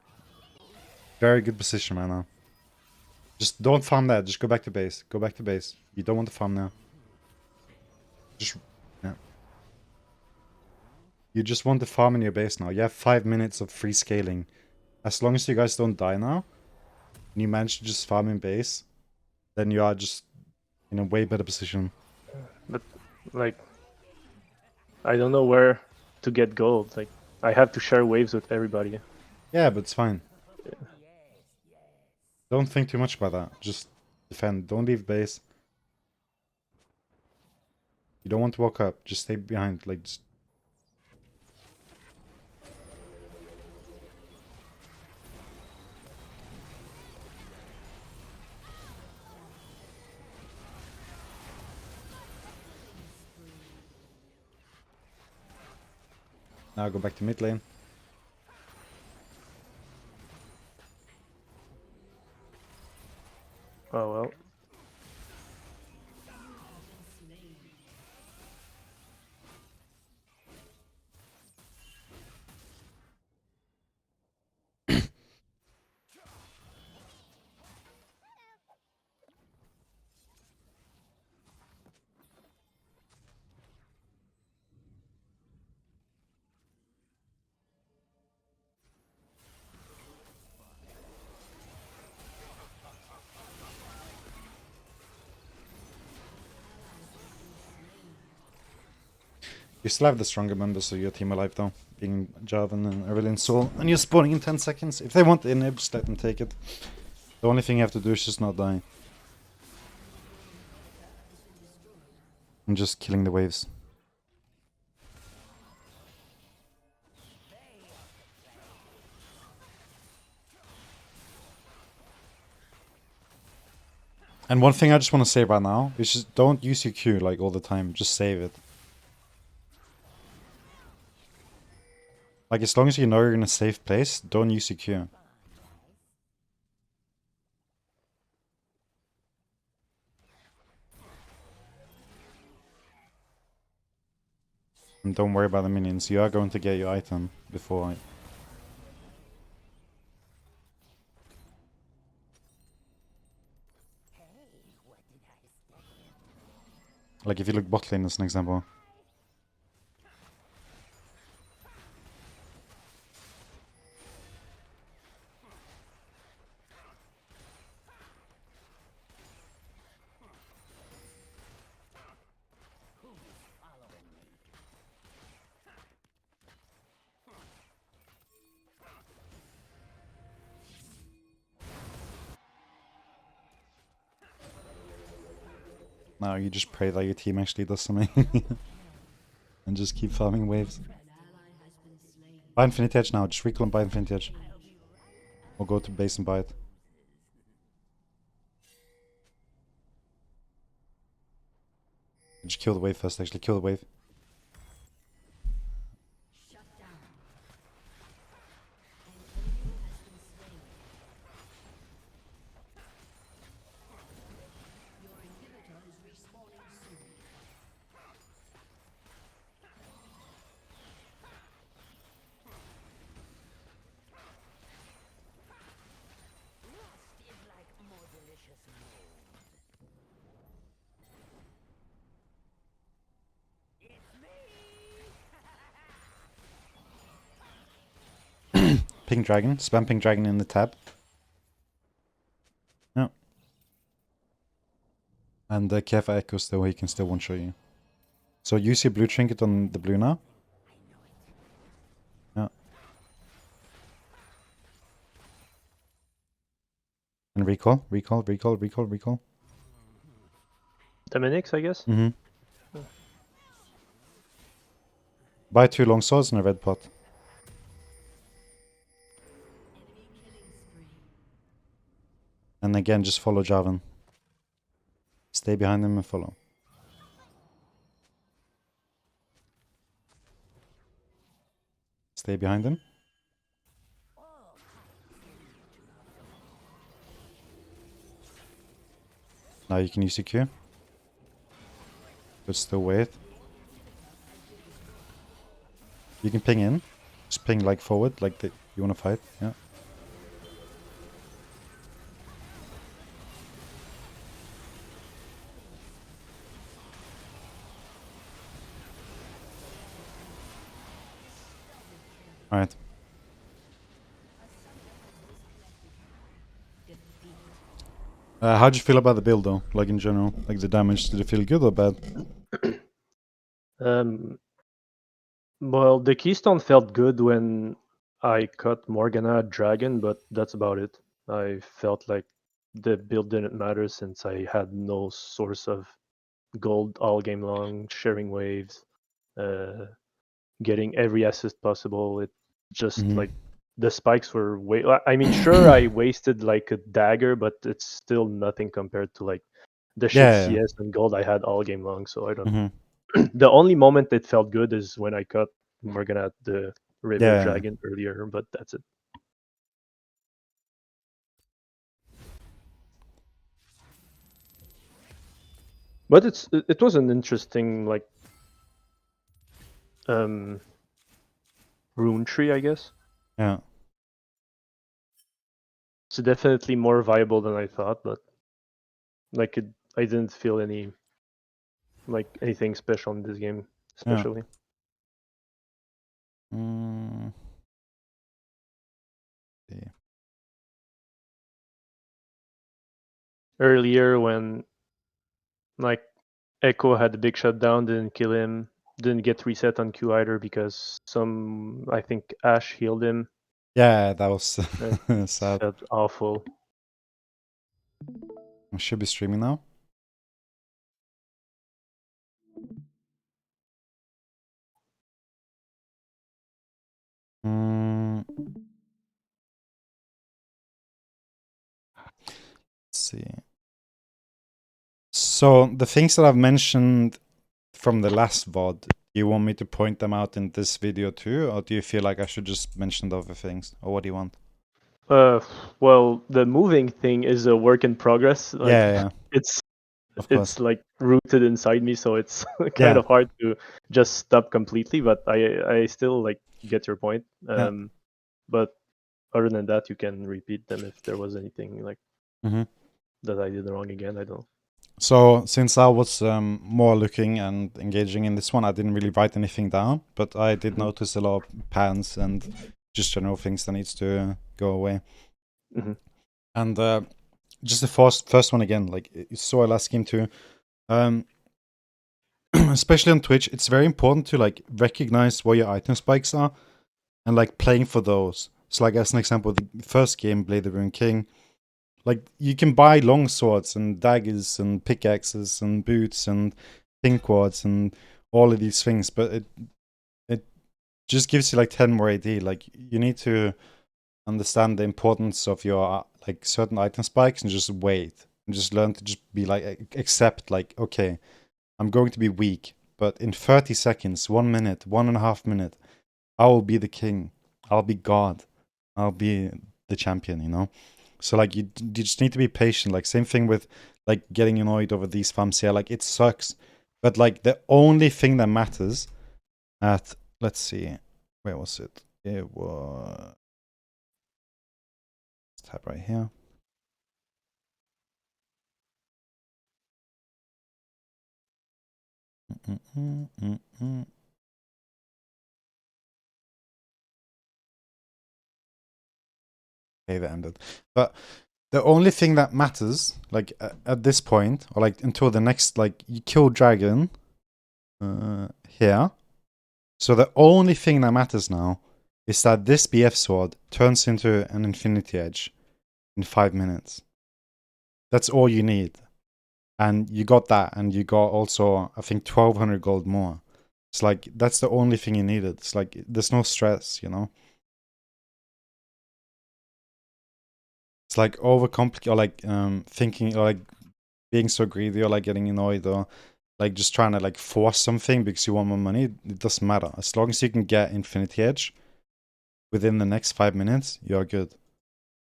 very good position right now. Just don't farm that. Just go back to base. Go back to base. You don't want to farm now. Just... yeah. You just want to farm in your base now. You have 5 minutes of free scaling. As long as you guys don't die now, and you manage to just farm in base, then you are just in a way better position. But like I don't know where to get gold. Like I have to share waves with everybody. Yeah, but it's fine. Yes, yes. Don't think too much about that. Just defend. Don't leave base. You don't want to walk up. Just stay behind. Like, just... Now go back to mid lane. Oh well. You still have the stronger members of your team alive though. Being Jarvan and Aurelion Soul. And you're spawning in 10 seconds. If they want the inhib, just let them take it. The only thing you have to do is just not die. And just killing the waves. And one thing I just want to say right now is just don't use your Q like all the time. Just save it. Like as long as you know you're in a safe place, don't use your Q. And don't worry about the minions. You are going to get your item before. Like if you look bot lane as an example. No, you just pray that your team actually does something. And just keep farming waves. Buy Infinity Edge now, just recall and buy Infinity Edge. Or go to base and buy it. Just kill the wave first, actually, kill the wave. Is like more delicious mold. It's me! Pink Dragon, spam Pink Dragon in the tab. Yeah. And careful echoes though, he can still one-shot you. So use your blue trinket on the blue now. Yeah. And recall. Dominic's, I guess. Mm-hmm. Buy 2 long swords and a red pot. And again, just follow Jarvan. Stay behind him and follow. Stay behind him. Now you can use your Q. But still wait. You can ping in. Just ping like forward, like you want to fight. Yeah. Alright. How'd you feel about the build though? Like in general? Like the damage, did it feel good or bad? Um, Well, the Keystone felt good when I cut Morgana Dragon, but that's about it. I felt like the build didn't matter since I had no source of gold all game long, sharing waves, uh, getting every assist possible. It just Mhm. like the spikes were way. I mean, sure, I wasted like a dagger, but it's still nothing compared to like the shit Yeah. CS and gold I had all game long. So I don't. Hmm. The only moment it felt good is when I cut Morgana at the River Yeah. Dragon earlier, but that's it. But it was an interesting like um rune tree, I guess. Yeah. It's definitely more viable than I thought, but like I didn't feel anything special in this game, Yeah. especially. Mm. Yeah. Earlier when like Echo had the big shutdown, didn't kill him, didn't get reset on Q either because some I think Ash healed him. Yeah, that was It sad. felt awful. I should be streaming now. Mm. Let's see. So the things that I've mentioned from the last VOD, do you want me to point them out in this video too, or do you feel like I should just mention the other things, or what do you want? Uh, well, the moving thing is a work in progress. Like Yeah, yeah, it's of course. it's like rooted inside me, so it's kind Yeah, of hard to just stop completely. But I still like get your point. yeah. But other than that, you can repeat them if there was anything like Hmm. that I did wrong again. I don't. So since I was more looking and engaging in this one, I didn't really write anything down, but I did Mhm. notice a lot of patterns and just general things that needs to go away. Mhm. And just the first one again, like you saw last game too. Especially on Twitch, it's very important to like recognize where your item spikes are and like playing for those. So like as an example, the first game, Blade the Rune King, like you can buy long swords and daggers and pickaxes and boots and pink quads and all of these things, but it just gives you like 10 more AD. Like you need to understand the importance of your like certain item spikes and just wait and just learn to just be like accept like okay, I'm going to be weak, but in 30 seconds, 1 minute, 1.5 minutes, I will be the king. I'll be God. I'll be the champion, you know? So, like, you just need to be patient. Like, same thing with, like, getting annoyed over these farms here. Like, it sucks. But, like, the only thing that matters at, let's see, where was it? It was, tab right here. Okay, that ended. But the only thing that matters, like at this point, or like until the next, like you kill dragon here. So the only thing that matters now is that this BF sword turns into an infinity edge in 5 minutes. That's all you need. And you got that, and you got also, I think, 1200 gold more. It's like, that's the only thing you needed. It's like, there's no stress, you know? It's like overcomplicated, or like thinking, or like being so greedy, or like getting annoyed, or like just trying to like force something because you want more money. It doesn't matter. As long as you can get Infinity Edge within the next 5 minutes, you're good.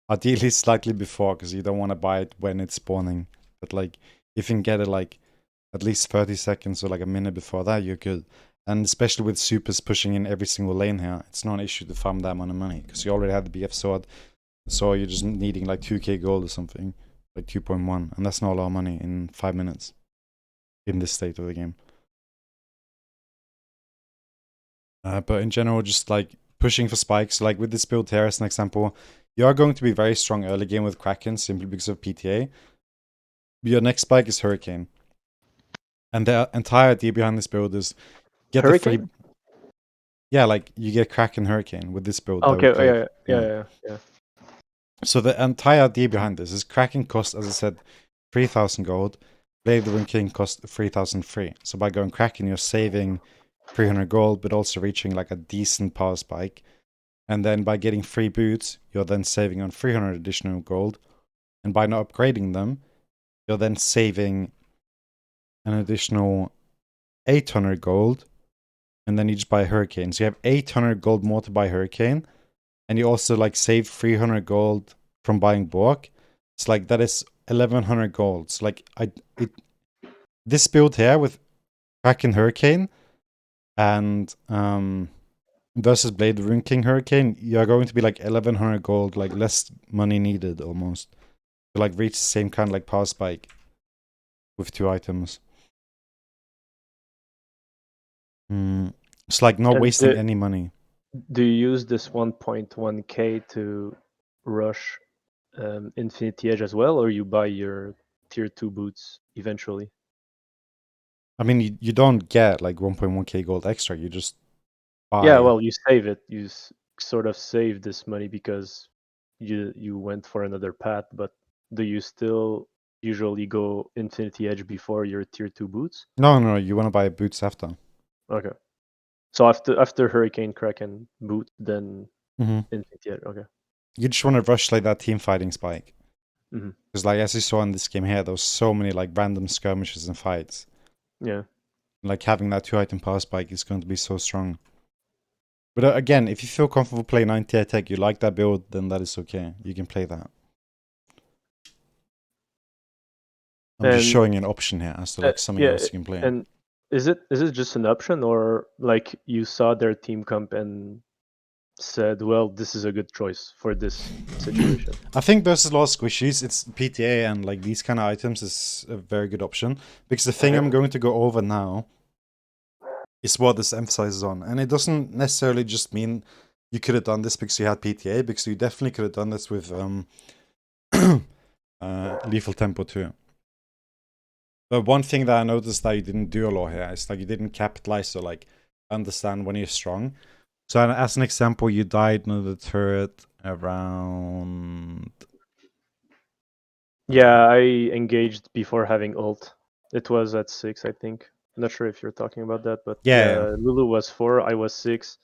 Ideally, slightly before, because you don't want to buy it when it's spawning. But like, if you can get it like at least 30 seconds or like a minute before that, you're good. And especially with supers pushing in every single lane here, it's not an issue to farm that amount of money because you already have the BF sword. So you're just needing like 2k gold or something, like 2.1, and that's not a lot of money in 5 minutes in this state of the game. But in general, just like pushing for spikes, like with this build here as an example, you are going to be very strong early game with Kraken simply because of PTA. Your next spike is Hurricane. And the entire idea behind this build is get the free. Hurricane? Yeah, like you get Kraken Hurricane with this build. Okay, that we played. yeah. So the entire idea behind this is Kraken cost, as I said, 3,000 gold. Blade of the Wind King cost 3,000 free. So by going Kraken, you're saving 300 gold, but also reaching like a decent power spike. And then by getting free boots, you're then saving on 300 additional gold. And by not upgrading them, you're then saving an additional 800 gold. And then you just buy a Hurricane. So you have 800 gold more to buy Hurricane. And you also like save 300 gold from buying Bork. It's like that is 1100 gold. So like this build here with Kraken Hurricane and versus Blade Rune King Hurricane, you're going to be like 1100 gold, like less money needed almost to like reach the same kind of like power spike with 2 items. It's like not And wasting any money. Do you use this 1.1k to rush Infinity Edge as well, or you buy your tier 2 boots eventually? I mean, you don't get like 1.1k gold extra. You just buy. Yeah, well, you save it. You sort of save this money because you went for another path. But do you still usually go Infinity Edge before your tier 2 boots? No, you want to buy boots after. Okay. So after Hurricane Kraken boot, then Infinity Edge. Okay. You just want to rush like that team fighting spike. Mhm. Because like as you saw in this game here, there was so many like random skirmishes and fights. Yeah. Like having that 2-item power spike is going to be so strong. But again, if you feel comfortable playing 90 attack, you like that build, then that is okay. You can play that. I'm just And showing you an option here as to like something else you can play. And is it just an option, or like you saw their team comp and said, well, this is a good choice for this situation? I think versus a lot of squishies, it's PTA and like these kind of items is a very good option. Because the thing I'm going to go over now is what this emphasizes on. And it doesn't necessarily just mean you could have done this because you had PTA, because you definitely could have done this with Lethal Tempo too. But one thing that I noticed that you didn't do a lot here is like you didn't capitalize or like understand when you're strong. So as an example, you died near the turret around... Yeah, I engaged before having ult. It was at 6, I think. I'm not sure if you're talking about that, but Yeah. Lulu was 4, I was 6.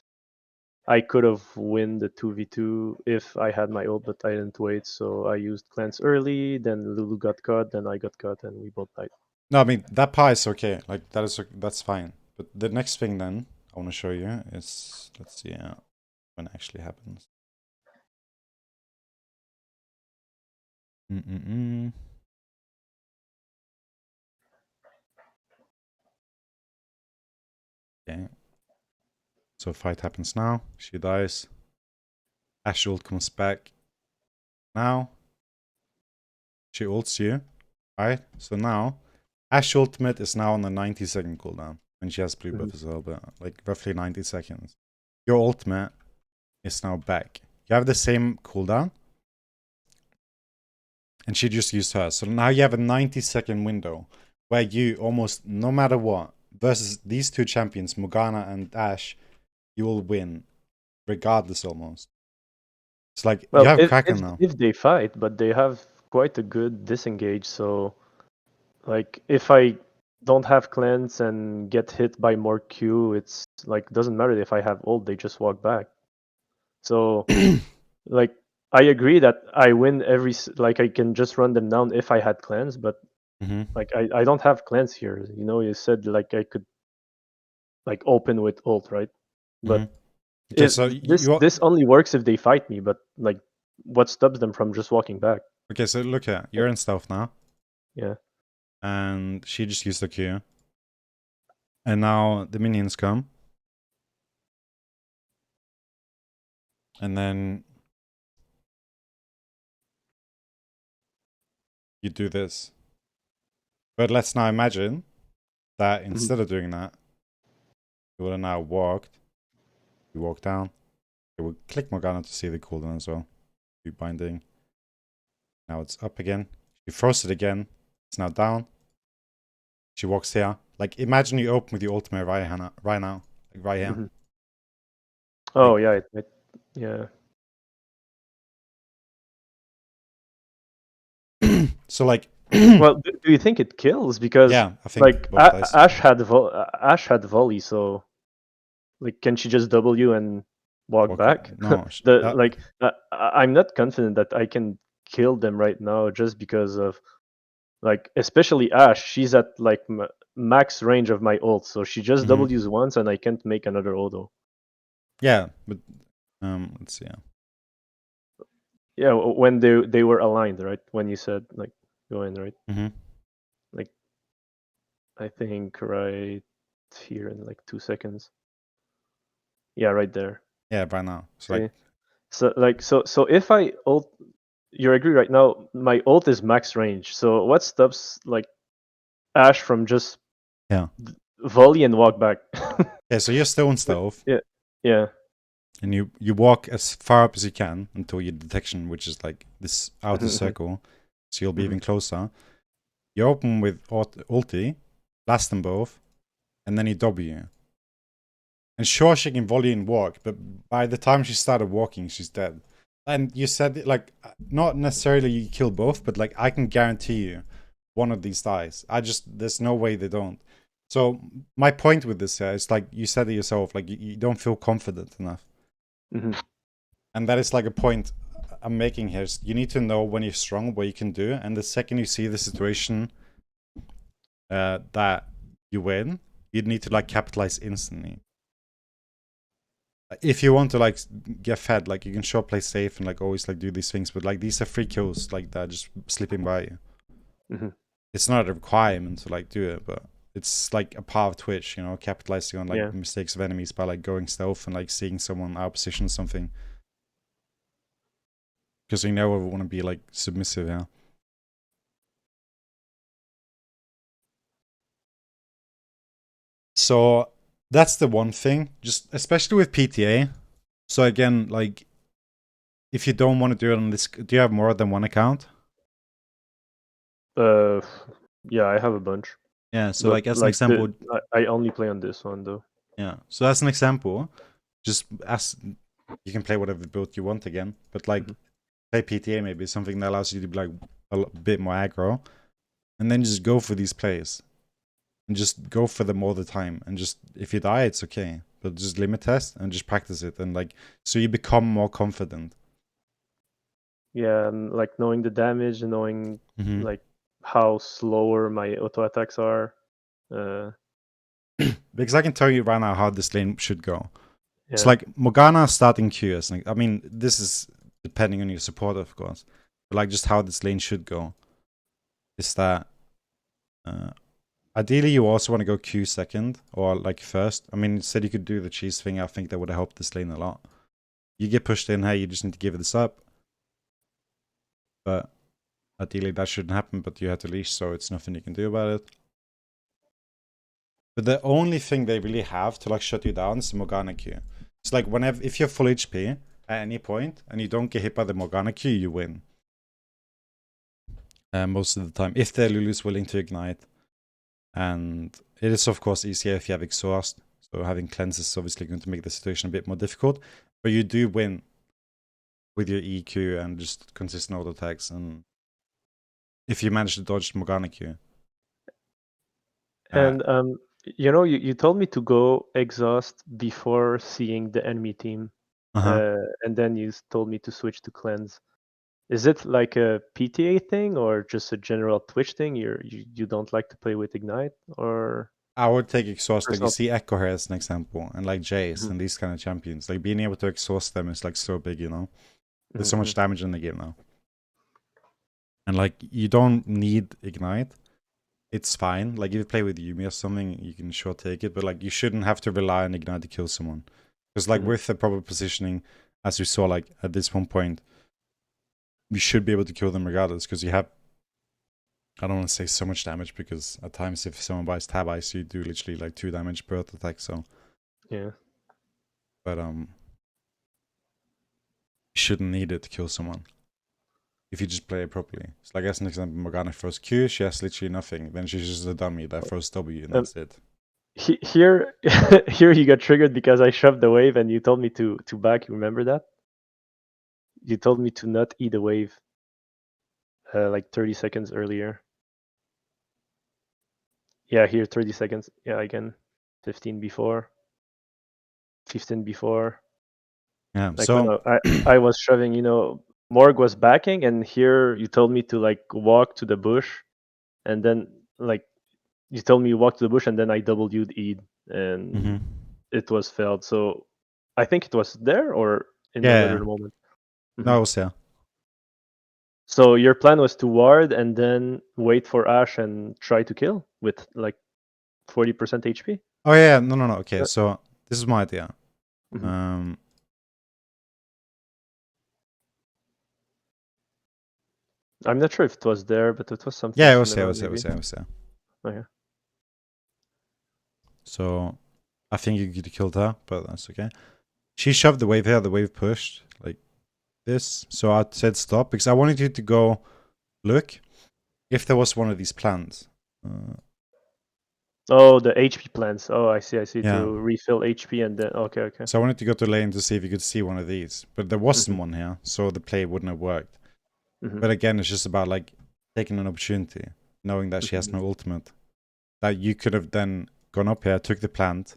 I could have win the 2v2 if I had my ult, but I didn't wait, so I used cleanse early, then Lulu got caught, then I got caught, and we both died. No, I mean, that part is okay. Like, that's fine. But the next thing then I want to show you is, let's see when it actually happens. Okay. So fight happens now. She dies. Ashe ult comes back. Now. She ults you. Right? So now, Ashe ultimate is now on a 90-second cooldown. And she has blue buff as well, but like roughly 90 seconds. Your ultimate is now back. You have the same cooldown. And she just used hers. So now you have a 90-second window where you almost, no matter what, versus these 2 champions, Morgana and Ashe, you will win. Regardless almost. It's like, Well, you have Kraken now. if they fight, but they have quite a good disengage, so like if I don't have cleanse and get hit by more Q, it's like doesn't matter if I have ult, they just walk back. So like I agree that I win like I can just run them down if I had cleanse, but like I don't have cleanse here. You know, you said like I could like open with ult, right? But Okay, so this only works if they fight me, but like what stops them from just walking back? Okay, so look here. You're in stealth now. Yeah. And she just used the Q. And now the minions come. And then you do this. But let's now imagine that instead of doing that, you would have now walked. You walk down. You would click Morgana to see the cooldown as well. You binding. Now it's up again. She throws it again. It's now down. She walks here. Like, imagine you open with your ultimate right now. Like, right here. Oh yeah, yeah. So like, Well, do you think it kills? Because yeah, I think both dice. Ash had volley, so like, can she just W and walk back? No, I'm not confident that I can kill them right now, just because of, like, especially Ash. She's at like max range of my ult, so she just Mhm. W's once, and I can't make another auto. yeah, but let's see. Yeah, when they were aligned, right? When you said like go in, right? Mm-hmm. Like, I think right here in like 2 seconds. Yeah, right there. Yeah, by now. So like, See? So if I ult, you agree right now, my ult is max range. So what stops like Ash from just yeah. volley and walk back? Yeah, so you're still in stealth, Yeah, yeah. and you walk as far up as you can until your detection, which is like this outer circle. So you'll be even closer. You open with ulti, blast them both, and then you W. And sure, she can volley and walk, but by the time she started walking, she's dead. And you said, like, not necessarily you kill both, but like, I can guarantee you one of these dies. There's no way they don't. So my point with this is like, you said it yourself, like, you don't feel confident enough. And that is like a point I'm making here. Is you need to know when you're strong, what you can do. And the second you see the situation that you win, you need to like capitalize instantly. If you want to like get fed, like you can sure play safe and like always like do these things, but like these are free kills like that just slipping by you. It's not a requirement to like do it, but it's like a part of Twitch, you know, capitalizing on like mistakes of enemies by like going stealth and like seeing someone out position something. Because we never want to be like submissive, yeah. So that's the one thing, just especially with PTA. So again, like if you don't want to do it on this, do you have more than one account? Yeah, I have a bunch. Yeah, so like as an example, I only play on this one though. Yeah, so as an example, just as you can play whatever build you want again, but like play PTA maybe something that allows you to be like a bit more aggro, and then just go for these plays, and just go for them all the time, and just if you die, it's okay, but just limit test and just practice it, and like so you become more confident. Yeah, and like knowing the damage and knowing like how slower my auto attacks are. Because I can tell you right now how this lane should go. Yeah. It's like Morgana starting Q. Like, I mean, this is depending on your support, of course. But like just how this lane should go is that ideally you also want to go Q second or like first. I mean, instead you could do the cheese thing. I think that would have helped this lane a lot. You get pushed in, hey, you just need to give this up. But ideally that shouldn't happen, but you had to leash, so it's nothing you can do about it. But the only thing they really have to like shut you down is the Morgana Q. It's like if you're full HP at any point and you don't get hit by the Morgana Q, you win. Most of the time, if the Lulu's willing to ignite. And it is of course easier if you have exhaust. So having cleanse is obviously going to make the situation a bit more difficult. But you do win with your EQ and just consistent auto attacks. And if you manage to dodge Morgana Q. And you know, you told me to go exhaust before seeing the enemy team, and then you told me to switch to cleanse. Is it like a PTA thing or just a general Twitch thing? You don't like to play with ignite, or? I would take exhaust. Like you see Echo here as an example, and like Jace and these kind of champions. Like being able to exhaust them is like so big, you know. There's so much damage in the game now, and like you don't need ignite. It's fine. Like if you play with Yumi or something, you can sure take it, but like you shouldn't have to rely on ignite to kill someone, because like with the proper positioning, as we saw, like at this one point, you should be able to kill them regardless, because you have. I don't want to say so much damage, because at times if someone buys tab ice, you do literally like 2 damage per attack. So yeah, but you shouldn't need it to kill someone if you just play it properly. It's like as an example, Morgana throws Q, she has literally nothing. Then she's just a dummy that throws W, and that's it. Here, here you got triggered because I shoved the wave and you told me to back. You remember that? You told me to not eat a wave like 30 seconds earlier. Yeah, here 30 seconds. Yeah, again, 15 before, 15 before. Yeah. Like So when I was shoving, Morg was backing, and here you told me to like walk to the bush, and then like you told me you walk to the bush, and then I doubled you'd eat, and mhm. it was failed. So I think it was there or in the Yeah. later moment. No, I was there. So your plan was to ward and then wait for Ash and try to kill with like 40% HP. Oh yeah. No. Okay. Yeah. So this is my idea. Mhm. I'm not sure if it was there, but it was something Yeah, it was there. similar, It was there. It maybe. was there. It was there. Okay. So I think you could have killed her, but that's okay. She shoved the wave here. The wave pushed like this. So I said stop because I wanted you to go look if there was one of these plants. Oh, the HP plants. Oh, I see. Yeah. To refill HP and then okay. So I wanted to go to lane to see if you could see one of these, but there wasn't Mhm. one here, so the play wouldn't have worked. Mhm. But again, it's just about like taking an opportunity, knowing that she has no ultimate. That you could have then gone up here, took the plant,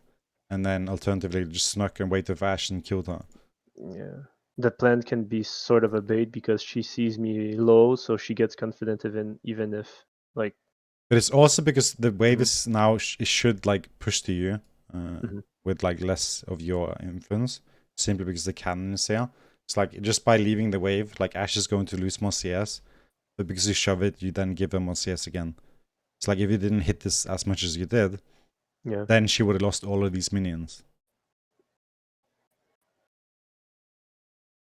and then alternatively just snuck and waited for Ash and killed her. Yeah. The plant can be sort of a bait because she sees me low, so she gets confident even if like. But it's also because the wave Mhm. is now it should like push to you Mhm. with like less of your influence, simply because the cannon is here. It's like just by leaving the wave, like Ash is going to lose more CS, but because you shove it, you then give her more CS again. It's like if you didn't hit this as much as you did, Yeah. then she would have lost all of these minions.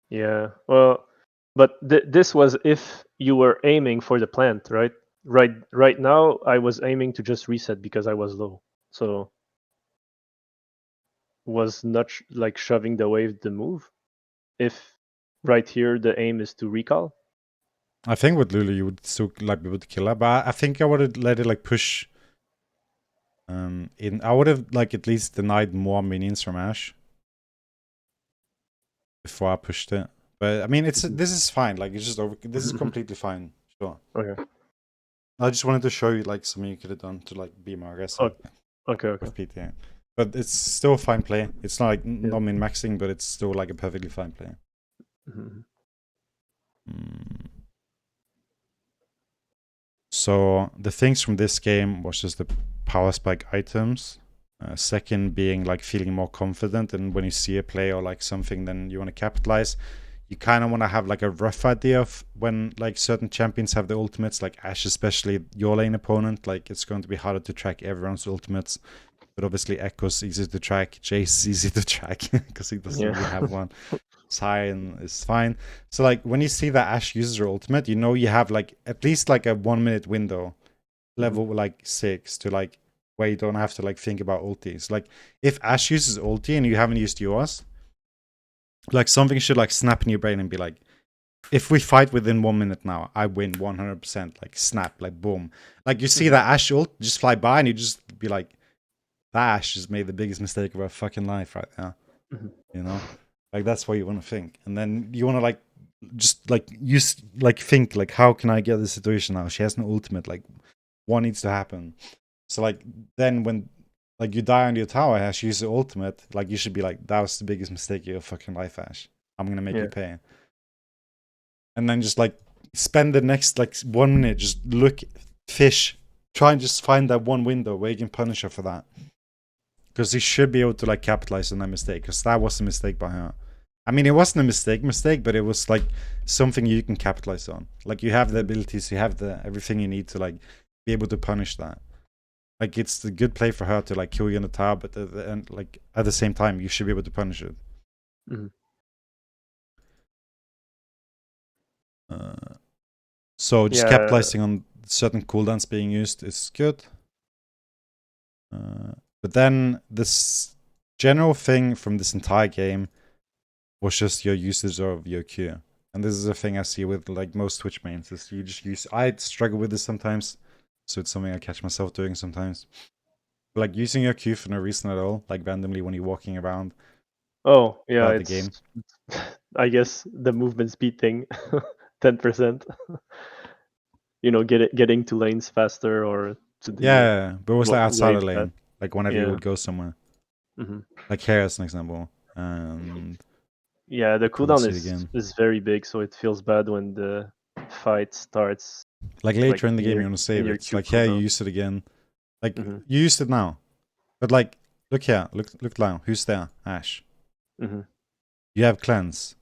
Yeah. Well, but this was if you were aiming for the plant, right? Right now, I was aiming to just reset because I was low. So was not like shoving the wave the move. If right here the aim is to recall. I think with Lulu you would still like be able to kill her, but I think I would have let it like push. I would have like at least denied more minions from Ash before I pushed it. But I mean, this is fine. Like it's just over. This is completely fine. Sure. Okay. I just wanted to show you like something you could have done to like be more aggressive Okay. with PTA. But it's still a fine play. It's not like not min maxing, but it's still like a perfectly fine play. Mhm. So the things from this game was just the power spike items. Second being like feeling more confident, and when you see a play or like something, then you want to capitalize. You kind of want to have like a rough idea of when like certain champions have the ultimates, like Ash, especially your lane opponent. Like it's going to be harder to track everyone's ultimates, but obviously Echo's easy to track, Jace is easy to track because he doesn't really have one. Cyan is fine. So like when you see that Ash uses her ultimate, you know you have like at least like a 1 minute window, level like 6 to like where you don't have to like think about ultis. Like if Ash uses ulti and you haven't used yours, like something should like snap in your brain and be like, if we fight within 1 minute now, I win 100%. Like snap, like boom. Like you see that Ash ult just fly by and you just be like, that Ash just made the biggest mistake of her fucking life right now. You know, like that's what you want to think, and then you want to like just like use like think like how can I get this situation now? She has no ultimate. Like what needs to happen? So like then when like you die on your tower, Ash uses the ultimate. Like you should be like, that was the biggest mistake of your fucking life, Ash. I'm gonna make you pay. And then just like spend the next like 1 minute just look fish, try and just find that one window where you can punish her for that. Because he should be able to like capitalize on that mistake. Because that was a mistake by her. I mean, it wasn't a mistake, but it was like something you can capitalize on. Like you have the abilities, you have the everything you need to like be able to punish that. Like it's the good play for her to like kill you in the tower, but and like at the same time, you should be able to punish it. So just capitalizing on certain cooldowns being used is good. But then this general thing from this entire game was just your usage of your Q. And this is a thing I see with like most Twitch mains. Is you just use. I struggle with this sometimes, so it's something I catch myself doing sometimes. Like using your Q for no reason at all, like randomly when you're walking around Oh yeah, throughout the it's game. I guess the movement speed thing, 10%. Getting to lanes faster or to the Yeah, but it was like outside wave the that. lane, like whenever you Yeah. would go somewhere. hmm Like here as an example. And Yeah, the can't cooldown see it again. is very big, so it feels bad when the fight starts Like like later in the in game your you want to in save your it. It's Q like here you cooldown. use it again. Like hmm you used it now. But like look here, look now. Who's there? Ashe. hmm You have cleanse.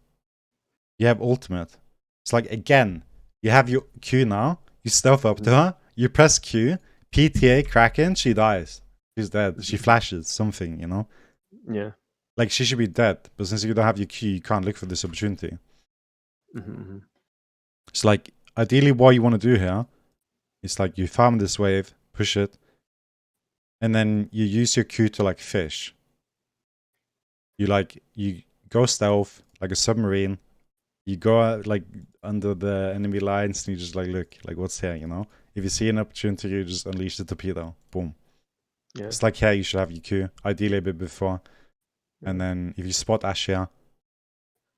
You have ultimate. It's like again, you have your Q now, you stealth up to her, you press Q, PTA Kraken, she dies. She's dead. She flashes something, you know? Yeah. Like she should be dead, but since you don't have your Q, you can't look for this opportunity. hmm It's like ideally what you want to do here is like you farm this wave, push it, and then you use your Q to like fish. You go stealth like a submarine. You go out, like under the enemy lines and you just like look like what's here, you know? If you see an opportunity, you just unleash the torpedo. Boom. Yeah. It's like here you should have your Q, ideally a bit before. Yeah. And then if you spot Ashe here,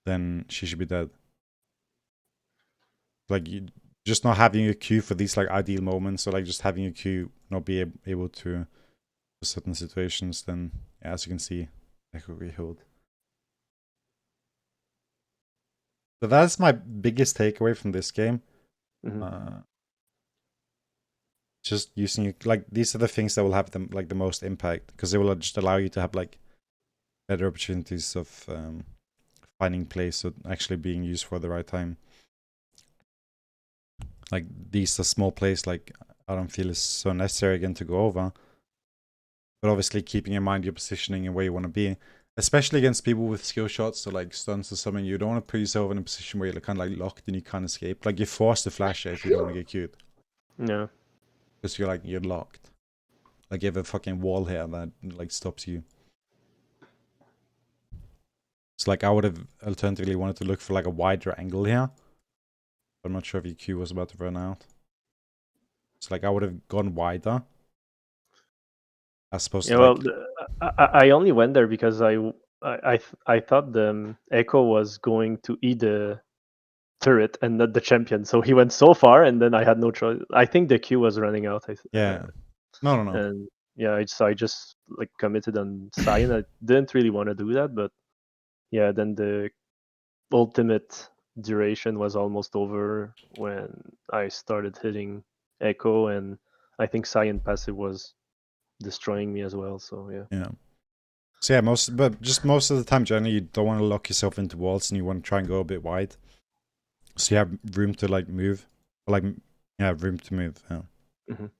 then she should be dead. Like you just not having a Q for these like ideal moments, or like just having a Q not be able to for certain situations, then yeah, as you can see, that could be hold. So that's my biggest takeaway from this game. hmm Just using it, like these are the things that will have them like the most impact, because they will just allow you to have like better opportunities of finding plays or actually being used for the right time. Like these are small plays, like I don't feel is so necessary again to go over. But obviously keeping in mind your positioning and where you want to be, especially against people with skill shots or like stuns or something, you don't want to put yourself in a position where you're kind of like locked and you can't escape. Like you're forced to flash it if you don't want to get queued. Yeah. Because you're locked. Like you have a fucking wall here that like stops you. It's like I would have alternatively wanted to look for like a wider angle here. I'm not sure if your Q was about to run out. It's like I would have gone wider. As opposed Yeah. to Well, like I only went there because I thought the Echo was going to eat the turret and not the champion, so he went so far, and then I had no choice. I think the Q was running out. yeah. No. And yeah, I just like committed on Cyan. I didn't really want to do that, but yeah, then the ultimate duration was almost over when I started hitting Echo, and I think Cyan passive was destroying me as well. So yeah. Yeah. So yeah, most of the time, generally, you don't want to lock yourself into walls and you want to try and go a bit wide. So you have room to like move, or like yeah, room to move, yeah.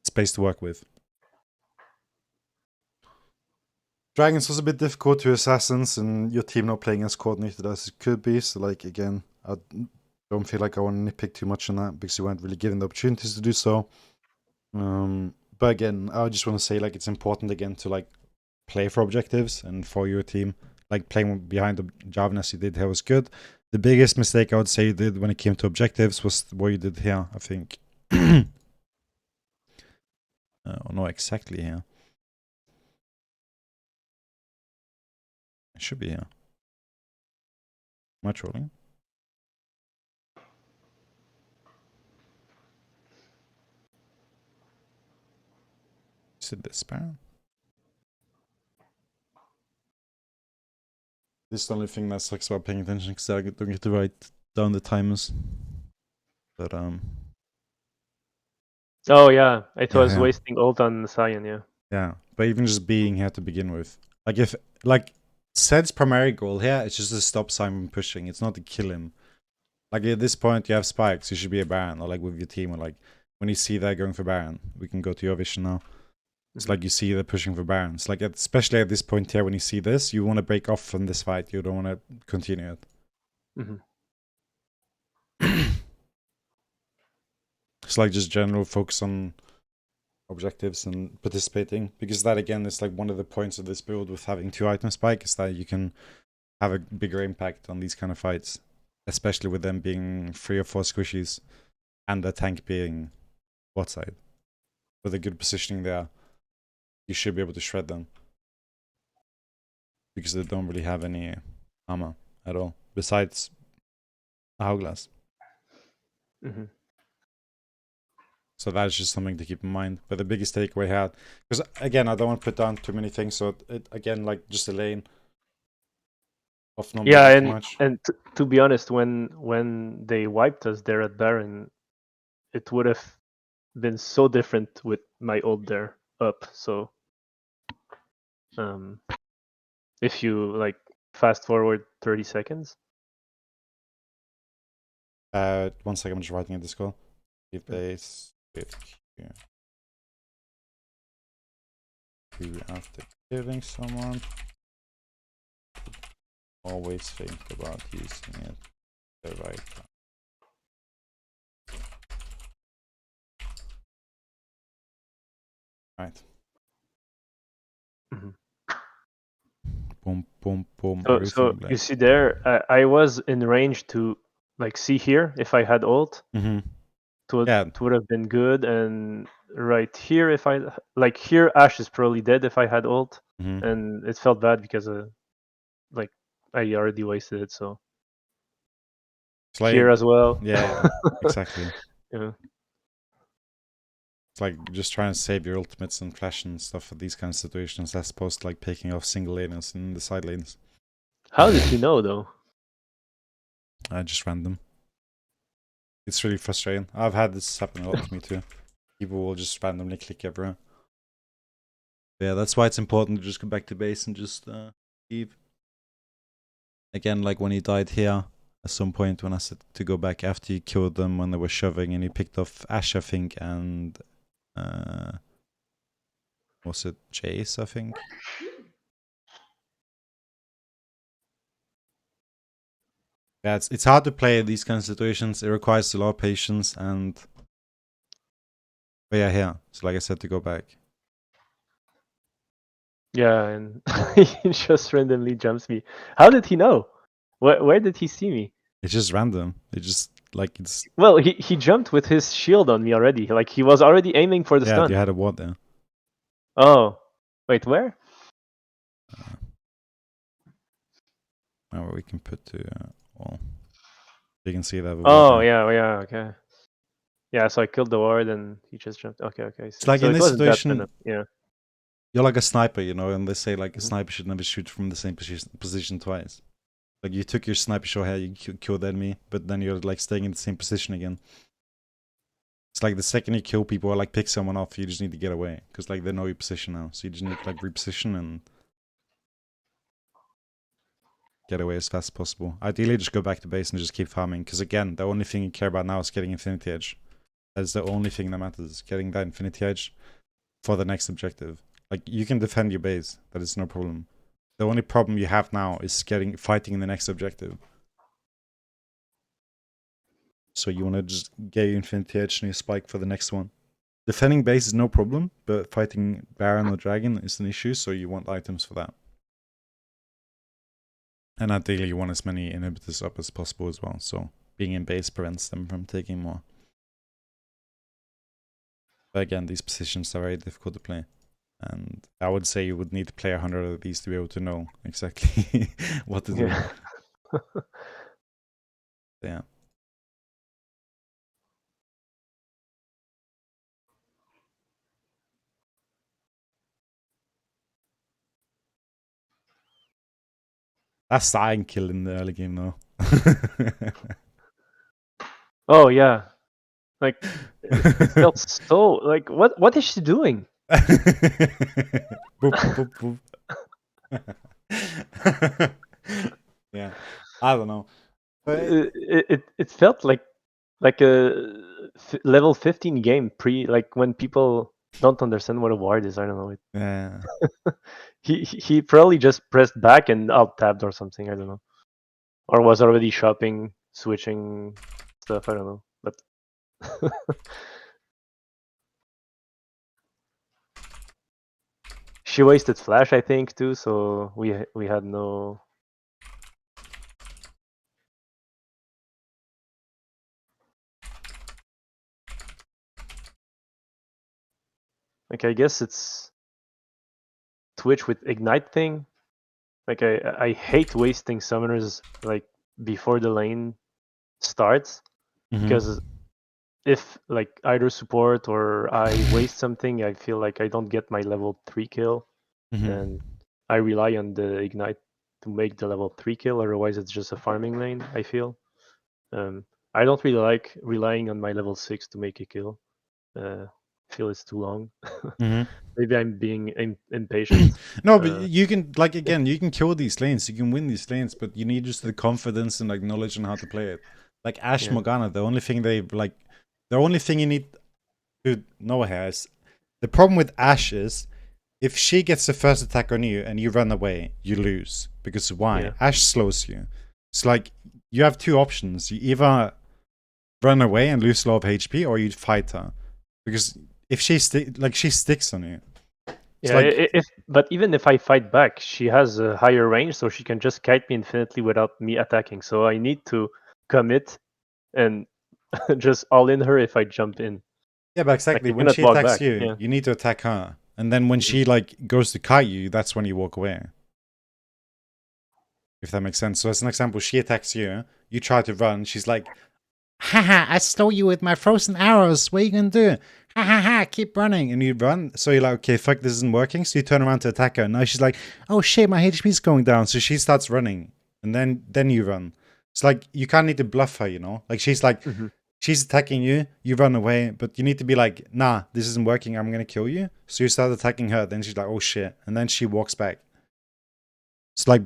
Space to work with. Dragons was a bit difficult to assassins, and your team not playing as coordinated as it could be. So like again, I don't feel like I want to nitpick too much on that because you weren't really given the opportunities to do so. But again, I just want to say like it's important again to like play for objectives and for your team. Like playing behind the Javan as you did here was good. The biggest mistake I would say you did when it came to objectives was what you did here, I think. Not exactly here. It should be here. Am I trolling? Is it this Baron? This is the only thing that sucks about paying attention because I don't get to write down the timers. But Oh yeah, it was yeah. wasting ult on Cyan. Yeah. Yeah, but even just being here to begin with. Like if like Sed's primary goal here is just to stop Simon pushing. It's not to kill him. Like at this point you have spikes, you should be a Baron, or like with your team, or like when you see they're going for Baron. We can go to your vision now. It's like you see they're pushing for Barons. Like especially at this point here when you see this, you want to break off from this fight. You don't want to continue it. It's like just general focus on objectives and participating, because that again is like one of the points of this build with having 2 item spike, is that you can have a bigger impact on these kind of fights, especially with them being 3 or 4 squishies and the tank being bot side with a good positioning there. you should be able to shred them. Because they don't really have any armor at all, besides Hourglass. Mm-hmm. So that's just something to keep in mind. But the biggest takeaway I had, because again, I don't want to put down too many things, so it again, like just a lane of not Yeah, moving too much. and to be honest, when they wiped us there at Baron, it would have been so different with my ult there up. So if you like fast forward 30 seconds. 1 second, I'm just writing in this call. If base with Q after killing someone, always think about using it the right time. Right. Mm-hmm. Boom, boom, boom. So Everything you black. see there, I was in range to like see here if I had ult. Mm-hmm. It would have been good, and right here if I like here Ash is probably dead if I had ult, Mm-hmm. and it felt bad because like I already wasted it. So It's like, here as well. yeah, exactly. Yeah. It's like just trying to save your ultimates and flash and stuff for these kind of situations as opposed to like picking off single laners in the side lanes. How did he know though? Just random. It's really frustrating. I've had this happen a lot to me too. People will just randomly click everywhere. Yeah, that's why it's important to just go back to base and just leave. Again, like when he died here, at some point when I said to go back after you killed them when they were shoving and he picked off Ash, I think, and was it Jace, I think? Yeah, it's hard to play these kind of situations. It requires a lot of patience and but yeah, here. So like I said, to go back. Yeah, and he just randomly jumps me. How did he know? Where did he see me? It's just random. It just like it's Well, he jumped with his shield on me already. Like he was already aiming for the yeah, stun. you had a ward there. Oh, wait, where? Now we can put to well, you can see that. Oh, yeah, okay. Yeah, so I killed the ward and he just jumped. Okay. It's like so in it this wasn't that situation, random. Yeah. you're like a sniper, you know, and they say like a Mhm. sniper should never shoot from the same position twice. Like you took your sniper shot here, you killed the enemy, but then you're like staying in the same position again. It's like the second you kill people or like pick someone off, you just need to get away because like they know your position now, so you just need to like reposition and get away as fast as possible. Ideally, just go back to base and just keep farming because again, the only thing you care about now is getting Infinity Edge. That's the only thing that matters, getting that Infinity Edge for the next objective. Like you can defend your base, that is no problem. The only problem you have now is fighting in the next objective. So you want to just get your Infinity Edge and your Spike for the next one. Defending base is no problem, but fighting Baron or Dragon is an issue, so you want items for that. And ideally you want as many inhibitors up as possible as well, so being in base prevents them from taking more. But again, these positions are very difficult to play. And I would say you would need to play 100 of these to be able to know exactly what to do. Yeah. Yeah. That's the iron kill in the early game though. Oh yeah. Like it felt so like what is she doing? Boop, boop, boop. Yeah. I don't know. But It felt like a level 15 game like when people don't understand what a ward is. I don't know. yeah. He probably just pressed back and alt tabbed or something. I don't know, or was already shopping, switching stuff. I don't know, but she wasted flash, I think, too. So we had no. Like I guess it's Twitch with Ignite thing. Like I hate wasting summoners like before the lane starts, Mhm. because if like either support or I waste something, I feel like I don't get my level 3 kill, Mhm. and I rely on the Ignite to make the level 3 kill. Otherwise, it's just a farming lane, I feel. I don't really like relying on my level 6 to make a kill. I feel it's too long. Mhm. Maybe I'm being impatient. No, but you can, like, again, you can kill these lanes, you can win these lanes, but you need just the confidence and like knowledge on how to play it. Like Ashe Yeah. Morgana, the only thing you need to know here is the problem with Ashe is if she gets the first attack on you and you run away, you lose. Because why? Yeah. Ashe slows you. It's like you have two options. You either run away and lose a lot of HP, or you fight her. Because if she sticks on you. It's Yeah, like, but even if I fight back, she has a higher range, so she can just kite me infinitely without me attacking. So I need to commit and just all in her if I jump in. yeah, but Like exactly. I When cannot she walk attacks back. you, Yeah. you need to attack her. And then when Mhm. she like goes to kite you, that's when you walk away. If that makes sense. So as an example, she attacks you, you try to run, she's like, haha, I stole you with my frozen arrows. What are you gonna do? Ha ha ha, keep running. And you run. So you're like, okay, fuck, this isn't working. So you turn around to attack her. Now she's like, oh shit, my HP's going down. So she starts running. And then you run. It's like you can't need to bluff her, you know? Like she's like, Mhm. she's attacking you, you run away, but you need to be like, nah, this isn't working, I'm gonna kill you. So you start attacking her, then she's like, oh shit. And then she walks back. It's like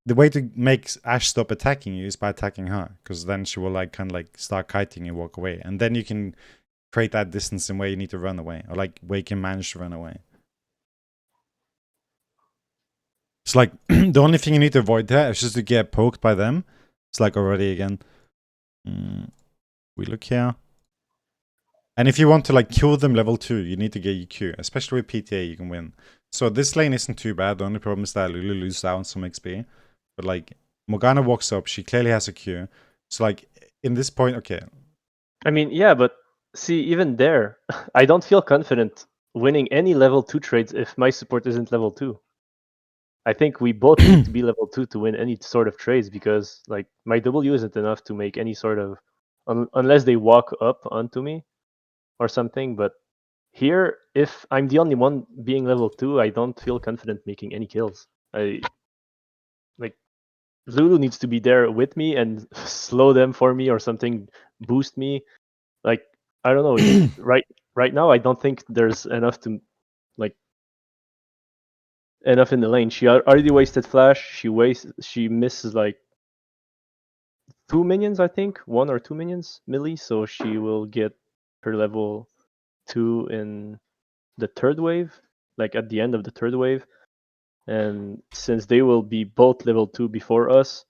the way to make Ashe stop attacking you is by attacking her, because then she will like kind of like start kiting and walk away, and then you can create that distance in where you need to run away, or like where you can manage to run away. It's like the only thing you need to avoid there is just to get poked by them. It's like already again. We look here. And if you want to like kill them level 2, you need to get EQ. Especially with PTA, you can win. So this lane isn't too bad. The only problem is that Lulu loses out on some XP. But like Morgana walks up, she clearly has a Q. So like in this point, okay. I mean, yeah, but see, even there, I don't feel confident winning any level 2 trades if my support isn't level 2. I think we both need to be level 2 to win any sort of trades, because like my W isn't enough to make any sort of unless they walk up onto me or something. But here, if I'm the only one being level 2, I don't feel confident making any kills. I like Lulu needs to be there with me and slow them for me or something, boost me. Like I don't know. Right now, I don't think there's enough to like enough in the lane. She already wasted flash. She misses like 2 minions, I think, 1 or 2 minions melee. So she will get her level 2 in the third wave, like at the end of the third wave. And since they will be both level 2 before us,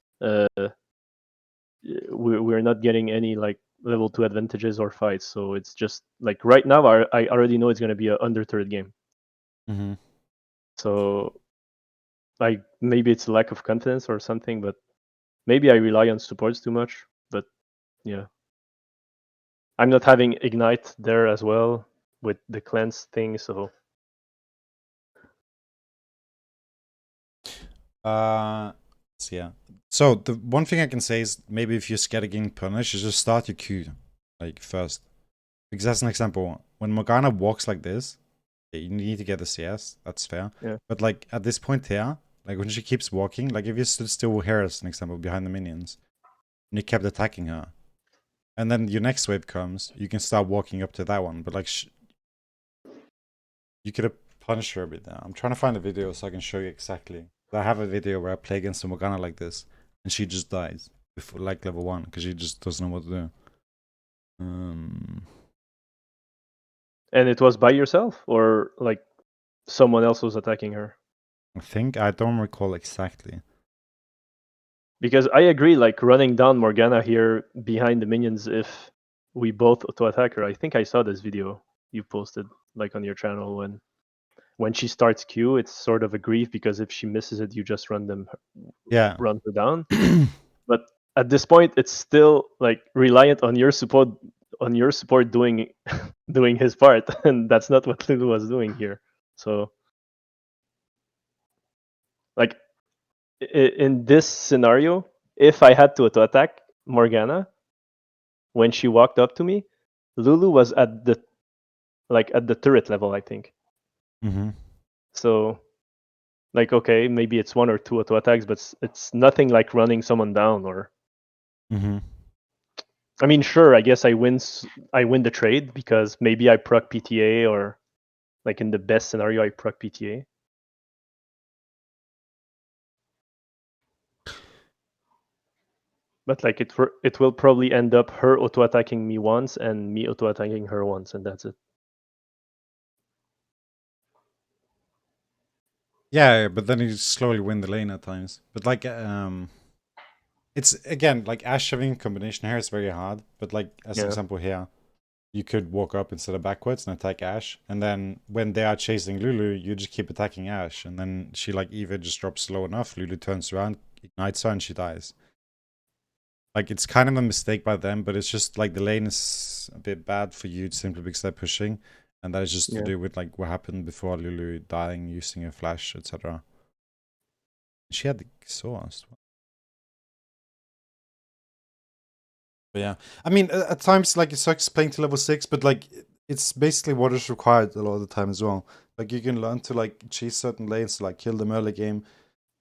we're not getting any like level 2 advantages or fights. So it's just like right now, I already know it's going to be a under third game. Mm-hmm. So like maybe it's a lack of confidence or something, but maybe I rely on supports too much. But yeah, I'm not having Ignite there as well with the cleanse thing. So So yeah. So the one thing I can say is maybe if you're scared of getting punished, is just start your Q like first. Because as an example, when Morgana walks like this, you need to get the CS. That's fair. yeah, But like at this point here, like when she keeps walking, like if you stood still here as an example behind the minions, and you kept attacking her, and then your next wave comes, you can start walking up to that one. But like you could have punished her a bit there. I'm trying to find a video so I can show you exactly. I have a video where I play against a Morgana like this, and she just dies before like level 1 because she just doesn't know what to do. and it was by yourself or like someone else was attacking her. I think I don't recall exactly. Because I agree, like running down Morgana here behind the minions if we both auto attack her. I think I saw this video you posted like on your channel when she starts Q, it's sort of a grief because if she misses it, you just run her down. But at this point, it's still like reliant on your support doing doing his part, and that's not what Lulu was doing here. So Like in this scenario, if I had to auto attack Morgana when she walked up to me, Lulu was at the turret level, I think. Mm-hmm. So like, okay, maybe it's 1 or 2 auto attacks, but it's nothing like running someone down. Or Mm-hmm. I mean, sure, I guess I win the trade because maybe I proc PTA, or like in the best scenario I proc PTA. But like it will probably end up her auto attacking me once and me auto attacking her once, and that's it. Yeah, but then you slowly win the lane at times. But like, it's again like Ashe having combination here is very hard. But like as an Yeah. example here, you could walk up instead of backwards and attack Ashe, and then when they are chasing Lulu, you just keep attacking Ashe, and then she like either just drops low enough, Lulu turns around, ignites her, and she dies. Like it's kind of a mistake by them, but it's just like the lane is a bit bad for you simply because they're pushing, and that is just to do with like what happened before Lulu dying using a flash, etc. She had the exhaust. But yeah, I mean, at times like it sucks playing to level 6, but like it's basically what is required a lot of the time as well. Like you can learn to like chase certain lanes to like kill them early game,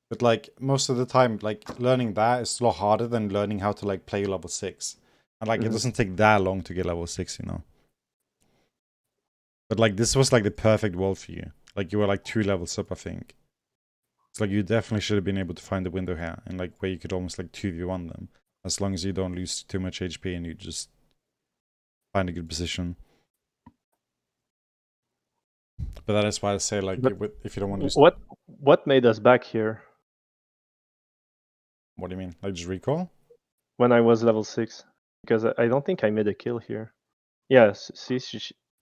but like most of the time, like learning that is a lot harder than learning how to like play level 6. And like it doesn't take that long to get level 6, you know. But like this was like the perfect world for you. Like you were like 2 levels up, I think. It's like you definitely should have been able to find the window here, and like where you could almost like 2v1 them, as long as you don't lose too much HP and you just find a good position. But that is why I say like if you don't want to lose. What made us back here What do you mean? Like just recall? when I was level 6? Because I don't think I made a kill here. Yeah, see,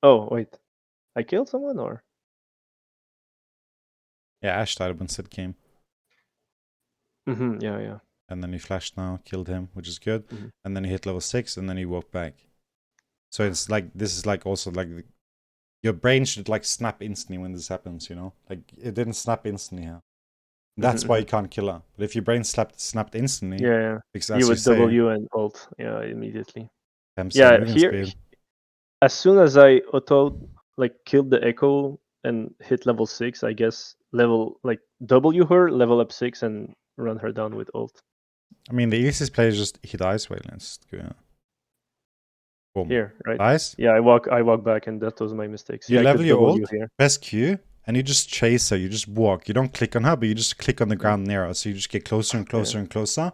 oh wait, I killed someone, or? Yeah, Ashe died when Sid came. Yeah, yeah. And then he flashed now, killed him, which is good. Mm-hmm. And then he hit level 6, and then he walked back. So it's like, this is like also like, your brain should like snap instantly when this happens, you know? Like, it didn't snap instantly here. That's why you can't kill her. But if your brain snapped instantly, Yeah, yeah. because You as you would say, W and ult, yeah, immediately. times Yeah, moving here, speed. as soon as I auto like killed the echo and hit level 6, I guess level like W her, level up 6, and run her down with ult. I mean, the easiest play is just hit ice wave. Let's go. Boom. Here, right? Ice. Yeah, I walk back, and that was my mistake. See, You I level could your W ult, here. press Q, and you just chase her. You just walk. You don't click on her, but you just click on the ground near her. So you just get closer and closer and closer.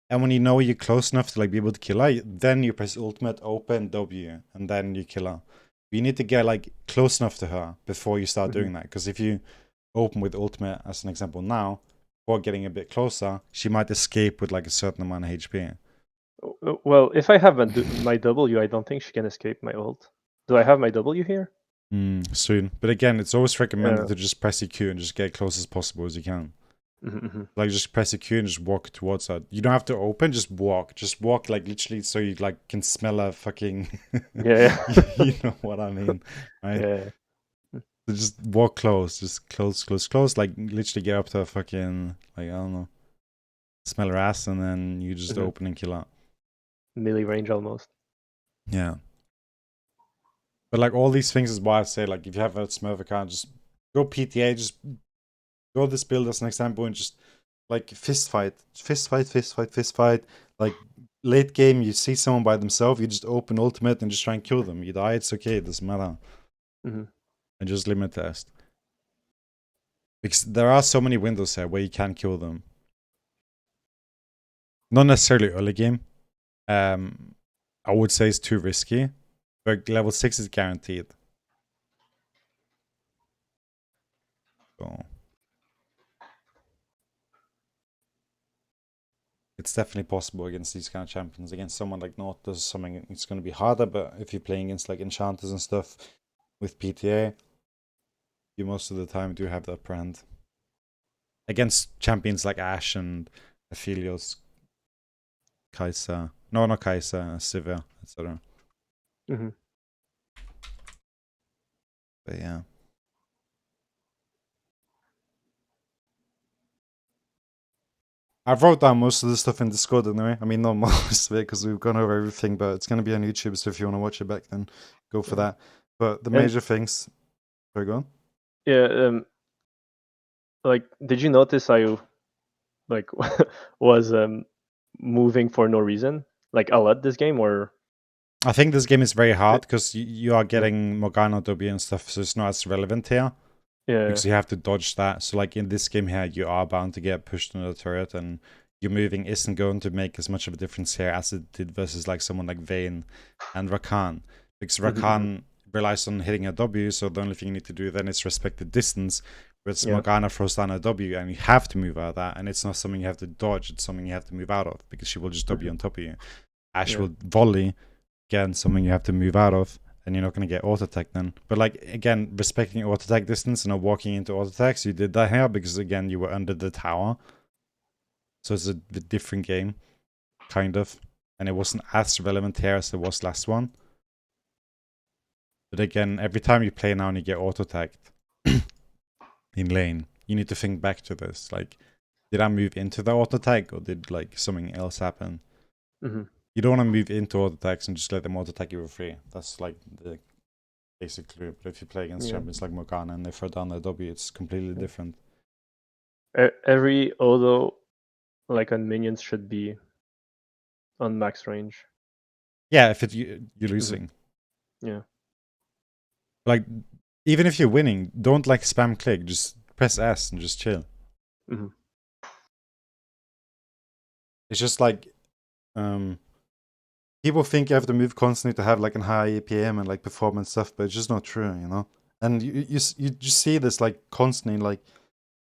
And when you know you're close enough to like be able to kill her, then you press ultimate, open, W, and then you kill her. You need to get like close enough to her before you start doing that. Because if you open with ultimate, as an example now, or getting a bit closer, she might escape with like a certain amount of HP. Well, if I have my W, I don't think she can escape my ult. Do I have my W here? Soon. But again, it's always recommended to just press Q and just get close as possible as you can. Like just press Q and just walk towards her. You don't have to open, just walk. Just walk like literally so you like can smell a fucking Yeah. You know what I mean, right? Yeah. So just walk close, just close, like literally get up to a fucking like I don't know. Smell her ass and then you just open and kill her. Melee range almost. Yeah. But like all these things is why I say like if you have a Smurf account, just go PTA, just go this build as an example and just like fist fight. Like late game, you see someone by themselves, you just open ultimate and just try and kill them. You die, it's okay, it doesn't matter. And just limit test. Because there are so many windows here where you can kill them. Not necessarily early game. I would say it's too risky. But level 6 is guaranteed. So it's definitely possible against these kind of champions. Against someone like Nautilus, something it's going to be harder. But if you're playing against like enchanters and stuff with PTA, you most of the time do have the upper hand. Against champions like Ashe and Aphelios, Kai'Sa. No, not Kai'Sa, Sivir, etc. But yeah. I wrote down most of the stuff in Discord anyway. I mean, not most of it because we've gone over everything, but it's going to be on YouTube. So if you want to watch it back, then go for that. But the major things. Sorry, go on. Yeah. Like, did you notice I like was moving for no reason like a lot this game, or I think this game is very hard because you are getting Morgana W and stuff, so it's not as relevant here. yeah, Because you have to dodge that. So like in this game here, you are bound to get pushed into the turret, and your moving isn't going to make as much of a difference here as it did versus like someone like Vayne and Rakan. Because Rakan relies on hitting a W, so the only thing you need to do then is respect the distance. Whereas Morgana throws down a W, and you have to move out of that, and it's not something you have to dodge, it's something you have to move out of, because she will just W on top of you. Ashe will volley, again, something you have to move out of, and you're not going to get auto attack then. But like, again, respecting auto attack distance and not walking into auto attacks, you did that here because, again, you were under the tower. So it's a different game, kind of. And it wasn't as relevant here as it was last one. But again, every time you play now and you get auto attacked in lane, you need to think back to this. Like, did I move into the auto attack, or did like something else happen? You don't want to move into auto attacks and just let them auto attack you for free. That's like the basic clue. But if you play against champions like Morgana and they throw down the W, it's completely different. Every auto like on minions should be on max range. Yeah, if you're losing. Yeah. Like, even if you're winning, don't like spam click. Just press S and just chill. It's just like, people think you have to move constantly to have like a high APM and like performance stuff, but it's just not true, you know. And you just see this like constantly, like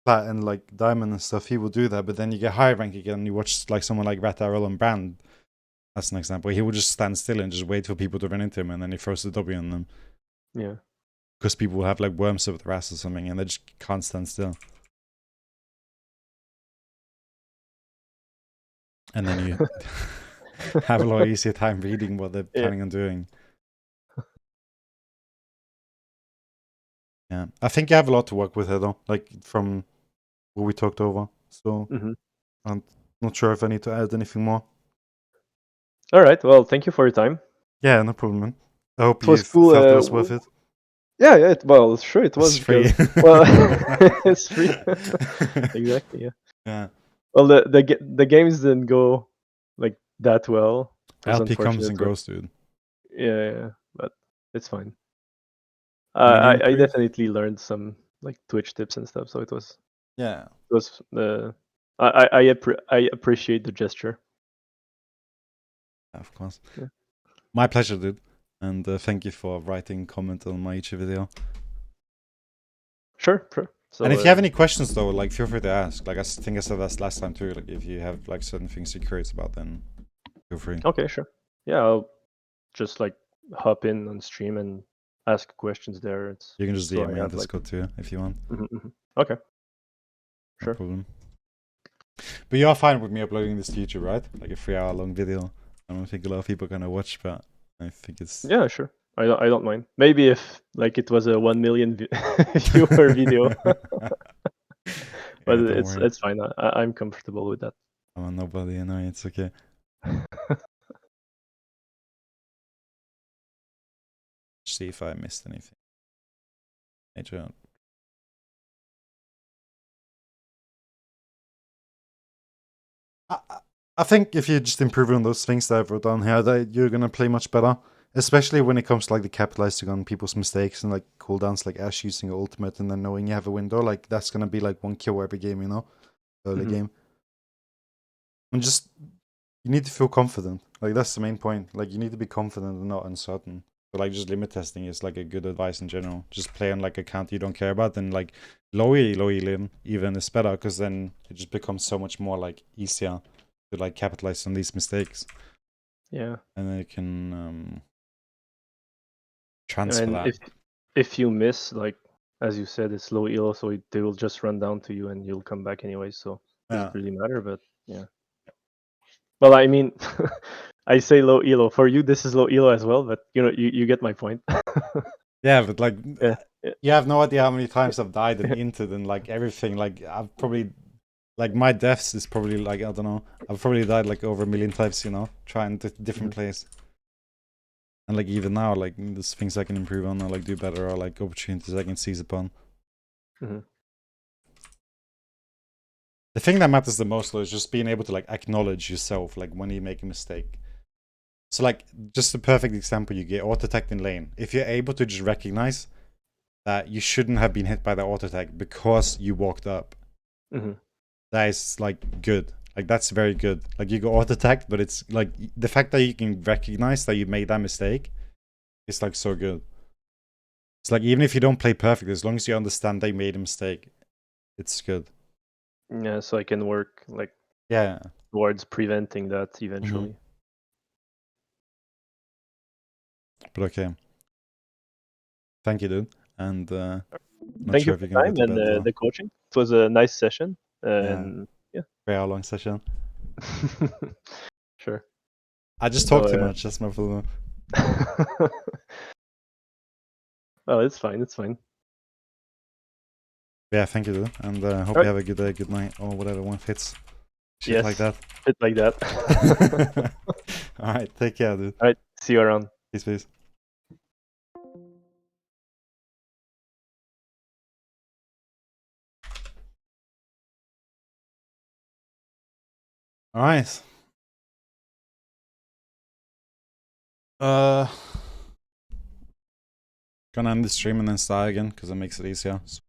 plat and like diamond and stuff. He will do that, but then you get high rank again. And you watch like someone like Rat Arrow and Brand. That's an example. He will just stand still and just wait for people to run into him, and then he throws the W on them. Yeah. Because people will have like worms up their ass or something, and they just can't stand still. And then you have a lot easier time reading what they're planning on doing. Yeah, I think you have a lot to work with here, though. Like from what we talked over. So I'm not sure if I need to add anything more. All right. Well, thank you for your time. Yeah, no problem, man. I hope It was you cool, felt it was worth it. Yeah. Well, sure, it was. It's free. Well, it's free. Exactly. Yeah. Yeah. Well, the games didn't go like that well. LP comes and goes, dude. Yeah, but it's fine. I I definitely learned some like Twitch tips and stuff, so it was. Yeah. It was. I appreciate the gesture. Of course. Yeah. My pleasure, dude. And thank you for writing comment on my YouTube video. Sure. So, and if you have any questions, though, like feel free to ask. Like I think I said that last time too. Like if you have like certain things you're curious about, then feel free. Okay, sure. Yeah, I'll just like hop in on stream and ask questions there. You can just DM me on Discord too if you want. Okay. Sure. No problem. But you are fine with me uploading this to YouTube, right? Like a 3-hour long video. I don't think a lot of people are gonna watch, but I think it's. Yeah, sure. I don't mind. Maybe if like it was a 1 million viewer video. But it's fine. I'm comfortable with that. Oh, nobody, I know, it's okay. See if I missed anything. Major. I think if you just improve on those things that I've wrote down here, that you're gonna play much better. Especially when it comes to like the capitalizing on people's mistakes and like cooldowns, like Ashe using your ultimate and then knowing you have a window, like that's gonna be like 1 kill every game, you know, early game. And just you need to feel confident. Like that's the main point. Like you need to be confident and not uncertain. But like just limit testing is like a good advice in general. Just play on like a counter you don't care about, and like low heal even is better because then it just becomes so much more like easier to like capitalize on these mistakes. Yeah. And then you can transfer that. If you miss, like as you said, it's low elo, so they will just run down to you and you'll come back anyway. So it doesn't really matter. But yeah. Well, I mean, I say low elo for you. This is low elo as well, but you know, you get my point. Yeah, but like, you have no idea how many times I've died and inted and like everything. Like I've probably like my deaths is probably like, I don't know, I've probably died like over 1 million times, you know, trying different plays. And like even now, like there's things I can improve on or like do better, or like opportunities I can seize upon. Mhm. The thing that matters the most though is just being able to like acknowledge yourself, like when you make a mistake. So like just a perfect example, you get auto attacked in lane. If you're able to just recognize that you shouldn't have been hit by the auto attack because you walked up, that is like good. Like that's very good. Like you got auto attacked, but it's like the fact that you can recognize that you made that mistake is like so good. It's like even if you don't play perfect, as long as you understand that you made a mistake, it's good. Yeah, so I can work like Yeah. towards preventing that eventually. But okay. Thank you, dude. And not Thank sure you if for you the can go time to and bed though. the coaching. It was a nice session. Yeah. And yeah. Very long session. Sure. I just So, talk too much. That's my problem. Oh, it's fine. It's fine. Yeah, thank you, dude. And hope you Alright. have a good day, good night, or whatever one fits. Shit like that. Shit like that. Alright, take care, dude. Alright. See you around. Peace, peace. Alright. Gonna end the stream and then start again because it makes it easier. So